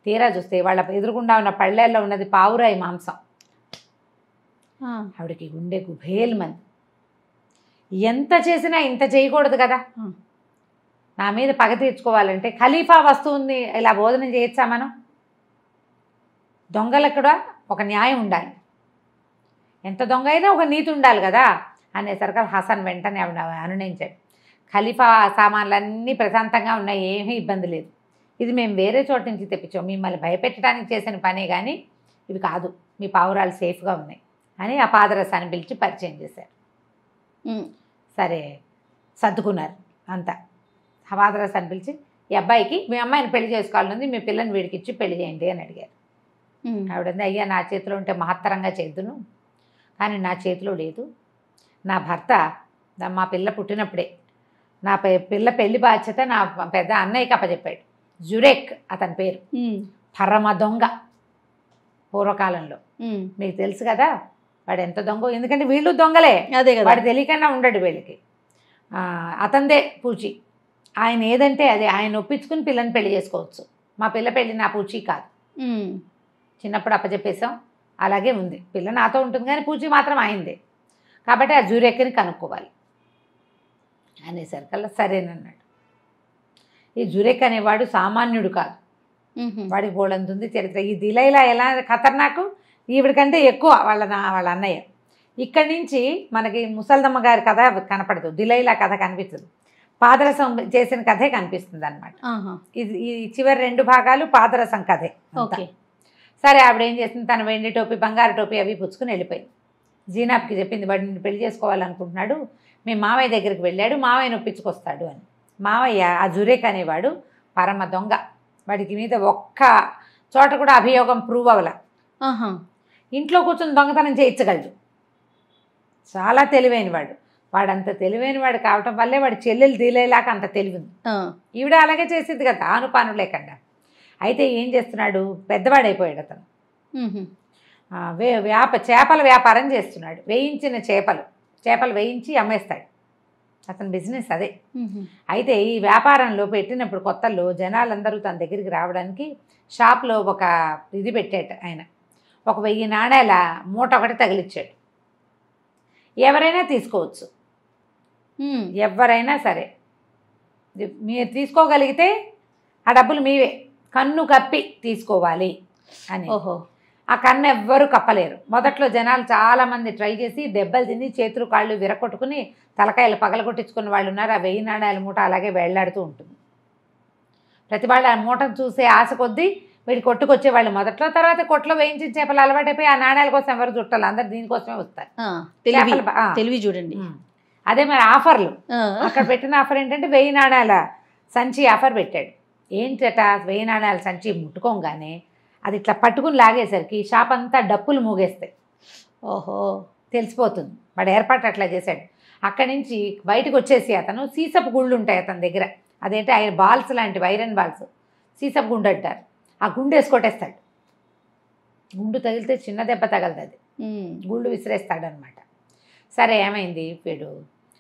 తీరా చూస్తే వాళ్ళ ఎదురుగుండా ఉన్న పళ్ళేల్లో ఉన్నది పావురాయి మాంసం. ఆవిడకి గుండె గుభేల్ మంది, ఎంత చేసినా ఇంత చేయకూడదు కదా, నా మీద పగ తీర్చుకోవాలంటే ఖలీఫా వస్తువుని ఇలా భోజనం చేయొచ్చా మనం, దొంగలకు కూడా ఒక న్యాయం ఉండాలి, ఎంత దొంగ అయినా ఒక నీతి ఉండాలి కదా అనేసరికి హసన్ వెంటనే ఆవిడ అనునయించాడు, ఖలీఫా సామాన్లన్నీ ప్రశాంతంగా ఉన్నాయి, ఏమీ ఇబ్బంది లేదు, ఇది మేము వేరే చోట నుంచి తెప్పించాం, మిమ్మల్ని భయపెట్టడానికి చేసిన పనే కానీ ఇవి కాదు, మీ పావురాలు సేఫ్గా ఉన్నాయి అని ఆ పాదరసాన్ని పిలిచి పరిచయం చేశారు. సరే సర్దుకున్నారు అంతా. ఆ పాదరసాన్ని పిలిచి, ఈ అబ్బాయికి మీ అమ్మాయిని పెళ్లి చేసుకోవాలనుంది, మీ పిల్లని వీడికి ఇచ్చి పెళ్లి చేయండి అని అడిగారు. ఆవిడంది, అయ్యా నా చేతిలో ఉంటే మహత్తరంగా చేద్దును, కానీ నా చేతిలో లేదు. నా భర్త మా పిల్ల పుట్టినప్పుడే నా పిల్ల పెళ్లి బాధ్యత నా పెద్ద అన్నయ్యకి అప్పచెప్పాడు. జురేక్ అతని పేరు. పరమ దొంగ పూర్వకాలంలో. మీకు తెలుసు కదా వాడు ఎంత దొంగ, ఎందుకంటే వీళ్ళు దొంగలే, అదే కదా, వాడు తెలియకుండా ఉండడు వీళ్ళకి. అతందే పూచి. ఆయన ఏదంటే అదే, ఆయన ఒప్పించుకుని పిల్లని పెళ్లి చేసుకోవచ్చు. మా పిల్ల పెళ్లి నా పూచి కాదు, చిన్నప్పుడు అప్పచెప్పేసాం, అలాగే ఉంది. పిల్ల నాతో ఉంటుంది కానీ పూచి మాత్రం అయిందే. కాబట్టి ఆ జూరెక్కని కనుక్కోవాలి అనేసరికల్లా సరేనన్నాడు. ఈ జురేక్ అనేవాడు సామాన్యుడు కాదు, వాడికి బోళంతుంది చరిత్ర. ఈ దిలైలా ఎలా ఖతర్నాకు, ఈవిడికంటే ఎక్కువ వాళ్ళ అన్నయ్య. ఇక్కడి నుంచి మనకి ముసల్దమ్మ గారి కథ కనపడదు, దిలైలా కథ కనిపిస్తుంది, పాదరసం చేసిన కథే కనిపిస్తుంది అనమాట. ఇది ఈ చివరి 2 భాగాలు పాదరసం కథే. సరే ఆవిడ ఏం చేసింది, తన వెండి టోపీ బంగారు టోపీ అవి పుచ్చుకుని వెళ్ళిపోయింది. జీనాబ్కి చెప్పింది, వాడు నిన్ను పెళ్లి చేసుకోవాలనుకుంటున్నాడు, మీ మావయ్య దగ్గరికి వెళ్ళాడు, మావయ్యను ఒప్పించుకొస్తాడు అని. మావయ్య ఆ జురేక్ అనేవాడు పరమ దొంగ, వాడికి మీద ఒక్క చోట కూడా అభియోగం ప్రూవ్ అవ్వల. ఇంట్లో కూర్చొని దొంగతనం చేయించగలడు, చాలా తెలివైనవాడు. వాడంత తెలివైనవాడు కావటం వల్లే వాడి చెల్లెలు దిలేలాక అంత తెలివింది. ఈవిడ అలాగే చేసింది కదా, ఆనుపాను లేకుండా. అయితే ఏం చేస్తున్నాడు, పెద్దవాడైపోయాడు అతను. చేపల వ్యాపారం చేస్తున్నాడు. వేయించిన చేపలు వేయించి అమ్మేస్తాడు, అతని బిజినెస్ అదే. అయితే ఈ వ్యాపారంలో పెట్టినప్పుడు కొత్తల్లో జనాలందరూ తన దగ్గరికి రావడానికి షాప్లో ఒక ఇది పెట్టాడు ఆయన, ఒక 1000 నాణేల మూట ఒకటి తగిలిచ్చాడు. ఎవరైనా తీసుకోవచ్చు, ఎవరైనా సరే, మీరు తీసుకోగలిగితే ఆ డబ్బులు మీవే, కన్ను కప్పి తీసుకోవాలి అని. ఆ కన్ను ఎవ్వరూ కప్పలేరు. మొదట్లో జనాలు చాలామంది ట్రై చేసి దెబ్బలు తిని చేతులు కాళ్ళు విరగొట్టుకుని తలకాయలు పగలగొట్టించుకున్న వాళ్ళు ఉన్నారు. ఆ 1000 నాణేల మూట అలాగే వేళ్లాడుతూ ఉంటుంది. ప్రతి వాళ్ళు ఆ మూటను చూసే ఆశ కొద్దీ వీడి కొట్టుకొచ్చేవాళ్ళు మొదట్లో. తర్వాత కొట్లో వేయించిన చేపలు అలవాటైపోయి ఆ నాణేల కోసం ఎవరు చుట్టాలి, అందరు దీనికోసమే వస్తారు. తెలివి చూడండి. అదే మరి ఆఫర్లు, అక్కడ పెట్టిన ఆఫర్ ఏంటంటే 1000 నాణేల సంచి ఆఫర్ పెట్టాడు. ఏంటట, 1000 నాణేల సంచి ముట్టుకోగానే అది ఇట్లా పట్టుకుని లాగేసరికి షాప్ అంతా డప్పులు మూగేస్తాయి. తెలిసిపోతుంది. వాడు ఏర్పాటు అట్లా చేశాడు. అక్కడి నుంచి బయటకు వచ్చేసి అతను సీసపు గుళ్ళు ఉంటాయి అతని దగ్గర, అదేంటి ఆయన బాల్స్ లాంటివి, ఐరన్ బాల్స్, సీసపు గుండు అంటారు. ఆ గుండు వేసుకొట్టేస్తాడు. గుండు తగిలితే చిన్న దెబ్బ తగలదు, అది గుండు విసిరేస్తాడనమాట. సరే ఏమైంది, వీడు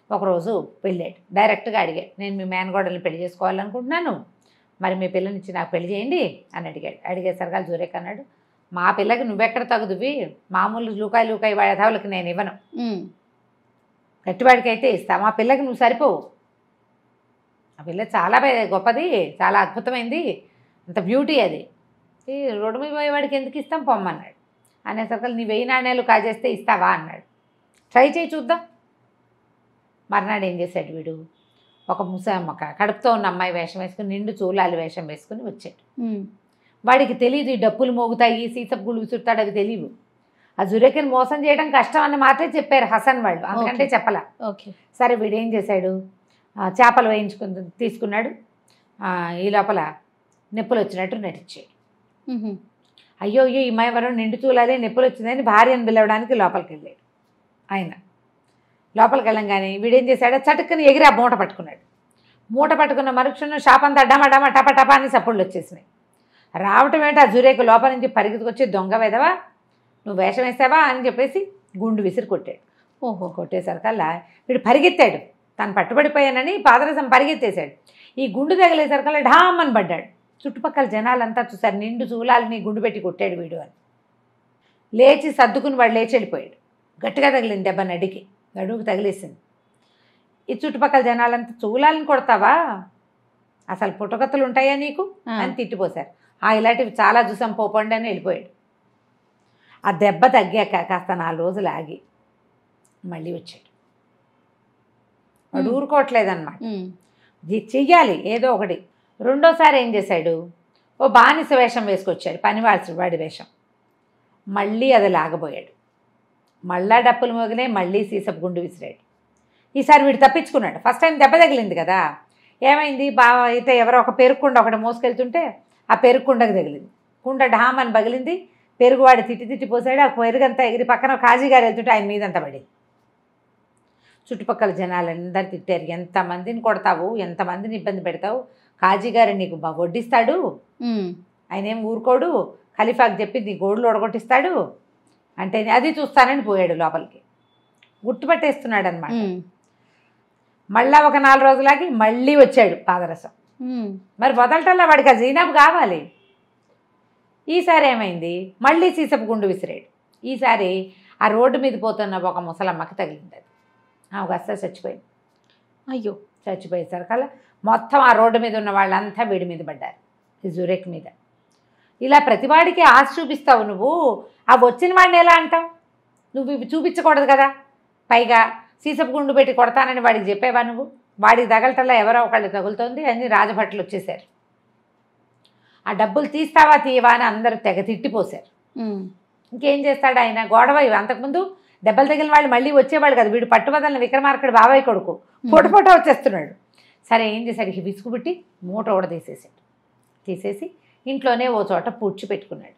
ఒకరోజు వెళ్ళాడు, డైరెక్ట్గా అడిగాడు, నేను మీ మేనగోడల్ని పెళ్లి చేసుకోవాలనుకుంటున్నాను, మరి మీ పిల్లనిచ్చి నాకు పెళ్లి చేయండి అని అడిగాడు. అడిగేసరిగా జూరేక్ అన్నాడు, మా పిల్లకి నువ్వెక్కడ తగుదువి, మామూలు లూకాయి వాడేధావులకి నేను ఇవ్వను, గట్టివాడికి అయితే ఇస్తా, మా పిల్లకి నువ్వు సరిపోవు, ఆ పిల్ల చాలా గొప్పది, చాలా అద్భుతమైంది, అంత బ్యూటీ అది, ఈ రోడ్డు మీద పోయేవాడికి ఎందుకు ఇస్తాం పొమ్మన్నాడు. అనేసరికి నీ 1000 నాణేలు కాజేస్తే ఇస్తావా అన్నాడు. ట్రై చేయి చూద్దాం. మర్నాడు ఏం చేశాడు వీడు, ఒక ముసమ్మక్క కడుపుతో ఉన్న అమ్మాయి వేషం వేసుకుని, నిండు చూలాలు వేషం వేసుకుని వచ్చాడు. వాడికి తెలియదు ఈ డప్పులు మోగుతాయి, సీసపు గుళ్ళు విసురుతాడు, అవి తెలియవు. ఆ జురేక్ని మోసం చేయడం కష్టం అని మాత్రమే చెప్పారు హసన్ వాళ్ళు, అందుకంటే చెప్పలా. సరే వీడు ఏం చేశాడు, చేపలు వేయించుకుని తీసుకున్నాడు. ఈ లోపల నొప్పులు వచ్చినట్టు నటించాడు. అయ్యో ఈ అమ్మాయి నిండు చూలాలి, నొప్పులు వచ్చిందని భార్యను పిలవడానికి లోపలికి వెళ్ళాడు. ఆయన లోపలికి వెళ్ళంగానే వీడేం చేశాడో చటుక్కుని ఎగిరి ఆ మూట పట్టుకున్నాడు. మూట పట్టుకున్న మరుక్షణం షాప్ అంతా డమ టపా అని సప్పుళ్ళు వచ్చేసినాయి. రావటం ఏంటి, ఆ జురేక్ లోపల నుంచి పరిగెత్తుకొచ్చి, దొంగ వెదవా నువ్వు వేషం వేసావా అని చెప్పేసి గుండు విసిరి కొట్టాడు. కొట్టేసరికల్లా వీడు పరిగెత్తాడు, తను పట్టుబడిపోయానని పాదరసం పరిగెత్తేశాడు. ఈ గుండు తగిలేసరికల్లా ఢామని పడ్డాడు. చుట్టుపక్కల జనాలంతా చూశారు, నిండు చూలాలని గుండు పెట్టి కొట్టాడు వీడు అని. లేచి సర్దుకుని వాడు లేచి వెళ్ళిపోయాడు. గట్టిగా తగిలింది దెబ్బ, నడువుకు తగిలేసింది. ఈ చుట్టుపక్కల జనాలంతా చూలాలని కొడతావా, అసలు పుట్టగతులు ఉంటాయా నీకు అని తిట్టిపోశారు. ఇలాంటివి చాలా చూసాం, పోపండి అని వెళ్ళిపోయాడు. ఆ దెబ్బ తగ్గాక కాస్త 4 రోజులు ఆగి మళ్ళీ వచ్చాడు. వాడు ఊరుకోవట్లేదన్నమాట, చెయ్యాలి ఏదో ఒకటి. రెండోసారి ఏం చేశాడు, ఓ బానిస వేషం వేసుకొచ్చాడు, పనివాల్సి వాడి వేషం. మళ్ళీ అది లాగబోయాడు. మళ్ళా డప్పులు మోగినాయి, మళ్ళీ సీసపు గుండు విసిరాడు. ఈసారి వీడు తప్పించుకున్నాడు. ఫస్ట్ టైం దెబ్బ తగిలింది కదా, ఏమైంది బాగా అయితే ఎవరో ఒక పెరుక్కుండ ఒకటి మోసుకెళ్తుంటే ఆ పెరుక్కుండకు తగిలింది. కుండ ఢామని పగిలింది, పెరుగువాడు తిట్టి పోసాడు. ఆ పెరుగంతా ఎగిరి పక్కన కాజీ గారు వెళ్తుంటే ఆయన మీదంతా పడింది. చుట్టుపక్కల జనాలందరూ తిట్టారు, ఎంతమందిని కొడతావు, ఎంతమందిని ఇబ్బంది పెడతావు, కాజీ గారు నీకు వడ్డిస్తాడు, ఆయన ఏం ఊరుకోడు, ఖలీఫాకి చెప్పి నీ గోడులు ఒడగొట్టిస్తాడు అంటే అది చూస్తానని పోయాడు లోపలికి. గుర్తుపట్టేస్తున్నాడు అనమాట. మళ్ళా ఒక 4 రోజులకి మళ్ళీ వచ్చాడు పాదరసం. మరి వదలటంలో వాడికి ఆ జీనాబు కావాలి. ఈసారి ఏమైంది, మళ్ళీ సీసపు గుండు విసిరాడు. ఈసారి ఆ రోడ్డు మీద పోతున్న ఒక ముసలమ్మకి తగిలింది. అది ఆమెకు అస్సలు చచ్చిపోయింది. అయ్యో, చచ్చిపోయేసరికల్లా మొత్తం ఆ రోడ్డు మీద ఉన్న వాళ్ళంతా వీడి మీద పడ్డారు, ఈ జురేక్ మీద. ఇలా ప్రతివాడికి ఆశ చూపిస్తావు నువ్వు, ఆ వచ్చిన వాడిని ఎలా అంటావు? నువ్వు ఇవి చూపించకూడదు కదా. పైగా సీసపు గుండు పెట్టి కొడతానని వాడికి చెప్పేవా నువ్వు? వాడికి తగలటల్లా ఎవరో ఒకళ్ళు తగులుతోంది అని రాజభట్లు వచ్చేసారు. ఆ డబ్బులు తీస్తావా తీయవా అని అందరూ తెగ తిట్టిపోశారు. ఇంకేం చేస్తాడు ఆయన? గొడవ. అంతకుముందు దెబ్బలు తగిలిన వాళ్ళు మళ్ళీ వచ్చేవాళ్ళు కదా. వీడు పట్టుబదలిన విక్రమార్కుడు బాబాయ్ కొడుకు పొట వచ్చేస్తున్నాడు. సరే ఏం చేశాడు, విసుగు పుట్టి మూట కూడా తీసేసాడు. తీసేసి ఇంట్లోనే ఓ చోట పూడ్చిపెట్టుకున్నాడు.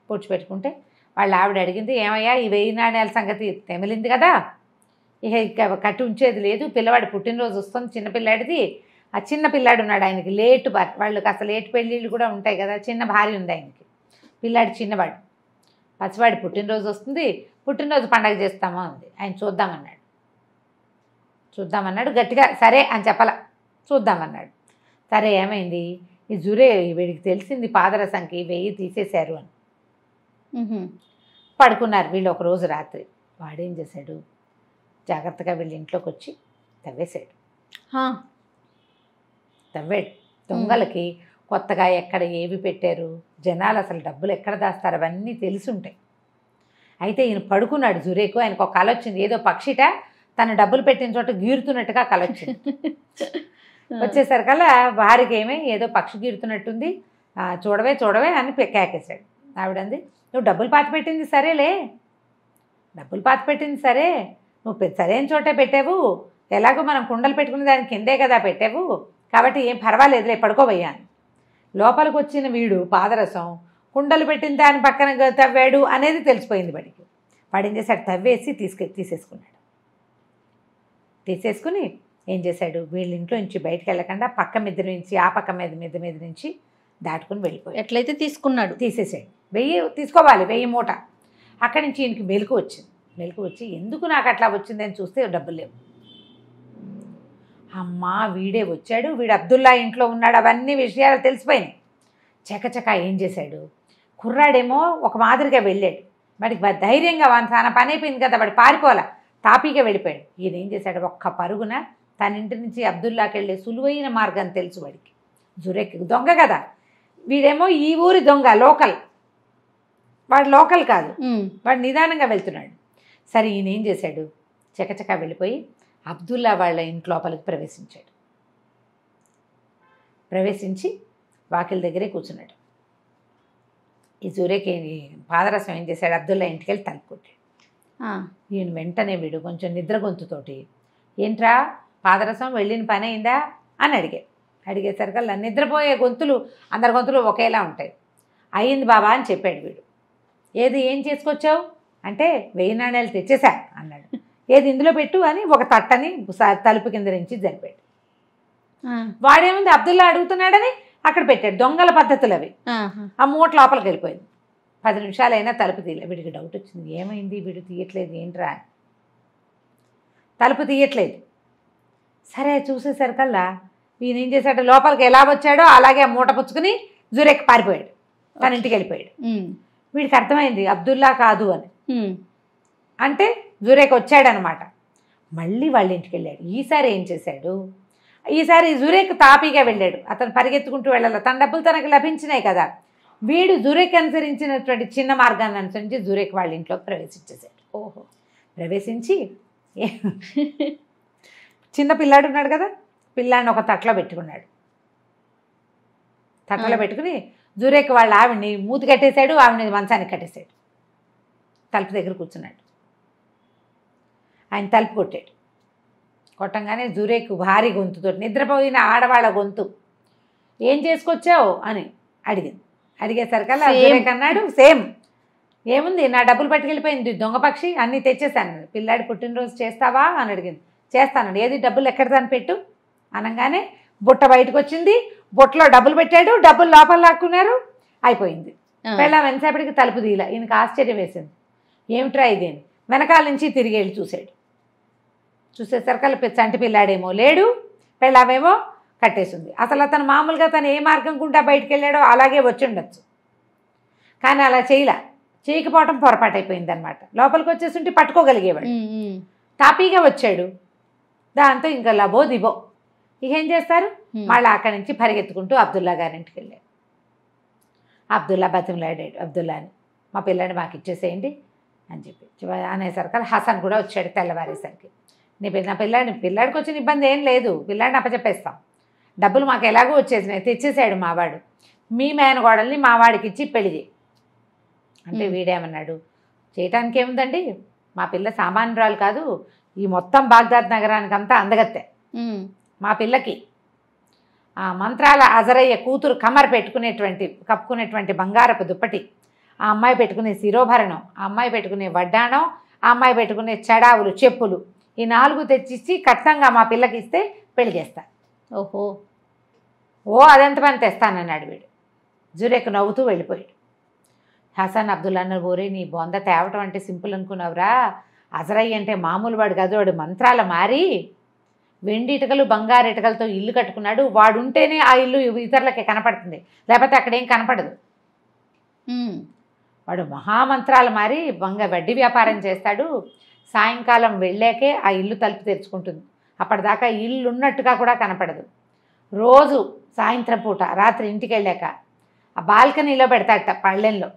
పూడ్చిపెట్టుకుంటే వాళ్ళ ఆవిడ అడిగింది, ఏమయ్యా ఈ 1000 నాణ్యాల సంగతి తెమిలింది కదా, ఇక కట్టి ఉంచేది లేదు, పిల్లవాడి పుట్టినరోజు వస్తుంది చిన్నపిల్లాడిది. ఆ చిన్న పిల్లాడు ఉన్నాడు ఆయనకి, లేటు వాళ్ళకి అసలు లేటు పెళ్ళిళ్ళు కూడా ఉంటాయి కదా, చిన్న భార్య ఉంది ఆయనకి, పిల్లాడు చిన్నవాడు, పసివాడి పుట్టినరోజు వస్తుంది, పుట్టినరోజు పండగ చేస్తామా ఉంది. ఆయన చూద్దామన్నాడు గట్టిగా. సరే అని చెప్పాల, చూద్దామన్నాడు. సరే ఏమైంది, ఈ జురే వీడికి తెలిసింది పాదరసంకి 1000 తీసేశారు అని. పడుకున్నారు వీళ్ళు ఒక రోజు రాత్రి. వాడేం చేశాడు, జాగ్రత్తగా వీళ్ళ ఇంట్లోకి వచ్చి తవ్వేశాడు. తవ్వాడు. దొంగలకి కొత్తగా ఎక్కడ ఏవి పెట్టారు, జనాలు అసలు డబ్బులు ఎక్కడ దాస్తారు అవన్నీ తెలిసి ఉంటాయి. అయితే ఈయన పడుకున్నాడు జురేకు. ఆయనకు ఒక కల వచ్చింది, ఏదో పక్షిట తను డబ్బులు పెట్టిన చోట గీరుతున్నట్టుగా కల వచ్చింది. వచ్చేసరికల్లా భార్యకి ఏదో పక్షి గీరుతున్నట్టుంది, చూడవే అని కేకేశాడు. ఆవిడంది, నువ్వు డబ్బులు పాతి పెట్టింది సరేలే, డబ్బులు పాతి పెట్టింది సరే, నువ్వు సరైన చోటే పెట్టావు, ఎలాగో మనం కుండలు పెట్టుకునే దాని కిందే కదా పెట్టావు, కాబట్టి ఏం పర్వాలేదులే పడుకోబోయా అని. లోపలికి వచ్చిన వీడు పాదరసం కుండలు పెట్టిన దాని పక్కన తవ్వాడు అనేది తెలిసిపోయింది వాడికి. వాడు ఏం చేశాడు, తవ్వేసి తీసేసుకుని ఏం చేశాడు, వీళ్ళ ఇంట్లో నుంచి బయటకు వెళ్ళకుండా పక్క మీద నుంచి ఆ పక్క మీద నుంచి దాటుకుని వెళ్ళిపోయాడు. ఎట్లయితే తీసుకున్నాడు తీసేసాడు. 1000 తీసుకోవాలి, 1000 మూట. అక్కడి నుంచి ఈయనకి మెలకు వచ్చి ఎందుకు నాకు అట్లా వచ్చిందని చూస్తే డబ్బులు లేవు. అమ్మా వీడే వచ్చాడు, వీడు అబ్దుల్లా ఇంట్లో ఉన్నాడు, అవన్నీ విషయాలు తెలిసిపోయినాయి. చకచక ఏం చేశాడు, కుర్రాడేమో ఒక మాదిరిగా వెళ్ళాడు, వాడికి ధైర్యంగా తన పని అయిపోయింది కదా, వాడు పారిపోలా, తాపీగా వెళ్ళిపోయాడు. ఈయన ఏం చేశాడు, ఒక్క పరుగున తన ఇంటి నుంచి అబ్దుల్లాకి వెళ్ళే సులువైన మార్గం తెలుసు వాడికి. జురేక్ దొంగ కదా, వీడేమో ఈ ఊరి దొంగ, లోకల్, వాడు లోకల్ కాదు, వాడు నిదానంగా వెళ్తున్నాడు. సరే ఈయన ఏం చేశాడు, చకచక వెళ్ళిపోయి అబ్దుల్లా వాళ్ళ ఇంటి లోపలికి ప్రవేశించి వాకిలి దగ్గరే కూర్చున్నాడు. ఈ జురేక్ పాదరసం ఏం చేశాడు, అబ్దుల్లా ఇంటికి వెళ్ళి తలుపు కొట్టాడు. ఈయన వెంటనే వీడు కొంచెం నిద్ర గొంతుతోటి, ఏంట్రా పాదరసం వెళ్ళిన పని అయిందా అని అడిగేసరికల్లా నిద్రపోయే గొంతులు అందరి గొంతులు ఒకేలా ఉంటాయి. అయ్యింది బాబా అని చెప్పాడు వీడు. ఏం చేసుకొచ్చావు అంటే 1000 నాణ్యాలు తెచ్చేశా అన్నాడు. ఇందులో పెట్టు అని ఒక తట్టని తలుపు కింద నుంచి జరిపాడు. వాడేముంది, అబ్దుల్లా అడుగుతున్నాడని అక్కడ పెట్టాడు. దొంగల పద్ధతులు అవి. ఆ మూట లోపలికి వెళ్ళిపోయింది. 10 నిమిషాలైనా తలుపు తీయలే. వీడికి డౌట్ వచ్చింది, ఏమైంది వీడు తీయట్లేదు ఏంట్రా, తలుపు తీయట్లేదు. సరే చూసేసరికల్లా ఈయన ఏం చేశాడు, లోపలికి ఎలా వచ్చాడో అలాగే ఆ మూట పుచ్చుకుని జురేక్ పారిపోయాడు, తన ఇంటికి వెళ్ళిపోయాడు. వీడికి అర్థమైంది అబ్దుల్లా కాదు అని. అంటే జురేక్ వచ్చాడనమాట. మళ్ళీ వాళ్ళ ఇంటికి వెళ్ళాడు. ఈసారి ఏం చేశాడు, ఈసారి జురేక్ తాపీగా వెళ్ళాడు. అతను పరిగెత్తుకుంటూ వెళ్ళాలి, తన డబ్బులు తనకు లభించినాయి కదా. వీడు జురేక్ అనుసరించినటువంటి చిన్న మార్గాన్ని అనుసరించి జురేక్ వాళ్ళ ఇంట్లోకి ప్రవేశించేశాడు. ప్రవేశించి చిన్న పిల్లాడు ఉన్నాడు కదా, పిల్లాడిని ఒక తట్టలో పెట్టుకున్నాడు. తట్టలో పెట్టుకుని జురేక్ వాళ్ళ ఆవిడ్ని మూతి కట్టేశాడు, ఆవిడ్ని మంచానికి కట్టేశాడు. తలుపు దగ్గర కూర్చున్నాడు. ఆయన తలుపు కొట్టాడు. కొట్టంగానే జురేక్ భారీ గొంతుతో, నిద్రపోయిన ఆడవాళ్ళ గొంతు, ఏం చేసుకొచ్చావు అని అడిగింది. అడిగేసరికల్లా జురేక్ అన్నాడు, సేమ్ ఏముంది నా డబ్బులు పట్టుకెళ్ళిపోయింది దొంగ పక్షి అన్నీ తెచ్చేసాను. పిల్లాడి పుట్టినరోజు చేస్తావా అని అడిగింది. చేస్తానండి. ఏది డబ్బులు ఎక్కడ దాన్ని పెట్టు అనగానే బుట్ట బయటకు వచ్చింది. బుట్టలో డబ్బులు పెట్టాడు. డబ్బులు లోపల లాక్కున్నారు. అయిపోయింది. పెళ్ళాం ఎంతసేపటికి తలుపు తీయలా. ఈయనకి ఆశ్చర్యం వేసింది. ఏమిట్రా ఇదేని వెనకాల నుంచి తిరిగి వెళ్ళి చూశాడు. చూసేసరికి చంటి పిల్లాడేమో లేడు, పెళ్ళామేమో కట్టేసింది. అసలు అతను మామూలుగా తను ఏ మార్గం గుండా బయటికి వెళ్ళాడో అలాగే వచ్చి ఉండొచ్చు. కానీ అలా చేయకపోవటం పొరపాటు అయిపోయింది అనమాట. లోపలికి వచ్చేస్తుంటే పట్టుకోగలిగేవాడు. తాపీగా వచ్చాడు. దాంతో ఇంకా లబో దిబో. ఇక ఏం చేస్తారు, మళ్ళీ అక్కడి నుంచి పరిగెత్తుకుంటూ అబ్దుల్లా గారింటికి వెళ్ళాడు. అబ్దుల్లా బతిమలాడాడు అబ్దుల్లాని, మా పిల్లాడిని మాకు ఇచ్చేసేయండి అని చెప్పి అనేసరికి హసన్ కూడా వచ్చాడు తెల్లవారేసరికి. నా పిల్లాడికి వచ్చిన ఇబ్బంది ఏం లేదు, పిల్లాడిని అప్పచెప్పేస్తాం, డబ్బులు మాకు ఎలాగో వచ్చేసినాయి, తెచ్చేసాడు మావాడు, మీ మేనగోడల్ని మావాడికి ఇచ్చి పెళ్లి చేయి అంటే వీడేమన్నాడు, చేయటానికి ఏముందండి, మా పిల్ల సామాన్యురాలు కాదు, ఈ మొత్తం బాగ్దాద్ నగరానికి అంతా అందగత్తే, మా పిల్లకి ఆ మంత్రాల అజరయ్య కూతురు కమర్ కప్పుకునేటువంటి బంగారపు దుప్పటి, ఆ అమ్మాయి పెట్టుకునే శిరోభరణం, ఆ అమ్మాయి పెట్టుకునే వడ్డాణం, ఆ అమ్మాయి పెట్టుకునే చెడావులు చెప్పులు, ఈ 4 తెచ్చిచ్చి కట్నంగా మా పిల్లకి ఇస్తే పెళ్లి చేస్తా. ఓహో, అదెంత పని తెస్తానన్నాడు వీడు. జురేక్ నవ్వుతూ వెళ్ళిపోయాడు. హసన్ అబ్దుల్లా అన్నారు, ఓరే నీ బొంద తేవటం అంటే సింపుల్ అనుకున్నావురా, అజరయ్య అంటే మామూలు వాడు కాదు, వాడు మంత్రాల మారి వెండి ఇటుకలు బంగారు ఇటుకలతో ఇల్లు కట్టుకున్నాడు, వాడుంటేనే ఆ ఇల్లు ఇతరులకి కనపడుతుంది, లేకపోతే అక్కడేం కనపడదు. వాడు మహామంత్రాలు మారి వడ్డీ వ్యాపారం చేస్తాడు, సాయంకాలం వెళ్ళాకే ఆ ఇల్లు తలుపు తెరుచుకుంటుంది, అప్పటిదాకా ఇల్లు ఉన్నట్టుగా కూడా కనపడదు. రోజు సాయంత్రం పూట రాత్రి ఇంటికి వెళ్ళాక ఆ బాల్కనీలో పెడతాడట, పళ్ళెంలో,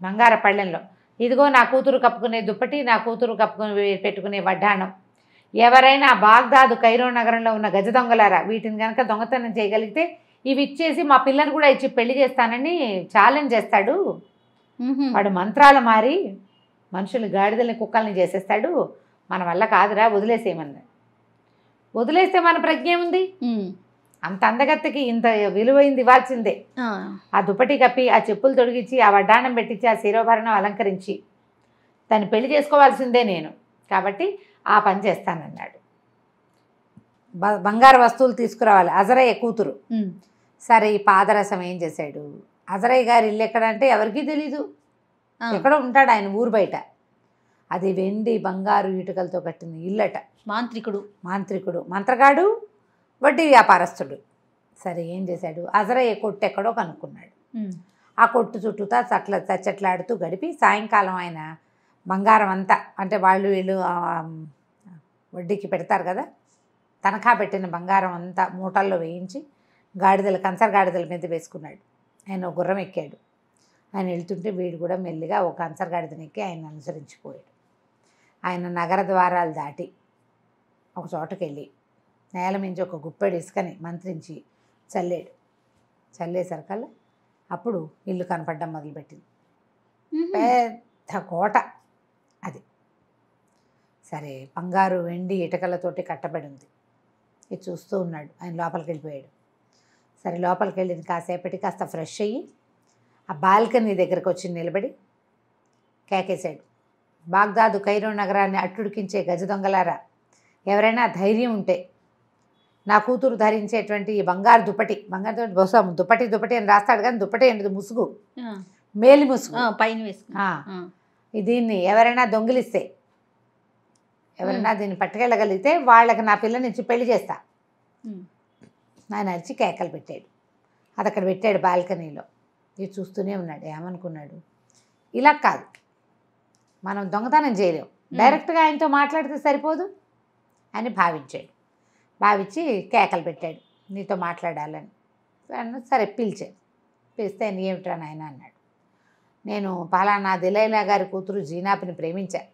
బంగార పళ్ళెంలో, ఇదిగో నా కూతురు కప్పుకునే దుప్పటి, నా కూతురు పెట్టుకునే వడ్డాణం, ఎవరైనా బాగ్దాదు కైరో నగరంలో ఉన్న గజ దొంగలారా, వీటిని కనుక దొంగతనం చేయగలిగితే ఇవి ఇచ్చేసి మా పిల్లని కూడా ఇచ్చి పెళ్లి చేస్తానని ఛాలెంజ్ చేస్తాడు. వాడు మంత్రాలు మారి మనుషులు గాడిదల్ని కుక్కల్ని చేసేస్తాడు, మన వల్ల కాదురా, వదిలేసేయమన్నాడు. వదిలేస్తే మన ప్రజ్ఞ ఉంది, అంత అందగత్తకి ఇంత విలువైంది ఇవ్వాల్సిందే. ఆ దుప్పటి కప్పి, ఆ చెప్పులు తొడిగించి, ఆ వడ్డాణం పెట్టించి, ఆ శిరోభరణం అలంకరించి దాన్ని పెళ్లి చేసుకోవాల్సిందే నేను, కాబట్టి ఆ పని చేస్తానన్నాడు. బంగారు వస్తువులు తీసుకురావాలి అజరయ్య కూతురు. సరే, ఈ పాదరసం ఏం చేశాడు, అజరయ్య గారి ఇల్లు ఎక్కడంటే ఎవరికీ తెలీదు, ఎక్కడో ఉంటాడు ఆయన ఊరు బయట. అది వెండి బంగారు ఇటుకలతో కట్టిన ఇల్లట. మాంత్రికుడు మంత్రగాడు, వడ్డీ వ్యాపారస్తుడు. సరే, ఏం చేశాడు, అజరయ్య కొట్టు ఎక్కడో కనుక్కున్నాడు. ఆ కొట్టు చుట్టూతా చచ్చట్లాడుతూ గడిపి సాయంకాలం ఆయన బంగారం అంతా, అంటే వీళ్ళు వడ్డీకి పెడతారు కదా, తనఖా పెట్టిన బంగారం అంతా మూటల్లో వేయించి కంచర గాడిదల మీద వేసుకున్నాడు. ఆయన గుర్రం ఎక్కాడు. ఆయన వెళ్తుంటే వీడు కూడా మెల్లిగా ఒక కంచర గాడిదని ఎక్కి ఆయన అనుసరించిపోయాడు. ఆయన నగర ద్వారాలు దాటి ఒక చోటకి వెళ్ళి నేల మించి ఒక గుప్పెడు ఇసుకని మంత్రించి చల్లేసరికల్లా అప్పుడు ఇల్లు కనపడడం మొదలుపెట్టింది. పెద్ద కోట అది. సరే, బంగారు వెండి ఇటుకలతోటి కట్టబడి ఉంది. ఇది చూస్తూ ఉన్నాడు. ఆయన లోపలికి వెళ్ళిపోయాడు. సరే, లోపలికి వెళ్ళింది కాసేపటికి కాస్త ఫ్రెష్ అయ్యి ఆ బాల్కనీ దగ్గరకు వచ్చి నిలబడి కేకేశాడు, బాగ్దాదు కైరో నగరాన్ని అట్టుడికించే గజ దొంగలారా, ఎవరైనా ధైర్యం ఉంటే నా కూతురు ధరించేటువంటి ఈ బంగారు దుప్పటి బహుశా దుప్పటి అని రాస్తాడు కానీ దుప్పటి ఏంటి, ముసుగు, మేలి ముసుగు పైన దీన్ని ఎవరైనా దొంగిలిస్తే, ఎవరైనా దీన్ని పట్టుకెళ్ళగలిగితే వాళ్ళకి నా పిల్లనిచ్చి పెళ్లి చేస్తా ఆయన అరిచి కేకలు పెట్టాడు. అది అక్కడ పెట్టాడు బాల్కనీలో. ఇది చూస్తూనే ఉన్నాడు. ఏమనుకున్నాడు, ఇలా కాదు, మనం దొంగతనం చేయలేం, డైరెక్ట్గా ఆయనతో మాట్లాడితే సరిపోదు అని భావించి కేకలు పెట్టాడు, నీతో మాట్లాడాలని. సరే, పిలిస్తే ఏమిట్రా నాయన అన్నాడు. నేను పలానా దిలైలా గారి కూతురు జీనాపిని ప్రేమించాను,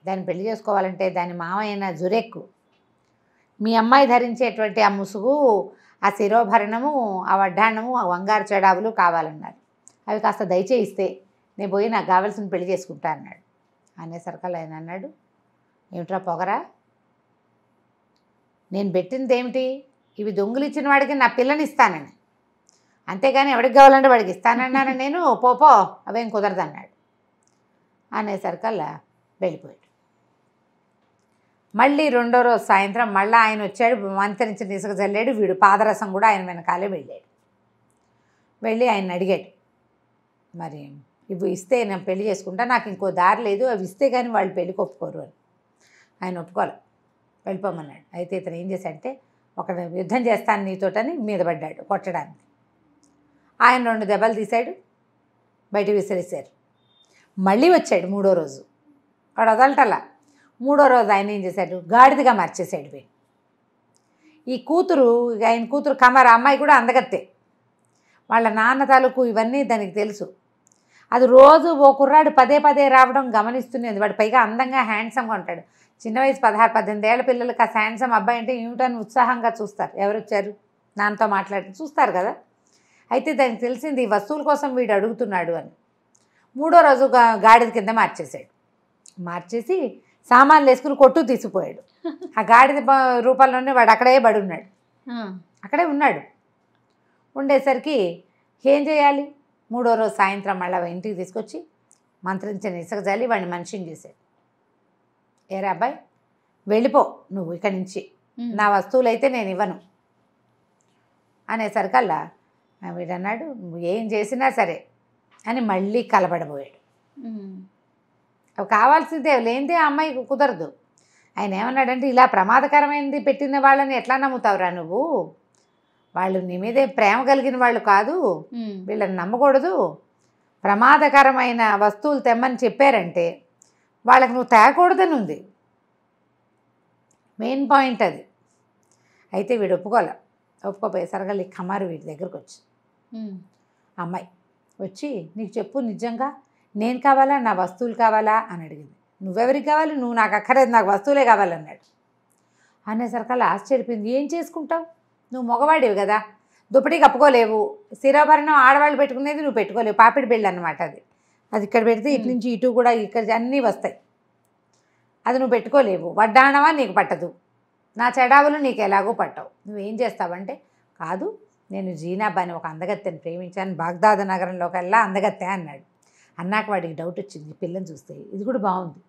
దాన్ని పెళ్లి చేసుకోవాలంటే దాని మామయ్య జురేక్ మీ అమ్మాయి ధరించేటువంటి ఆ ముసుగు, ఆ శిరోభరణము, ఆ వడ్డాణము, ఆ బంగారు చెడావులు కావాలన్నారు. అవి కాస్త దయచేయిస్తే నేను పోయి నాకు కావాల్సిన పెళ్లి చేసుకుంటా అన్నాడు. అనేసరికల్ ఆయన అన్నాడు, ఏమిట్రా పొగరా, నేను పెట్టింది ఏమిటి, ఇవి దొంగిలిచ్చిన వాడికి నా పిల్లని ఇస్తానని, అంతేగాని ఎవడికి కావాలంటే వాడికి ఇస్తానన్నాను నేను, పోపో అవేం కుదరదన్నాడు. అనేసరికల్లా వెళ్ళిపోయాడు. మళ్ళీ రెండో రోజు సాయంత్రం మళ్ళీ ఆయన వచ్చాడు, మంత్రించిన ఇసుక చల్లాడు. వీడు పాదరసం కూడా ఆయన వెనకాలే వెళ్ళాడు. వెళ్ళి ఆయన అడిగాడు, మరి ఇవి ఇస్తే నేను పెళ్లి చేసుకుంటా, నాకు ఇంకో దారి లేదు, అవి ఇస్తే కానీ వాళ్ళు పెళ్ళికి ఒప్పుకోరు అని. ఆయన ఒప్పుకోవాలి, వెళ్ళిపోమన్నాడు. అయితే ఇతను ఏం చేశాడంటే, ఒక యుద్ధం చేస్తాను నీతోటని మీద పడ్డాడు కొట్టడానికి. ఆయన 2 దెబ్బలు తీశాడు, బయట విసిరేశారు. మళ్ళీ వచ్చాడు మూడో రోజు, వాడు వదలటలా. మూడో రోజు ఆయన ఏం చేశాడు, గాడిదగా మార్చేశాడు వీడు. ఈ కూతురు, ఆయన కూతురు కమర్, అమ్మాయి కూడా అందగత్తే. వాళ్ళ నాన్న తాలూకు ఇవన్నీ దానికి తెలుసు. అది రోజు ఓ కుర్రాడు పదే పదే రావడం గమనిస్తున్నది. వాడు పైగా అందంగా హ్యాండ్సమ్గా ఉంటాడు. చిన్న వయసు 16-18 ఏళ్ల పిల్లలకి ఆ హ్యాండ్సమ్ అబ్బాయి అంటే ఏమిటని ఉత్సాహంగా చూస్తారు. ఎవరు వచ్చారు నాన్నతో మాట్లాడి చూస్తారు కదా. అయితే దానికి తెలిసింది ఈ వస్తువుల కోసం వీడు అడుగుతున్నాడు అని. మూడో రోజు గాడిద కింద మార్చేశాడు. మార్చేసి సామాన్లు వేసుకుని కొట్టు తీసిపోయాడు. ఆ గాడిద రూపంలోనే వాడు అక్కడే పడి ఉన్నాడు. అక్కడే ఉన్నాడు. ఉండేసరికి ఏం చేయాలి, మూడో రోజు సాయంత్రం మళ్ళీ ఇంటికి తీసుకొచ్చి మంత్రించిన ఇసుక జల్లి వాడిని మనిషిని చేశాడు. ఏరా అబ్బాయి, వెళ్ళిపో నువ్వు ఇక్కడి నుంచి, నా వస్తువులు అయితే నేను ఇవ్వను అనేసరికల్లా వీడన్నాడు, నువ్వు ఏం చేసినా సరే అని మళ్ళీ కలబడబోయాడు. అవి కావాల్సిందే, లేనిదే ఆ అమ్మాయికి కుదరదు. ఆయన ఏమన్నాడంటే, ఇలా ప్రమాదకరమైనది పెట్టిన వాళ్ళని ఎట్లా నమ్ముతావురా నువ్వు, వాళ్ళు నీ మీదే ప్రేమ కలిగిన వాళ్ళు కాదు, వీళ్ళని నమ్మకూడదు. ప్రమాదకరమైన వస్తువులు తెమ్మని చెప్పారంటే వాళ్ళకి నువ్వు తేకూడదని ఉంది. మెయిన్ పాయింట్ అది. అయితే వీడు ఒప్పుకోపోయేసరిగా ఈ కమారు వీడి దగ్గరకు వచ్చి, అమ్మాయి వచ్చి, నీకు చెప్పు నిజంగా నేను కావాలా, నా వస్తువులు కావాలా అని అడిగింది. నువ్వెవరికి కావాలి, నువ్వు నాకు అక్కర్లేదు, నాకు వస్తువులే కావాలన్నాడు. అనేసరికల్లా ఆశ్చర్యపోయింది. ఏం చేసుకుంటావు, నువ్వు మగవాడివి కదా, దుప్పటి కప్పుకోలేవు, శిరోభరణం ఆడవాళ్ళు పెట్టుకునేది నువ్వు పెట్టుకోలేవు, పాపిడి పెళ్ళి అనమాట అది. అది ఇక్కడ పెడితే ఇటు నుంచి ఇటు కూడా ఇక్కడ అన్నీ వస్తాయి, అది నువ్వు పెట్టుకోలేవు, వడ్డాణమా నీకు పట్టదు, నా చెడావులు నీకు ఎలాగో పట్టవు, నువ్వేం చేస్తావంటే, కాదు నేను జీనాబ్ అని ఒక అందగత్తెని ప్రేమించాను, బాగ్దాద్ నగరంలోకల్లా అందగత్తె అన్నాడు. అన్నాక వాడికి డౌట్ వచ్చింది, ఈ పిల్లని చూస్తే ఇది కూడా బాగుంది,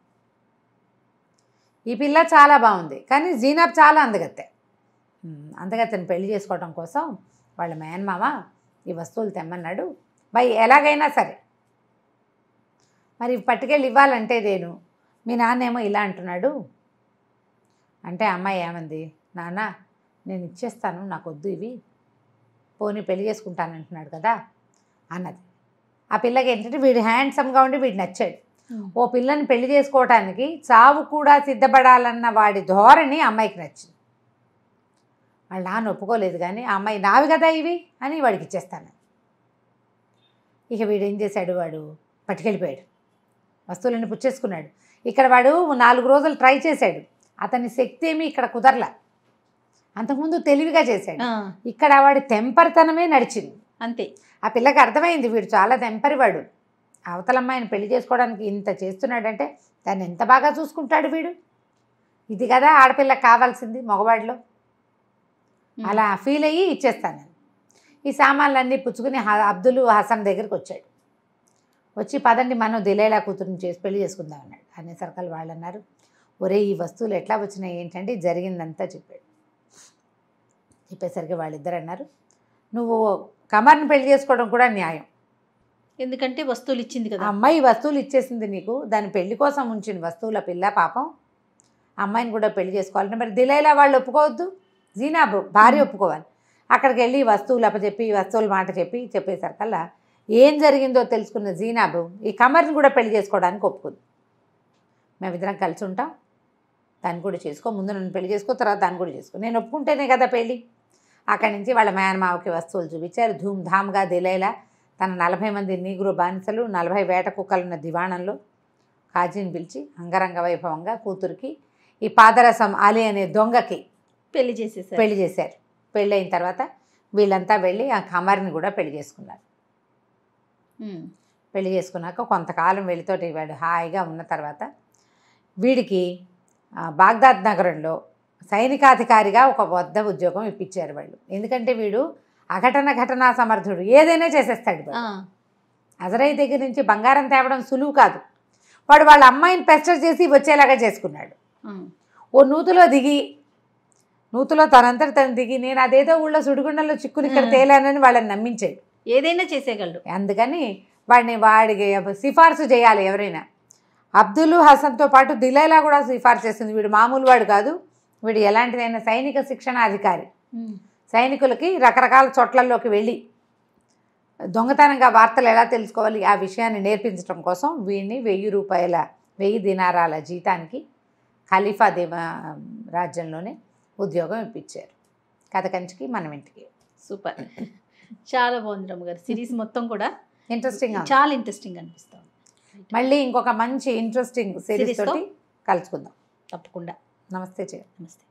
ఈ పిల్ల చాలా బాగుంది, కానీ జీనాబ్ చాలా అందగత్తె. అందగత్తెని పెళ్లి చేసుకోవడం కోసం వాళ్ళ మేనమామ ఈ వస్తువులు తెమ్మన్నాడు, బై ఎలాగైనా సరే మరి పట్టుకెళ్ళి ఇవ్వాలంటే నేను, మీ నాన్నేమో ఇలా అంటున్నాడు అంటే అమ్మాయి ఏమంది, నాన్న నేను ఇచ్చేస్తాను, నాకు వద్దు ఇవి, పోనీ పెళ్లి చేసుకుంటానంటున్నాడు కదా అన్నది. ఆ పిల్లకి ఏంటంటే వీడు హ్యాండ్సమ్గా ఉండి వీడు నచ్చాడు. ఓ పిల్లని పెళ్లి చేసుకోవటానికి చావు కూడా సిద్ధపడాలన్న వాడి ధోరణి అమ్మాయికి నచ్చింది. వాళ్ళ నాన్న ఒప్పుకోలేదు, కానీ ఆ అమ్మాయి నావి కదా ఇవి అని వాడికి ఇచ్చేస్తాను. ఇక వీడు ఏం చేశాడు, వాడు పట్టుకెళ్ళిపోయాడు, వస్తువులన్నీ పుచ్చేసుకున్నాడు. ఇక్కడ వాడు 4 రోజులు ట్రై చేశాడు, అతని శక్తి ఏమీ ఇక్కడ కుదరలా. అంతకుముందు తెలివిగా చేశాడు, ఇక్కడ వాడి తెంపరితనమే నడిచింది అంతే. ఆ పిల్లకి అర్థమైంది వీడు చాలా తెంపరివాడు, అవతలమ్మాయిని పెళ్లి చేసుకోవడానికి ఇంత చేస్తున్నాడంటే దాన్ని ఎంత బాగా చూసుకుంటాడు వీడు, ఇది కదా ఆడపిల్లకి కావాల్సింది మగవాడిలో. అలా ఫీల్ అయ్యి ఇచ్చేస్తాను. ఈ సామాన్లన్నీ పుచ్చుకుని అబ్దుల్ హసన్ దగ్గరికి వచ్చాడు. వచ్చి పదండి మనం దిలేలా కూతురుని చేసి పెళ్లి చేసుకుందాం అన్నాడు. అనేసరికల్ వాళ్ళు అన్నారు, ఒరే ఈ వస్తువులు ఎట్లా వచ్చినాయి ఏంటంటే జరిగిందంతా చెప్పాడు. చెప్పేసరికి వాళ్ళిద్దరు అన్నారు, నువ్వు కమర్ని పెళ్లి చేసుకోవడం కూడా న్యాయం, ఎందుకంటే వస్తువులు ఇచ్చింది కదా, అమ్మాయి వస్తువులు ఇచ్చేసింది నీకు, దాని పెళ్లి కోసం ఉంచిన వస్తువుల పిల్ల పాపం, అమ్మాయిని కూడా పెళ్లి చేసుకోవాలంటే మరి దిలైలా వాళ్ళు ఒప్పుకోవద్దు, జీనాబ్ భార్య ఒప్పుకోవాలి. అక్కడికి వెళ్ళి వస్తువులు అప్పచెప్పి వస్తువుల మాట చెప్పేసరికల్లా ఏం జరిగిందో తెలుసుకున్న జీనాబ్ ఈ కమర్ని కూడా పెళ్లి చేసుకోవడానికి ఒప్పుకుంది. మేమిద్దరం కలిసి ఉంటాం, దాన్ని కూడా చేసుకో, ముందు నన్ను పెళ్లి చేసుకో, తర్వాత దాన్ని కూడా చేసుకో, నేను ఒప్పుకుంటేనే కదా పెళ్ళి. అక్కడి నుంచి వాళ్ళ మేనమావకి వస్తువులు చూపించారు. ధూమ్ధామ్గా దిలైలా తన 40 మంది నీగ్రో బానిసలు 40 వేట కుక్కలున్న దివాణంలో కాజీని పిలిచి అంగరంగ వైభవంగా కూతురికి ఈ పాదరసం అలీ అనే దొంగకి పెళ్లి చేశారు. పెళ్ళి అయిన తర్వాత వీళ్ళంతా వెళ్ళి ఆ కమర్ని కూడా పెళ్లి చేసుకున్నారు. పెళ్లి చేసుకున్నాక కొంతకాలం వీళ్ళతోటి వాడు హాయిగా ఉన్న తర్వాత వీడికి బాగ్దాద్ నగరంలో సైనికాధికారిగా ఒక వద్ద ఉద్యోగం ఇప్పించారు వాళ్ళు. ఎందుకంటే వీడు ఘటనా సమర్థుడు, ఏదైనా చేసేస్తాడు. అజరై దగ్గర నుంచి బంగారం తేవడం సులువు కాదు, వాడు వాళ్ళ అమ్మాయిని పెస్టర్ చేసి వచ్చేలాగా చేసుకున్నాడు. ఓ నూతులో తనంతట తను దిగి నేను అదేదో ఊళ్ళో సుడిగుండంలో చిక్కుని ఇక్కడ తేలానని వాళ్ళని నమ్మించాడు. ఏదైనా చేసేయగలడు. అందుకని వాడికి సిఫార్సు చేయాలి ఎవరైనా. అబ్దుల్ హసన్తో పాటు దిలైలా కూడా సిఫార్సు చేస్తుంది. వీడు మామూలు వాడు కాదు, వీడు ఎలాంటిదైనా సైనిక శిక్షణాధికారి. సైనికులకి రకరకాల చోట్లలోకి వెళ్ళి దొంగతనంగా వార్తలు ఎలా తెలుసుకోవాలి ఆ విషయాన్ని నేర్పించడం కోసం వీడిని 1000 దినారాల జీతానికి ఖలీఫా రాజ్యంలోనే ఉద్యోగం ఇప్పించారు. కథ కంచికి మనం ఇంటికి. సూపర్, చాలా బాగుంది రమ్మగారు. సిరీస్ మొత్తం కూడా ఇంట్రెస్టింగ్, చాలా ఇంట్రెస్టింగ్ అనిపిస్తుంది. మళ్ళీ ఇంకొక మంచి ఇంట్రెస్టింగ్ సిరీస్ తోటి కలుసుకుందాం తప్పకుండా. నమస్తే. నమస్తే.